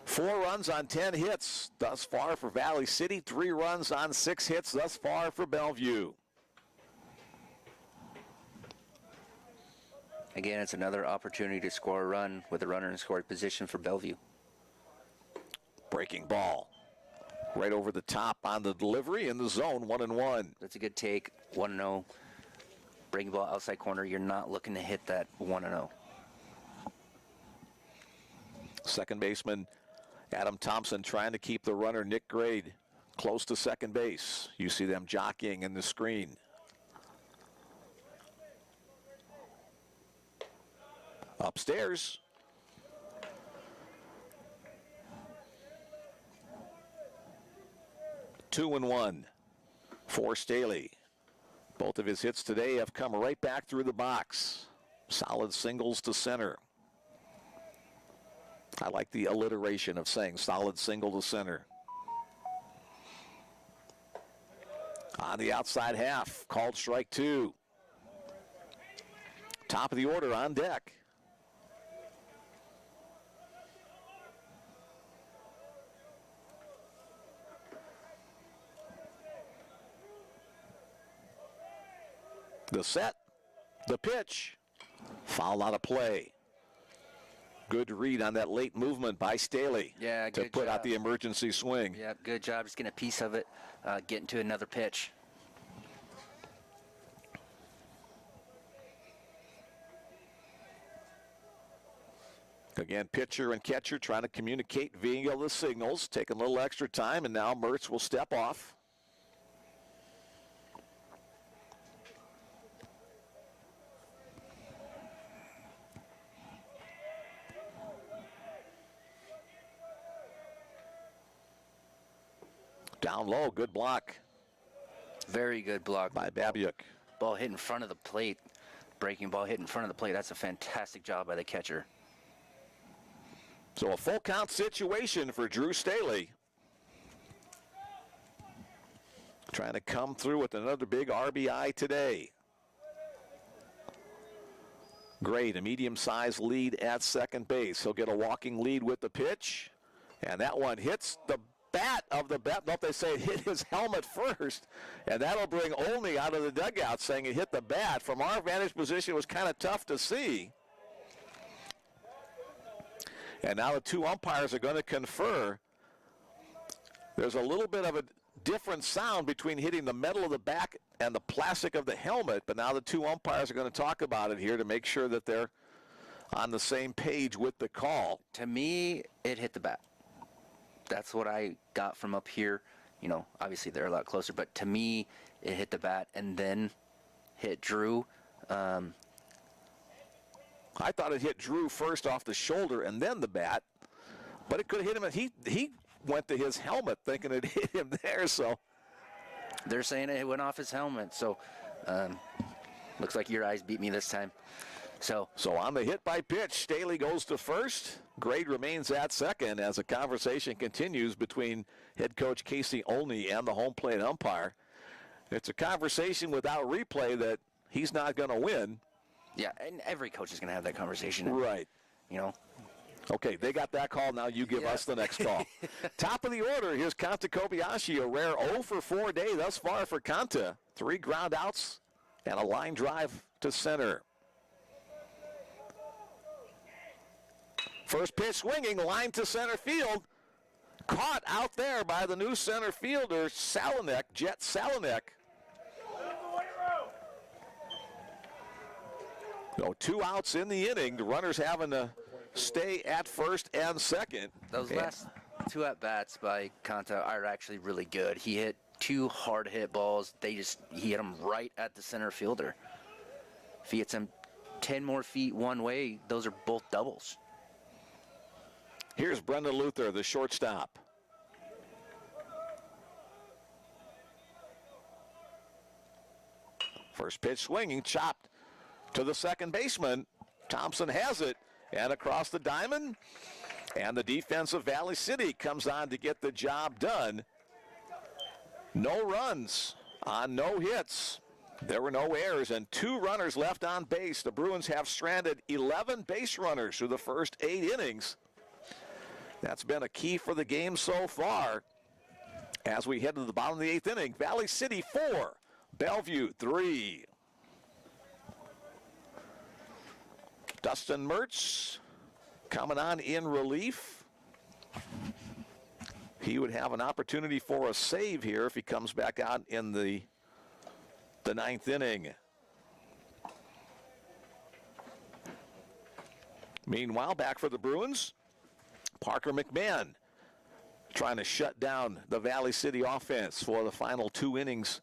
4 runs on 10 hits thus far for Valley City. 3 runs on 6 hits thus far for Bellevue. Again, it's another opportunity to score a run with a runner in scoring position for Bellevue. Breaking ball. Right over the top on the delivery in the zone, 1-1. That's a good take, 1-0. Breaking ball outside corner, you're not looking to hit that 1-0. Second baseman Adam Thompson trying to keep the runner Nick Grade close to second base. You see them jockeying in the screen. Upstairs. Two and 1 for Staley. Both of his hits today have come right back through the box. Solid singles to center. I like the alliteration of saying solid single to center. On the outside half, called strike 2. Top of the order on deck. The set, the pitch, foul out of play. Good read on that late movement by Staley. Yeah, to good put job. out the emergency swing. Yeah, good job. Just getting a piece of it, getting to another pitch. Again, pitcher and catcher trying to communicate via the signals, taking a little extra time, and now Mertz will step off. Down low, good block. Very good block by Babiuk. Ball hit in front of the plate. Breaking ball hit in front of the plate. That's a fantastic job by the catcher. So a full count situation for Drew Staley. Trying to come through with another big RBI today. Great, a medium-sized lead at second base. He'll get a walking lead with the pitch. And that one hits the bat of the bat. Nope, they say it hit his helmet first. And that'll bring Olney out of the dugout saying it hit the bat. From our vantage position, it was kind of tough to see. And now the two umpires are going to confer. There's a little bit of a different sound between hitting the metal of the back and the plastic of the helmet, but now the two umpires are going to talk about it here to make sure that they're on the same page with the call. To me, it hit the bat. That's what I got from up here. You know, obviously they're a lot closer, but to me, it hit the bat and then hit Drew. I thought it hit Drew first off the shoulder and then the bat, but it could have hit him. He went to his helmet thinking it hit him there, so. They're saying it went off his helmet, so looks like your eyes beat me this time. So on the hit by pitch, Staley goes to first. Grade remains at second as a conversation continues between head coach Casey Olney and the home plate umpire. It's a conversation without replay that he's not going to win. yeah, and every coach is going to have that conversation. Right. You know. Okay, they got that call. Now you give us the next call. Top of the order, here's Kanta Kobayashi, a rare 0 for 4 day thus far for Kanta. 3 ground outs and a line drive to center. First pitch swinging, line to center field. Caught out there by the new center fielder, Salonek, Jet Salonek. No, 2 outs in the inning. The runners having to stay at first and second. Those last 2 at-bats by Kanta are actually really good. He hit 2 hard-hit balls. He hit them right at the center fielder. If he hits them 10 more feet one way, those are both doubles. Here's Brendan Luther, the shortstop. First pitch swinging, chopped to the second baseman. Thompson has it, and across the diamond. And the defense of Valley City comes on to get the job done. No runs on no hits. There were no errors and 2 runners left on base. The Bruins have stranded 11 base runners through the first 8 innings. That's been a key for the game so far. As we head to the bottom of the 8th inning, Valley City 4, Bellevue 3. Dustin Mertz coming on in relief. He would have an opportunity for a save here if he comes back out in the 9th inning. Meanwhile, back for the Bruins, Parker McMahon trying to shut down the Valley City offense for the final 2 innings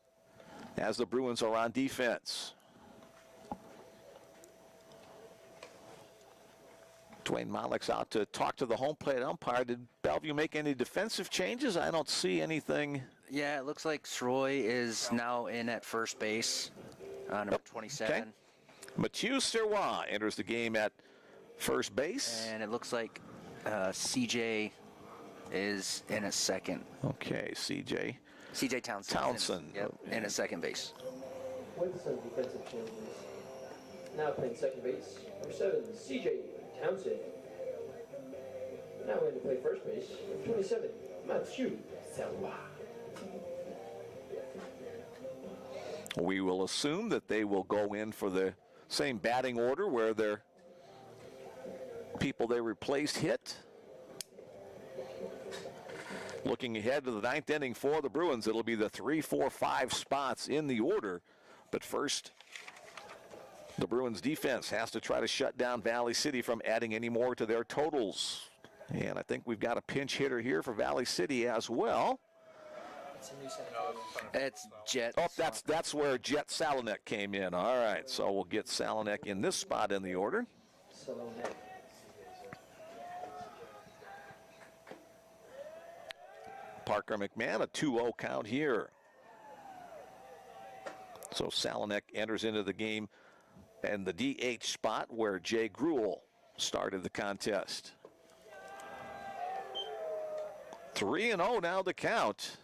as the Bruins are on defense. Dwayne Mollick's out to talk to the home plate umpire. Did Bellevue make any defensive changes? I don't see anything. Yeah, it looks like Sroy is now in at first base, number 27. Okay. Mathieu Serrois enters the game at first base. And it looks like CJ is in at second. Okay, CJ Townsend. Townsend. Yep, in at second base. With some defensive changes. Now playing second base, number 7, CJ Townsend. Now in to play first base, number 27, Mathieu Serrois. We will assume that they will go in for the same batting order where their people they replaced hit. Looking ahead to the 9th inning for the Bruins, it'll be the 3, 4, 5 spots in the order. But first, the Bruins defense has to try to shut down Valley City from adding any more to their totals. And I think we've got a pinch hitter here for Valley City as well. It's Jet. Oh, that's where Jet Salonek came in. All right, so we'll get Salonek in this spot in the order. Salonek. Parker McMahon, a 2-0 count here. So Salonek enters into the game and the DH spot where Jay Gruel started the contest. 3-0 now the count.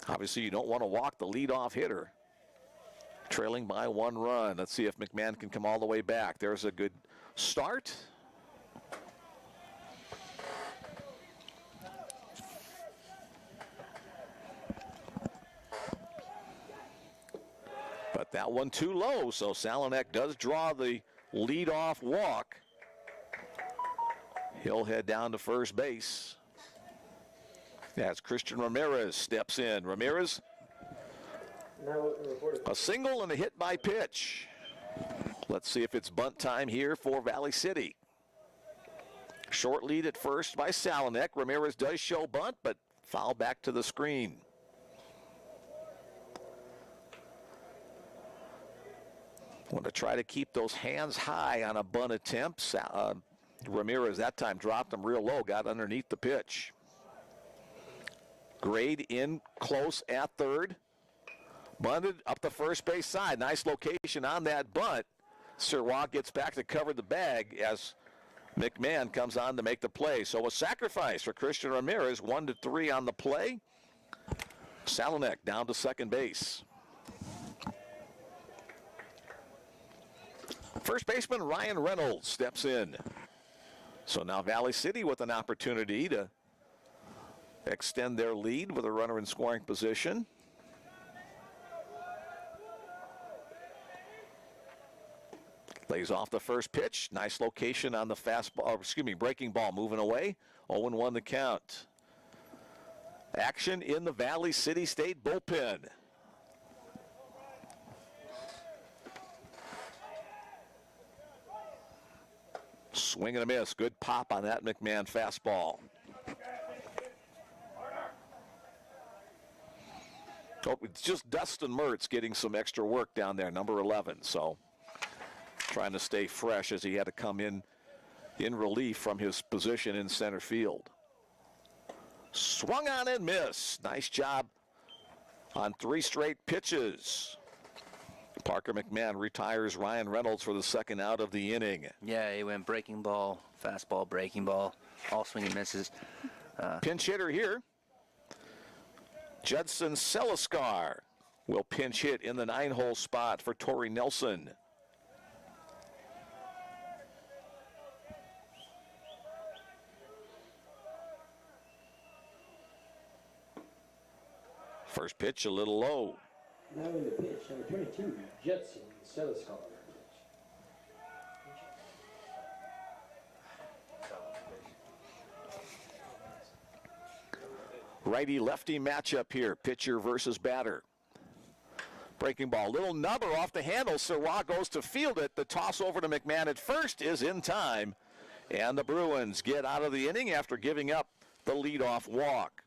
Obviously, you don't want to walk the leadoff hitter. Trailing by 1 run. Let's see if McMahon can come all the way back. There's a good start. But that one too low, so Salonek does draw the leadoff walk. He'll head down to first base. As Christian Ramirez steps in. Ramirez, a single and a hit by pitch. Let's see if it's bunt time here for Valley City. Short lead at first by Salonek. Ramirez does show bunt, but foul back to the screen. Want to try to keep those hands high on a bunt attempt. Ramirez that time dropped them real low, got underneath the pitch. Grade in close at third. Bunted up the first base side. Nice location on that bunt. Sirois gets back to cover the bag as McMahon comes on to make the play. So a sacrifice for Christian Ramirez, 1-3 on the play. Salonek down to second base. First baseman Ryan Reynolds steps in. So now Valley City with an opportunity to extend their lead with a runner in scoring position. Lays off the first pitch. Nice location on the fastball, breaking ball moving away. 0-1 the count. Action in the Valley City State bullpen. Swing and a miss. Good pop on that McMahon fastball. Oh, it's just Dustin Mertz getting some extra work down there, number 11. So trying to stay fresh as he had to come in relief from his position in center field. Swung on and missed. Nice job on 3 straight pitches. Parker McMahon retires Ryan Reynolds for the second out of the inning. Yeah, he went breaking ball, fastball, breaking ball, all swinging misses. Pinch hitter here. Judson Seliskar will pinch hit in the 9-hole spot for Torrey Nelson. First pitch a little low. Now in the pitch, number 22, Judson Seliskar. Righty-lefty matchup here, pitcher versus batter. Breaking ball, little nubber off the handle. Sirois goes to field it. The toss over to McMahon at first is in time. And the Bruins get out of the inning after giving up the leadoff walk.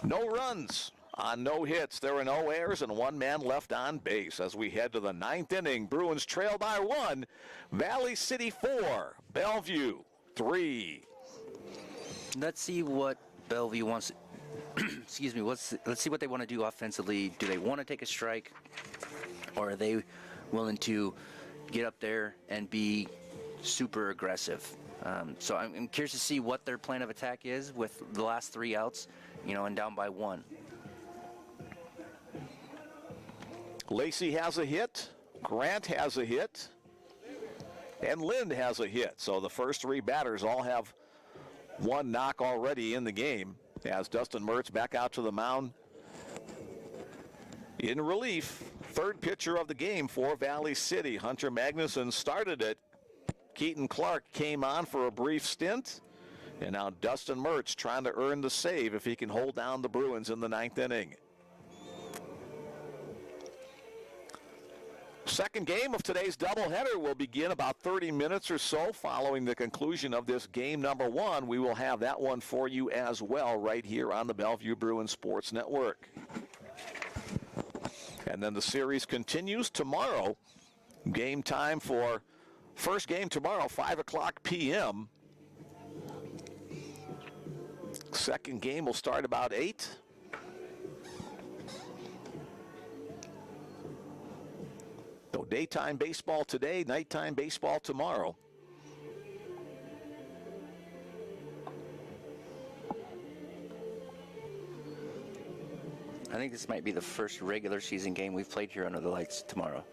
No runs on no hits. There are no errors and 1 man left on base as we head to the 9th inning. Bruins trail by 1. Valley City 4, Bellevue 3. Let's see what Bellevue wants. Excuse me. Let's see what they want to do offensively. Do they want to take a strike, or are they willing to get up there and be super aggressive? So I'm curious to see what their plan of attack is with the last 3 outs, and down by 1. Lacy has a hit, Grant has a hit, and Lind has a hit. So the first 3 batters all have 1 knock already in the game as Dustin Mertz back out to the mound in relief. 3rd pitcher of the game for Valley City. Hunter Magnuson started it. Keaton Clark came on for a brief stint. And now Dustin Mertz trying to earn the save if he can hold down the Bruins in the 9th inning. Second game of today's doubleheader will begin about 30 minutes or so following the conclusion of this game number 1. We will have that one for you as well right here on the Bellevue Bruins Sports Network. And then the series continues tomorrow. Game time for first game tomorrow, 5 o'clock p.m. Second game will start about 8. So daytime baseball today, nighttime baseball tomorrow. I think this might be the first regular season game we've played here under the lights tomorrow.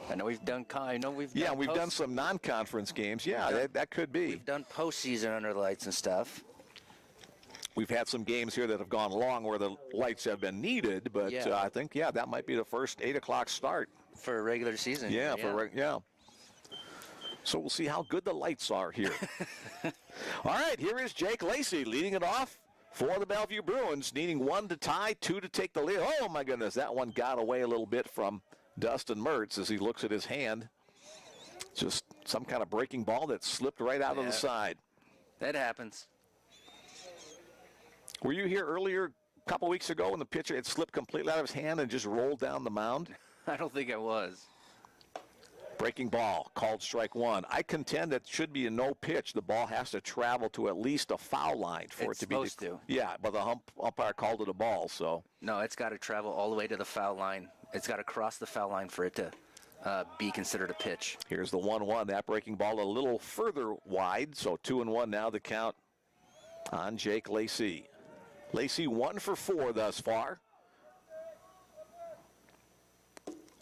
I know we've done. We've done some non-conference games. Yeah, that could be. We've done postseason under the lights and stuff. We've had some games here that have gone long where the lights have been needed, but I think that might be the first 8 o'clock start for a regular season. Yeah. So we'll see how good the lights are here. All right, here is Jake Lacy leading it off for the Bellevue Bruins, needing 1 to tie, 2 to take the lead. Oh my goodness, that one got away a little bit from Dustin Mertz as he looks at his hand. Just some kind of breaking ball that slipped right out of the side. That happens. Were you here earlier, a couple weeks ago, when the pitcher had slipped completely out of his hand and just rolled down the mound? I don't think I was. Breaking ball, called strike one. I contend that should be a no pitch. The ball has to travel to at least a foul line for It's it to be. supposed to. Yeah, but the umpire called it a ball, so. No, it's got to travel all the way to the foul line. It's got to cross the foul line for it to be considered a pitch. Here's the 1-1. That breaking ball a little further wide, so 2-1 now the count on Jake Lacy. Lacy 1 for 4 thus far.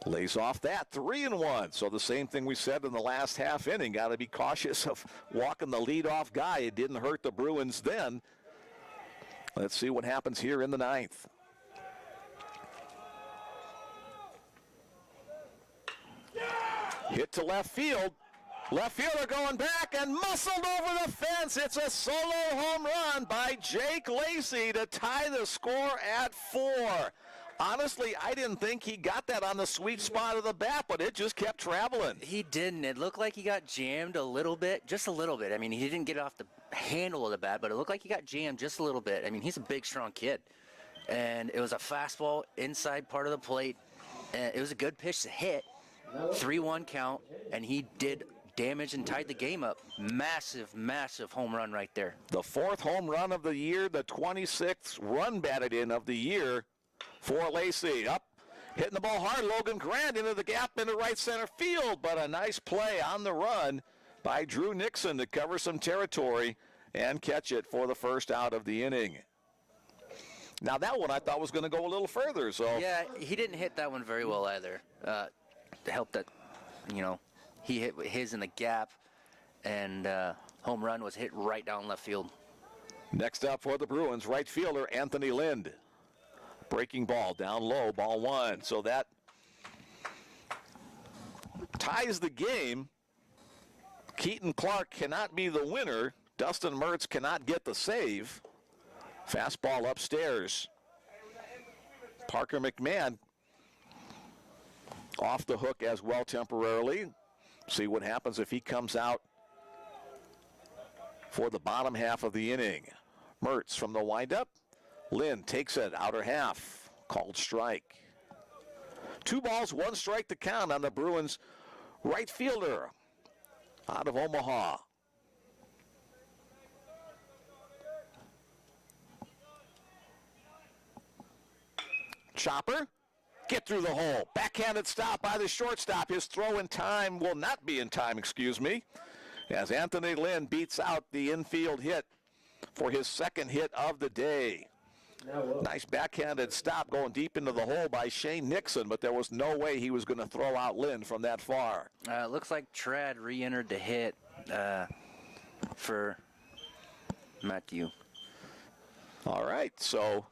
Lays off that, 3-1. So the same thing we said in the last half inning. Got to be cautious of walking the leadoff guy. It didn't hurt the Bruins then. Let's see what happens here in the 9th. Hit to left field. Left fielder going back and muscled over the fence. It's a solo home run by Jake Lacy to tie the score at 4. Honestly, I didn't think he got that on the sweet spot of the bat, but it just kept traveling. He didn't. It looked like he got jammed a little bit, just a little bit. I mean, he didn't get off the handle of the bat, but it looked like he got jammed just a little bit. I mean, he's a big, strong kid. And it was a fastball inside part of the plate. And it was a good pitch to hit. 3-1 count, and he did damage and tied the game up. Massive, massive home run right there. The 4th home run of the year, the 26th run batted in of the year for Lacy. Up, hitting the ball hard. Logan Grant into the gap into right center field, but a nice play on the run by Drew Nixon to cover some territory and catch it for the first out of the inning. Now that one I thought was going to go a little further. So Yeah, he didn't hit that one very well either. Helped that, he hit his in the gap, and home run was hit right down left field. Next up for the Bruins, right fielder Anthony Lind. Breaking ball down low, ball 1. So that ties the game. Keaton Clark cannot be the winner. Dustin Mertz cannot get the save. Fastball upstairs. Parker McMahon off the hook as well temporarily. See what happens if he comes out for the bottom half of the inning. Mertz from the windup. Lynn takes it, outer half, called strike. 2 balls, 1 strike to count on the Bruins right fielder out of Omaha. Chopper, get through the hole. Backhanded stop by the shortstop. His throw in time will not be in time, as Anthony Lynn beats out the infield hit for his 2nd hit of the day. Nice backhanded stop going deep into the hole by Shane Nixon, but there was no way he was going to throw out Lynn from that far. Looks like Trad re-entered the hit for Matthew. All right, so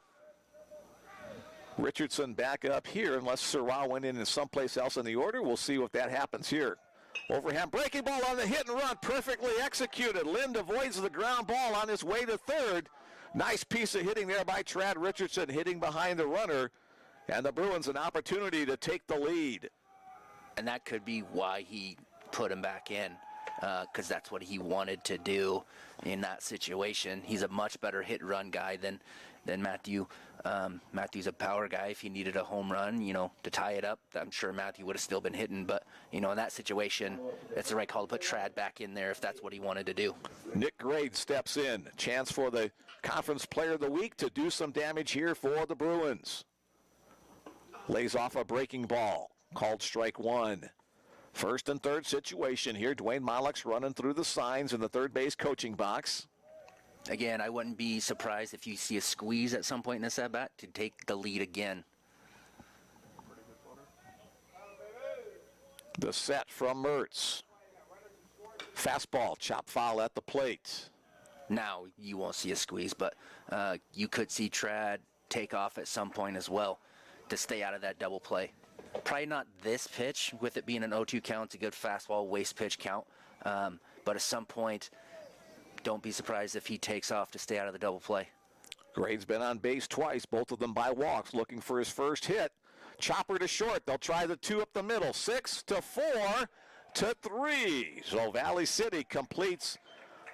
Richardson back up here unless Sirwa went in someplace else in the order. We'll see if that happens here. Overhand breaking ball on the hit and run, perfectly executed. Lind avoids the ground ball on his way to third. Nice piece of hitting there by Trad Richardson, hitting behind the runner. And the Bruins an opportunity to take the lead. And that could be why he put him back in, because that's what he wanted to do in that situation. He's a much better hit-run guy than Matthew. Matthew's a power guy. If he needed a home run, to tie it up, I'm sure Matthew would have still been hitting. But, in that situation, it's the right call to put Trad back in there if that's what he wanted to do. Nick Grade steps in. Chance for the Conference Player of the Week to do some damage here for the Bruins. Lays off a breaking ball. Called strike 1. First and third situation here. Dwayne Mollick's running through the signs in the third base coaching box. Again, I wouldn't be surprised if you see a squeeze at some point in this at-bat to take the lead again. The set from Mertz. Fastball, chop foul at the plate. Now you won't see a squeeze, but you could see Trad take off at some point as well to stay out of that double play. Probably not this pitch, with it being an 0-2 count. It's a good fastball waste pitch count. But at some point, don't be surprised if he takes off to stay out of the double play. Grade's been on base twice, both of them by walks, looking for his first hit. Chopper to short. They'll try the 2 up the middle. 6-4-3. So Valley City completes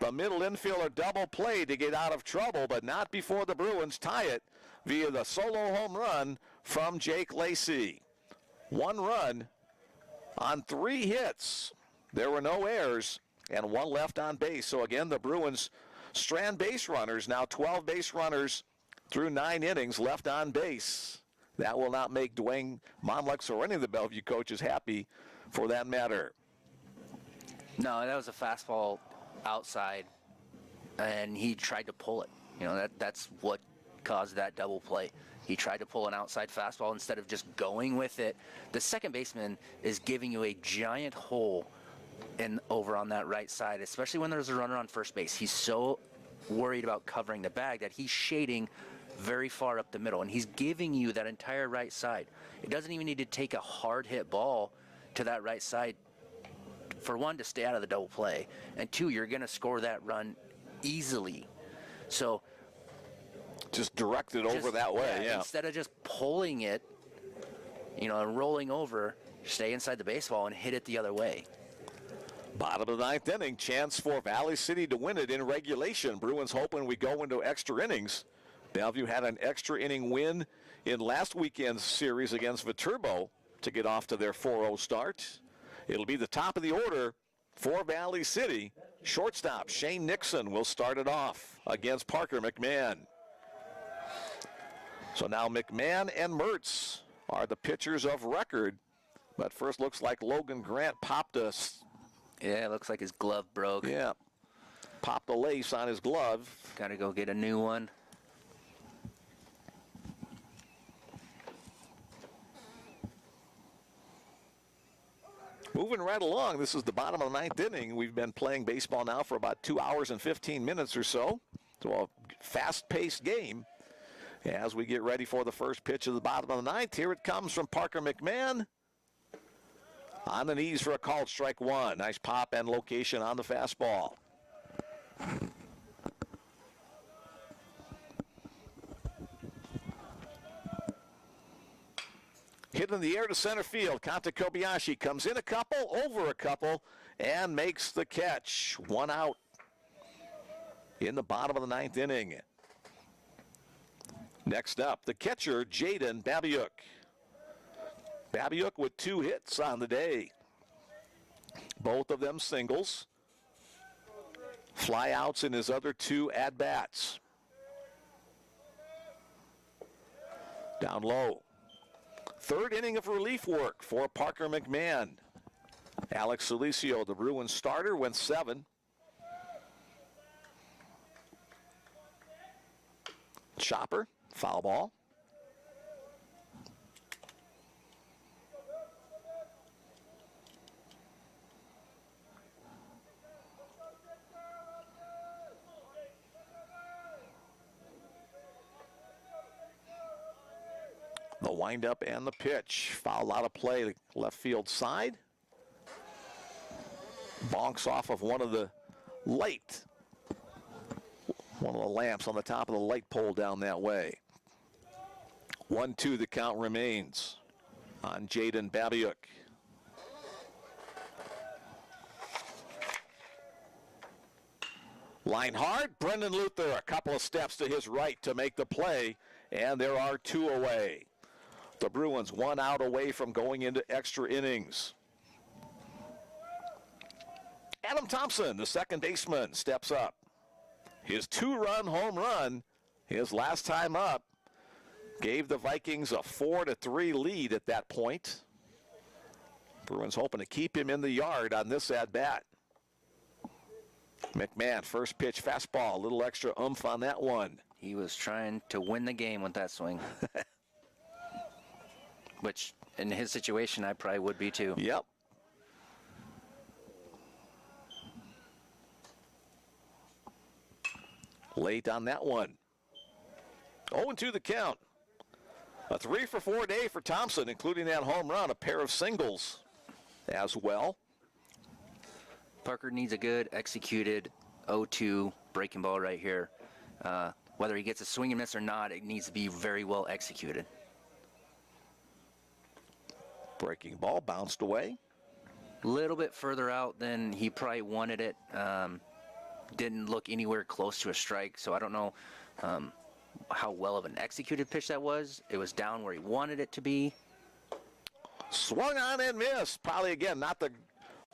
the middle infielder double play to get out of trouble, but not before the Bruins tie it via the solo home run from Jake Lacy. 1 run on 3 hits. There were no errors and 1 left on base. So again, the Bruins strand base runners, now 12 base runners through 9 innings left on base. That will not make Dwayne Monlux or any of the Bellevue coaches happy for that matter. No, that was a fastball outside, and he tried to pull it. You know, that's what caused that double play. He tried to pull an outside fastball instead of just going with it. The second baseman is giving you a giant hole over on that right side, especially when there's a runner on first base. He's so worried about covering the bag that he's shading very far up the middle, and he's giving you that entire right side. It doesn't even need to take a hard hit ball to that right side for one, to stay out of the double play, and 2, you're going to score that run easily. So just direct it over that way, yeah. Instead of just pulling it, you know, and rolling over, stay inside the baseball and hit it the other way. Bottom of the 9th inning, chance for Valley City to win it in regulation. Bruins hoping we go into extra innings. Bellevue had an extra inning win in last weekend's series against Viterbo to get off to their 4-0 start. It'll be the top of the order for Valley City. Shortstop Shane Nixon will start it off against Parker McMahon. So now McMahon and Mertz are the pitchers of record. But first looks like Logan Grant popped us. Yeah, it looks like his glove broke. Yeah, popped a lace on his glove. Got to go get a new one. Moving right along, this is the bottom of the 9th inning. We've been playing baseball now for about 2 hours and 15 minutes or so. So a fast-paced game as we get ready for the first pitch of the bottom of the 9th. Here it comes from Parker McMahon. On the knees for a called strike 1. Nice pop and location on the fastball. Hit in the air to center field. Kanta Kobayashi comes in a couple, over a couple, and makes the catch. 1 out in the bottom of the 9th inning. Next up, the catcher, Jaden Babiuk. Babiuk with 2 hits on the day. Both of them singles. Flyouts in his other 2 at-bats. Down low. 3rd inning of relief work for Parker McMahon. Alex Salicio, the Bruins starter, went 7. Chopper, foul ball. The windup and the pitch. Foul out of play, left field side. Bonks off of one of the lamps on the top of the light pole down that way. 1-2, the count remains on Jaden Babiuk. Line hard, Brendan Luther a couple of steps to his right to make the play, and there are 2 away. The Bruins 1 out away from going into extra innings. Adam Thompson, the second baseman, steps up. His 2-run home run, his last time up, gave the Vikings a 4-3 lead at that point. Bruins hoping to keep him in the yard on this at-bat. McMahon, first pitch fastball, a little extra oomph on that one. He was trying to win the game with that swing. Which, in his situation, I probably would be too. Yep. Late on that one. 0-2 the count. A 3-for-4 day for Thompson, including that home run, a pair of singles as well. Parker needs a good executed 0-2 breaking ball right here. Whether he gets a swing and miss or not, it needs to be very well executed. Breaking ball bounced away. A little bit further out than he probably wanted it. Didn't look anywhere close to a strike, so I don't know how well of an executed pitch that was. It was down where he wanted it to be. Swung on and missed. Probably, again, not the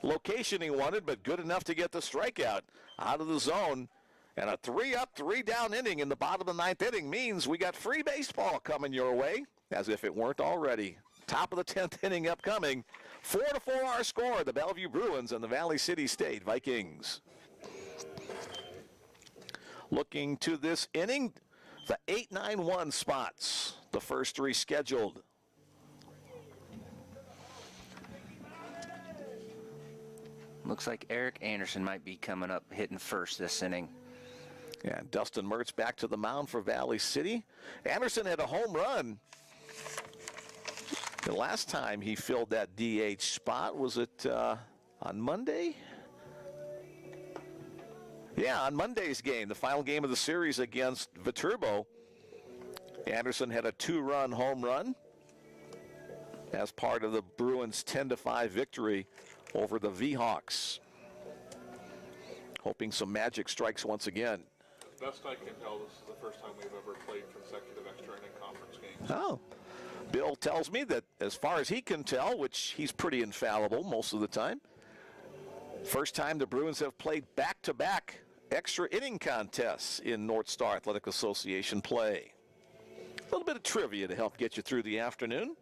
location he wanted, but good enough to get the strikeout out of the zone. And a 3-up, 3-down inning in the bottom of the 9th inning means we got free baseball coming your way, as if it weren't already. Top of the 10th inning upcoming. 4-4 our score, the Bellevue Bruins and the Valley City State Vikings. Looking to this inning, the 8-9-1 spots, the first 3 scheduled. Looks like Eric Anderson might be coming up hitting first this inning. And Dustin Mertz back to the mound for Valley City. Anderson had a home run. The last time he filled that DH spot, was it on Monday? Yeah, on Monday's game, the final game of the series against Viterbo. Anderson had a 2-run home run as part of the Bruins' 10-5 victory over the Vhawks. Hoping some magic strikes once again. Best I can tell, this is the first time we've ever played consecutive extra inning conference games. Oh. Bill tells me that as far as he can tell, which he's pretty infallible most of the time, first time the Bruins have played back-to-back extra inning contests in North Star Athletic Association play. A little bit of trivia to help get you through the afternoon.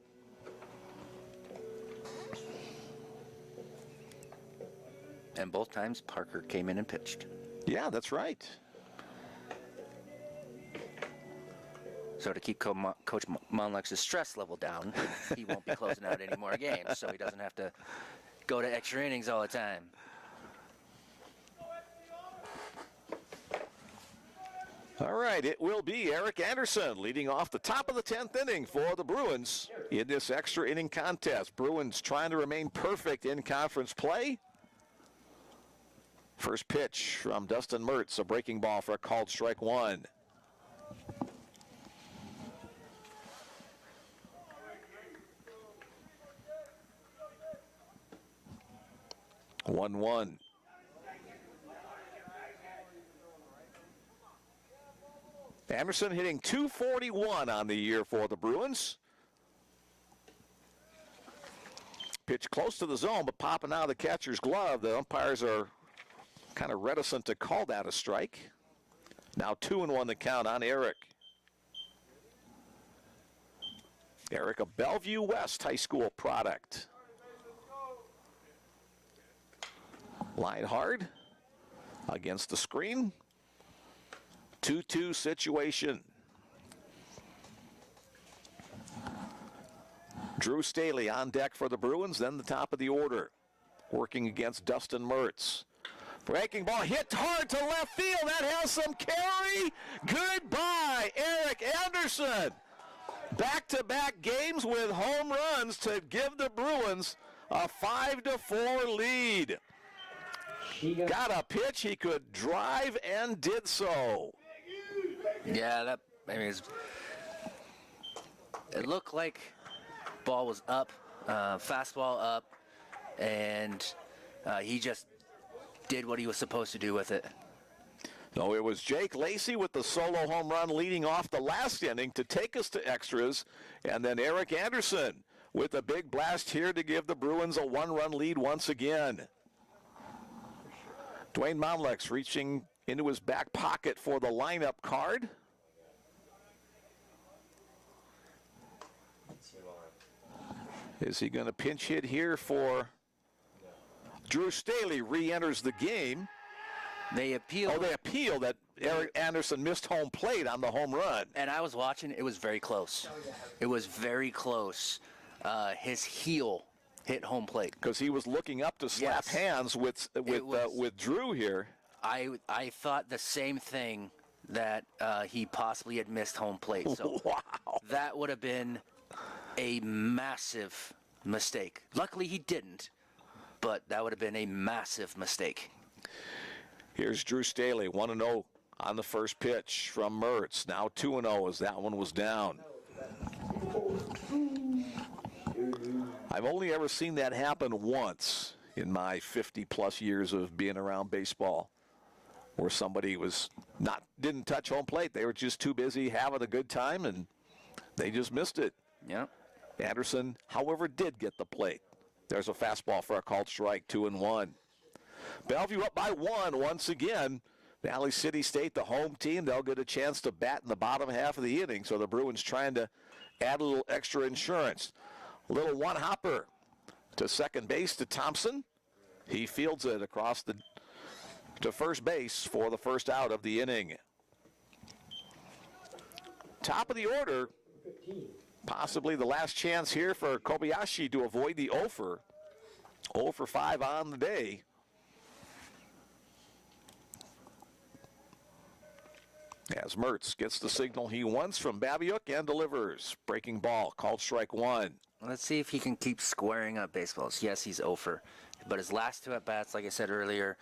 And both times Parker came in and pitched. Yeah, that's right. So to keep Coach Monlex's stress level down, he won't be closing out any more games, so he doesn't have to go to extra innings all the time. All right, it will be Eric Anderson leading off the top of the 10th inning for the Bruins in this extra inning contest. Bruins trying to remain perfect in conference play. First pitch from Dustin Mertz, a breaking ball for a called strike 1. One. Anderson hitting .241 on the year for the Bruins. Pitch close to the zone, but popping out of the catcher's glove. The umpires are kind of reticent to call that a strike. Now 2-1 the count on Eric. Eric, a Bellevue West High School product. Line hard against the screen. 2-2 situation. Drew Staley on deck for the Bruins, then the top of the order. Working against Dustin Mertz. Breaking ball hit hard to left field. That has some carry. Goodbye, Eric Anderson. Back-to-back games with home runs to give the Bruins a 5-4 lead. Got a pitch he could drive and did so. Yeah, it looked like ball was up, fastball up, and he just did what he was supposed to do with it. No, it was Jake Lacy with the solo home run leading off the last inning to take us to extras, and then Eric Anderson with a big blast here to give the Bruins a 1-run lead once again. Dwayne Monlex reaching into his back pocket for the lineup card. Is he going to pinch hit here for Drew Staley? Re-enters the game. They appealed. Oh, they appeal that Eric Anderson missed home plate on the home run. And I was watching. It was very close. It was very close. His heel hit home plate. Because he was looking up to slap hands with Drew here. I thought the same thing, that he possibly had missed home plate. So wow. That would have been a massive mistake. Luckily he didn't, but that would have been a massive mistake. Here's Drew Staley, 1-0 on the first pitch from Mertz. Now 2-0 as that one was down. I've only ever seen that happen once in my 50-plus years of being around baseball, where somebody didn't touch home plate. They were just too busy having a good time, and they just missed it. Yeah. Anderson, however, did get the plate. There's a fastball for a called strike, 2-1. Bellevue up by 1 once again. Valley City State, the home team, they'll get a chance to bat in the bottom half of the inning. So the Bruins trying to add a little extra insurance. A little one-hopper to second base to Thompson. He fields it across to first base for the first out of the inning. Top of the order, possibly the last chance here for Kobayashi to avoid the 0 for 5 on the day. As Mertz gets the signal he wants from Babiuk and delivers. Breaking ball, called strike 1. Let's see if he can keep squaring up baseballs. Yes, he's over, but his last 2 at-bats, like I said earlier,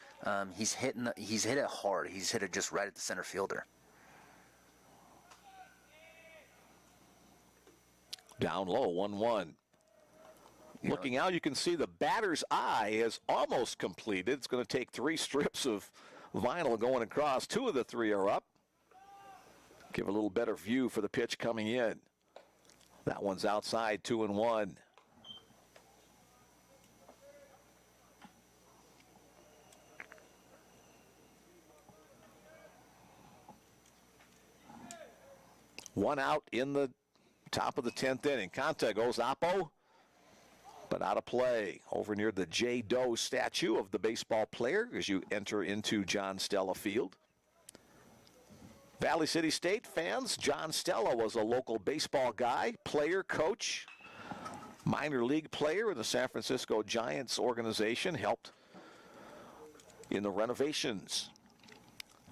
he's hit it hard. He's hit it just right at the center fielder. Down low, 1-1. Looking out, you can see the batter's eye is almost completed. It's going to take 3 strips of vinyl going across. 2 of the 3 are up. Give a little better view for the pitch coming in. That one's outside, 2-1. One out in the top of the 10th inning. Conta goes oppo, but out of play over near the J. Doe statue of the baseball player as you enter into John Stella Field. Valley City State fans, John Stella was a local baseball guy, player, coach, minor league player in the San Francisco Giants organization, helped in the renovations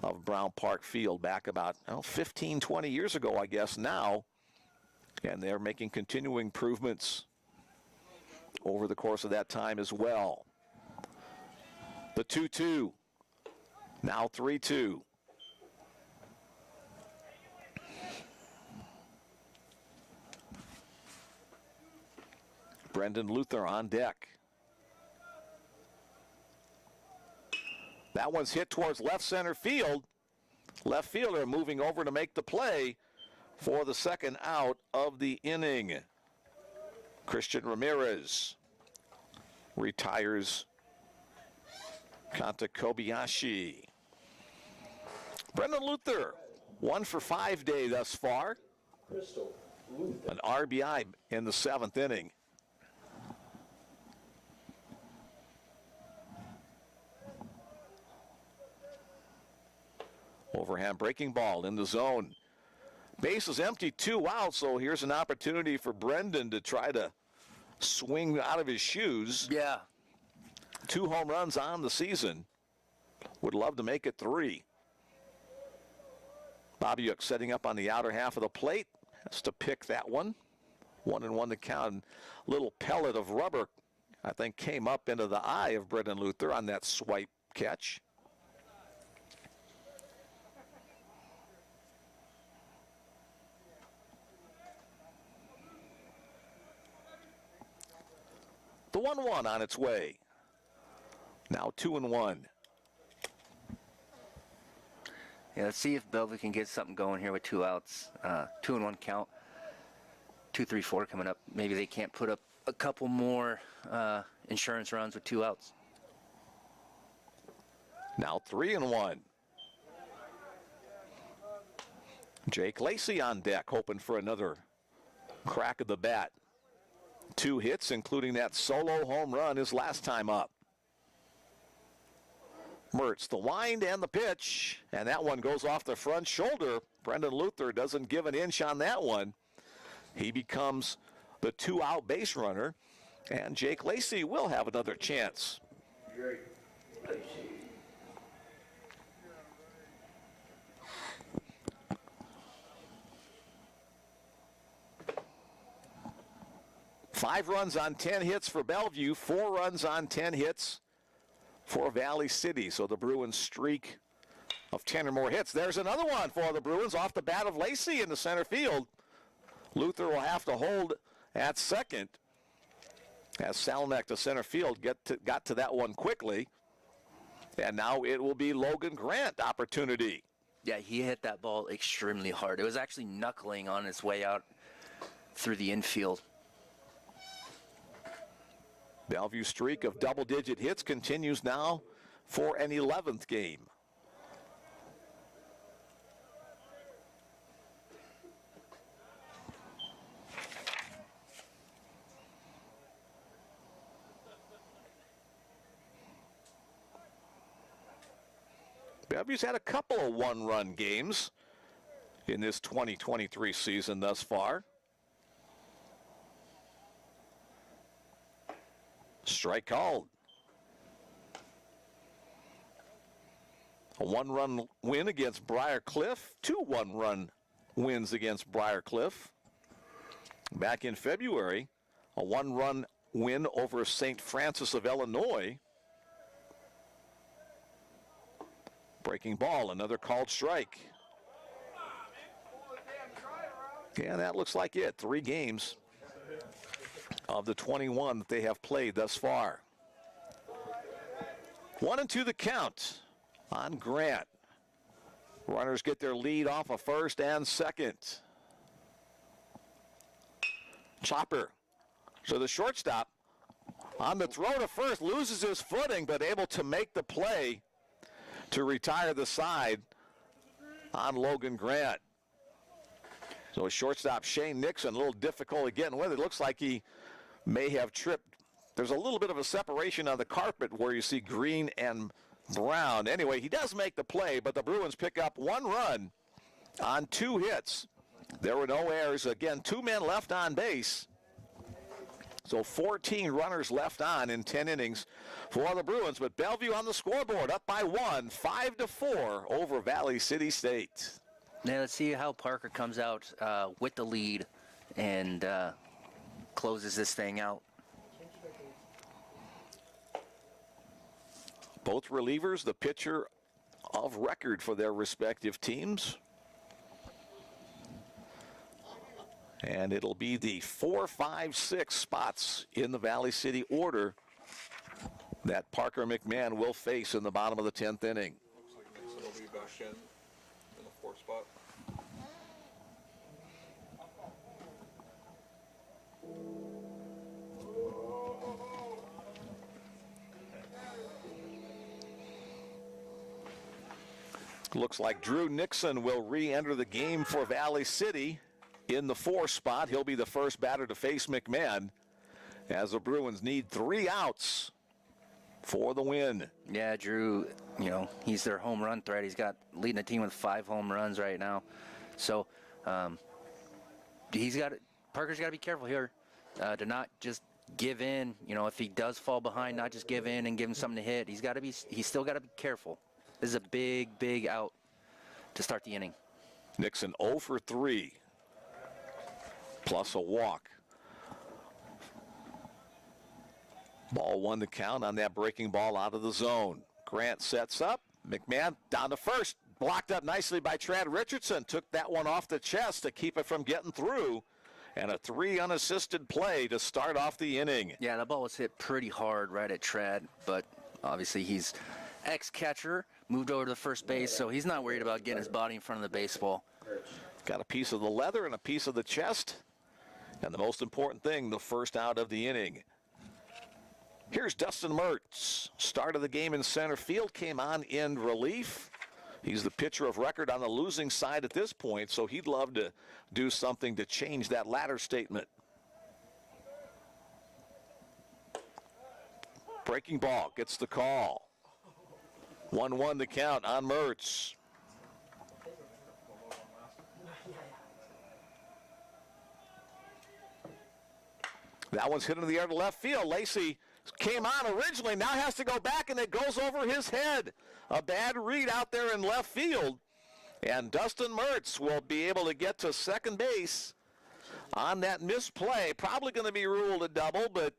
of Brown Park Field back about 15, 20 years ago, I guess now. And they're making continuing improvements over the course of that time as well. The 2-2, now 3-2. Brendan Luther on deck. That one's hit towards left center field. Left fielder moving over to make the play for the second out of the inning. Christian Ramirez retires Kanta Kobayashi. Brendan Luther, 1 for 5 day thus far. An RBI in the 7th inning. Overhand breaking ball in the zone. Base is empty, 2 outs, so here's an opportunity for Brendan to try to swing out of his shoes. Yeah. 2 home runs on the season. Would love to make it 3. Babiuk setting up on the outer half of the plate. Has to pick that one. 1-1 to count. Little pellet of rubber, I think, came up into the eye of Brendan Luther on that swipe catch. The 1-1 on its way. Now 2-1. Yeah, let's see if Bellevue can get something going here with 2 outs. 2-1 count. 2-3-4 coming up. Maybe they can't put up a couple more insurance runs with 2 outs. Now 3-1. Jake Lacy on deck, hoping for another crack of the bat. 2 hits, including that solo home run his last time up. Mertz, the wind and the pitch, and that one goes off the front shoulder. Brendan Luther doesn't give an inch on that one. He becomes the 2-out base runner, and Jake Lacy will have another chance. Lacy. 5 runs on 10 hits for Bellevue, 4 runs on 10 hits for Valley City. So the Bruins streak of 10 or more hits. There's another one for the Bruins off the bat of Lacy in the center field. Luther will have to hold at second as Salonek to center field got to that one quickly. And now it will be Logan Grant opportunity. Yeah, he hit that ball extremely hard. It was actually knuckling on its way out through the infield. Bellevue streak of double-digit hits continues now for an 11th game. Bellevue's had a couple of one-run games in this 2023 season thus far. Strike called. A one-run win against Briarcliff. 2 one-run wins against Briarcliff. Back in February, a one-run win over St. Francis of Illinois. Breaking ball, another called strike. Yeah, that looks like it. 3 games of the 21 that they have played thus far. 1-2 the count on Grant. Runners get their lead off of first and second. Chopper. So the shortstop on the throw to first loses his footing, but able to make the play to retire the side on Logan Grant. So shortstop Shane Nixon, a little difficult getting with it. Looks like he may have tripped. There's a little bit of a separation on the carpet where you see green and brown. Anyway, he does make the play, but the Bruins pick up 1 run on 2 hits. There were no errors. Again, 2 men left on base. So 14 runners left on in 10 innings for the Bruins. But Bellevue on the scoreboard, up by 1, 5-4 over Valley City State. Now let's see how Parker comes out with the lead and closes this thing out. Both relievers, the pitcher of record for their respective teams. And it'll be the 4, 5, 6 spots in the Valley City order that Parker McMahon will face in the bottom of the 10th inning. Looks like Nixon will be back in the 4th spot. Looks like Drew Nixon will re-enter the game for Valley City in the 4th spot. He'll be the first batter to face McMahon as the Bruins need 3 outs for the win. Yeah, Drew, you know, he's their home run threat. He's got leading the team with 5 home runs right now. So Parker's got to be careful here to not just give in. You know, if he does fall behind, not just give in and give him something to hit. He's still got to be careful. This is a big, big out to start the inning. Nixon 0 for 3, plus a walk. Ball 1 to count on that breaking ball out of the zone. Grant sets up. McMahon down to first. Blocked up nicely by Trad Richardson. Took that one off the chest to keep it from getting through. And a 3 unassisted play to start off the inning. Yeah, the ball was hit pretty hard right at Trad, but obviously he's ex-catcher, moved over to the first base, so he's not worried about getting his body in front of the baseball. Got a piece of the leather and a piece of the chest. And the most important thing, the first out of the inning. Here's Dustin Mertz. Start of the game in center field, came on in relief. He's the pitcher of record on the losing side at this point, so he'd love to do something to change that latter statement. Breaking ball, gets the call. 1-1 the count on Mertz. That one's hit into the air to left field. Lacy came on originally, now has to go back, and it goes over his head. A bad read out there in left field. And Dustin Mertz will be able to get to second base on that misplay. Probably going to be ruled a double, but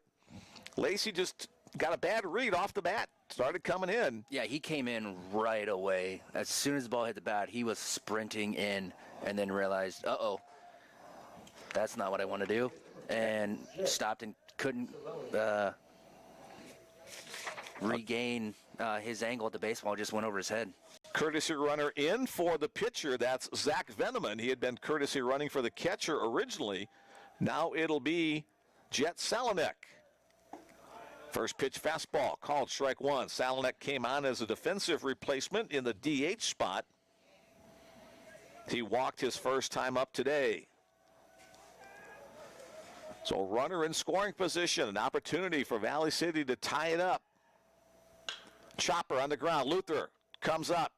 Lacy just got a bad read off the bat. Started coming in. Yeah, he came in right away. As soon as the ball hit the bat, he was sprinting in and then realized, uh-oh, that's not what I want to do. And stopped and couldn't regain his angle at the baseball. Just went over his head. Courtesy runner in for the pitcher. That's Zach Veneman. He had been courtesy running for the catcher originally. Now it'll be Jet Salonek. First pitch fastball, called strike one. Salonek came on as a defensive replacement in the DH spot. He walked his first time up today. So runner in scoring position, an opportunity for Valley City to tie it up. Chopper on the ground. Luther comes up,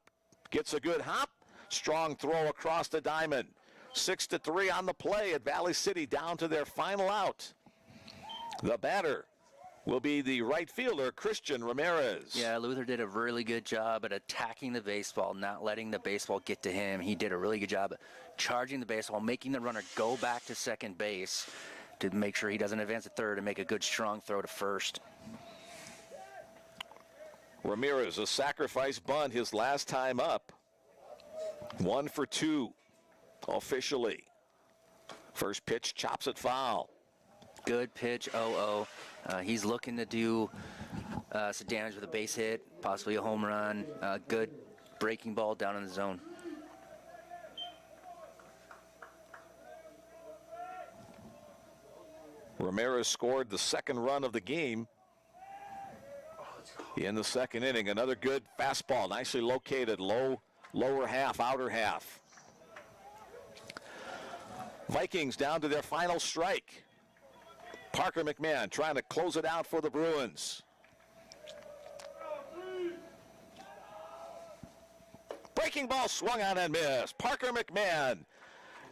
gets a good hop. Strong throw across the diamond. 6-3 on the play at Valley City, down to their final out. The batter will be the right fielder, Christian Ramirez. Yeah, Luther did a really good job at attacking the baseball, not letting the baseball get to him. He did a really good job at charging the baseball, making the runner go back to second base to make sure he doesn't advance to third and make a good strong throw to first. Ramirez, a sacrifice bunt his last time up. 1 for 2 officially. First pitch chops it foul. Good pitch, 0-0. He's looking to do some damage with a base hit, possibly a home run. Good breaking ball down in the zone. Ramirez scored the second run of the game in the second inning. Another good fastball, nicely located, lower half, outer half. Vikings down to their final strike. Parker McMahon trying to close it out for the Bruins. Breaking ball swung on and missed. Parker McMahon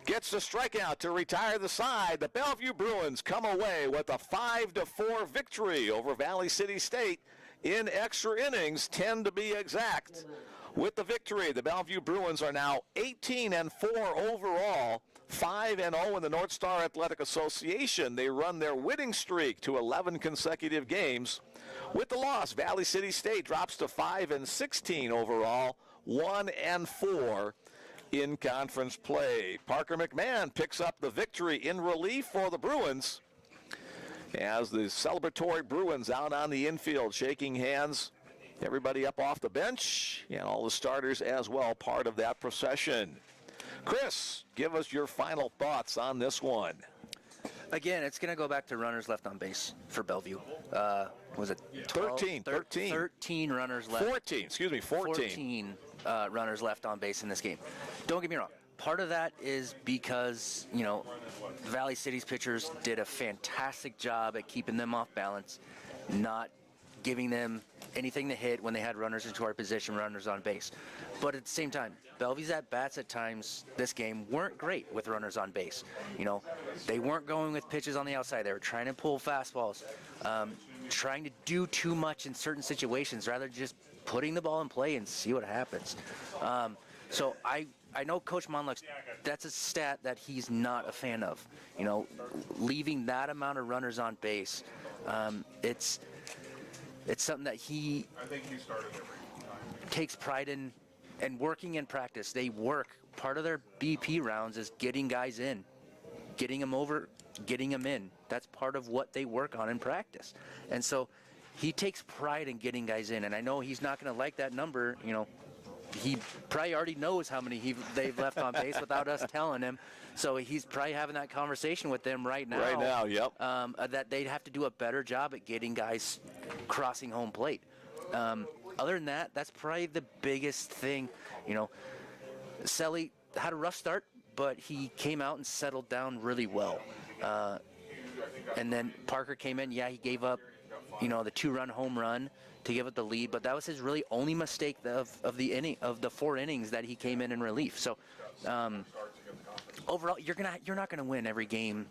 gets the strikeout to retire the side. The Bellevue Bruins come away with a 5-4 victory over Valley City State in extra innings, 10 to be exact. With the victory, the Bellevue Bruins are now 18-4 overall, 5-0 in the North Star Athletic Association. They run their winning streak to 11 consecutive games. With the loss, Valley City State drops to 5-16 overall, 1-4 in conference play. Parker McMahon picks up the victory in relief for the Bruins as the celebratory Bruins out on the infield shaking hands. Everybody up off the bench and all the starters as well, part of that procession. Chris, give us your final thoughts on this one. Again, it's going to go back to runners left on base for Bellevue. Was it 13 runners left. 14 runners left on base in this game. Don't get me wrong. Part of that is because, Valley City's pitchers did a fantastic job at keeping them off balance, not giving them anything to hit when they had runners in scoring position, runners on base. But at the same time, Bellevue's at-bats at times this game weren't great with runners on base. They weren't going with pitches on the outside. They were trying to pull fastballs, trying to do too much in certain situations rather than just putting the ball in play and see what happens. So I know Coach Monluck's, that's a stat that he's not a fan of. Leaving that amount of runners on base, it's something that he takes pride in and working in practice. They work. Part of their BP rounds is getting guys in, getting them over, getting them in. That's part of what they work on in practice. And so he takes pride in getting guys in. And I know he's not going to like that number. He probably already knows how many they've left on base without us telling him. So he's probably having that conversation with them right now. Right now, yep. That they'd have to do a better job at getting guys crossing home plate. Other than that, that's probably the biggest thing. Selly had a rough start, but he came out and settled down really well. And then Parker came in. Yeah, he gave up, the 2-run home run to give up the lead, but that was his really only mistake of the 4 innings that he came in relief. So overall, you're not gonna win every game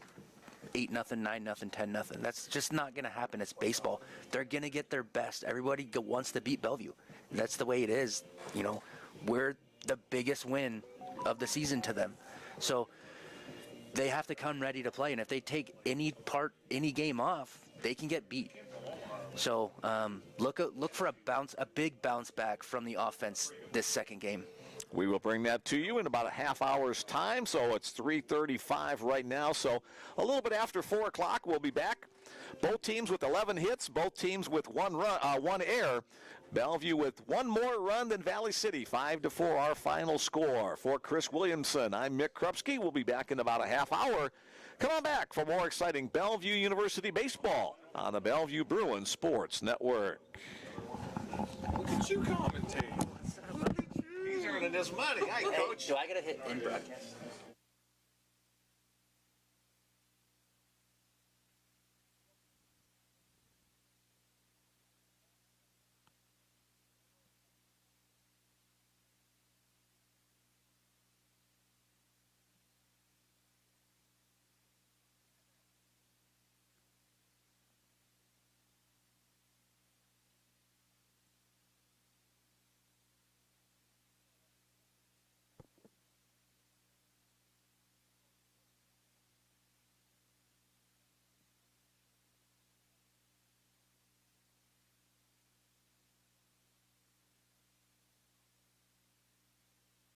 8-0, 9-0, 10-0. That's just not gonna happen. It's baseball. They're gonna get their best. Everybody wants to beat Bellevue. That's the way it is. We're the biggest win of the season to them. So they have to come ready to play, and if they take any game off, they can get beat. So look for a big bounce back from the offense this second game. We will bring that to you in about a half hour's time. So it's 3:35 right now. So a little bit after 4 o'clock, we'll be back. Both teams with 11 hits, both teams with one error. Bellevue with one more run than Valley City, 5-4 our final score. For Chris Williamson, I'm Mick Krupski. We'll be back in about a half hour. Come on back for more exciting Bellevue University baseball on the Bellevue Bruins Sports Network. Look at you commentate. He's earning his money. Hey, Coach. Do I get a hit in broadcast?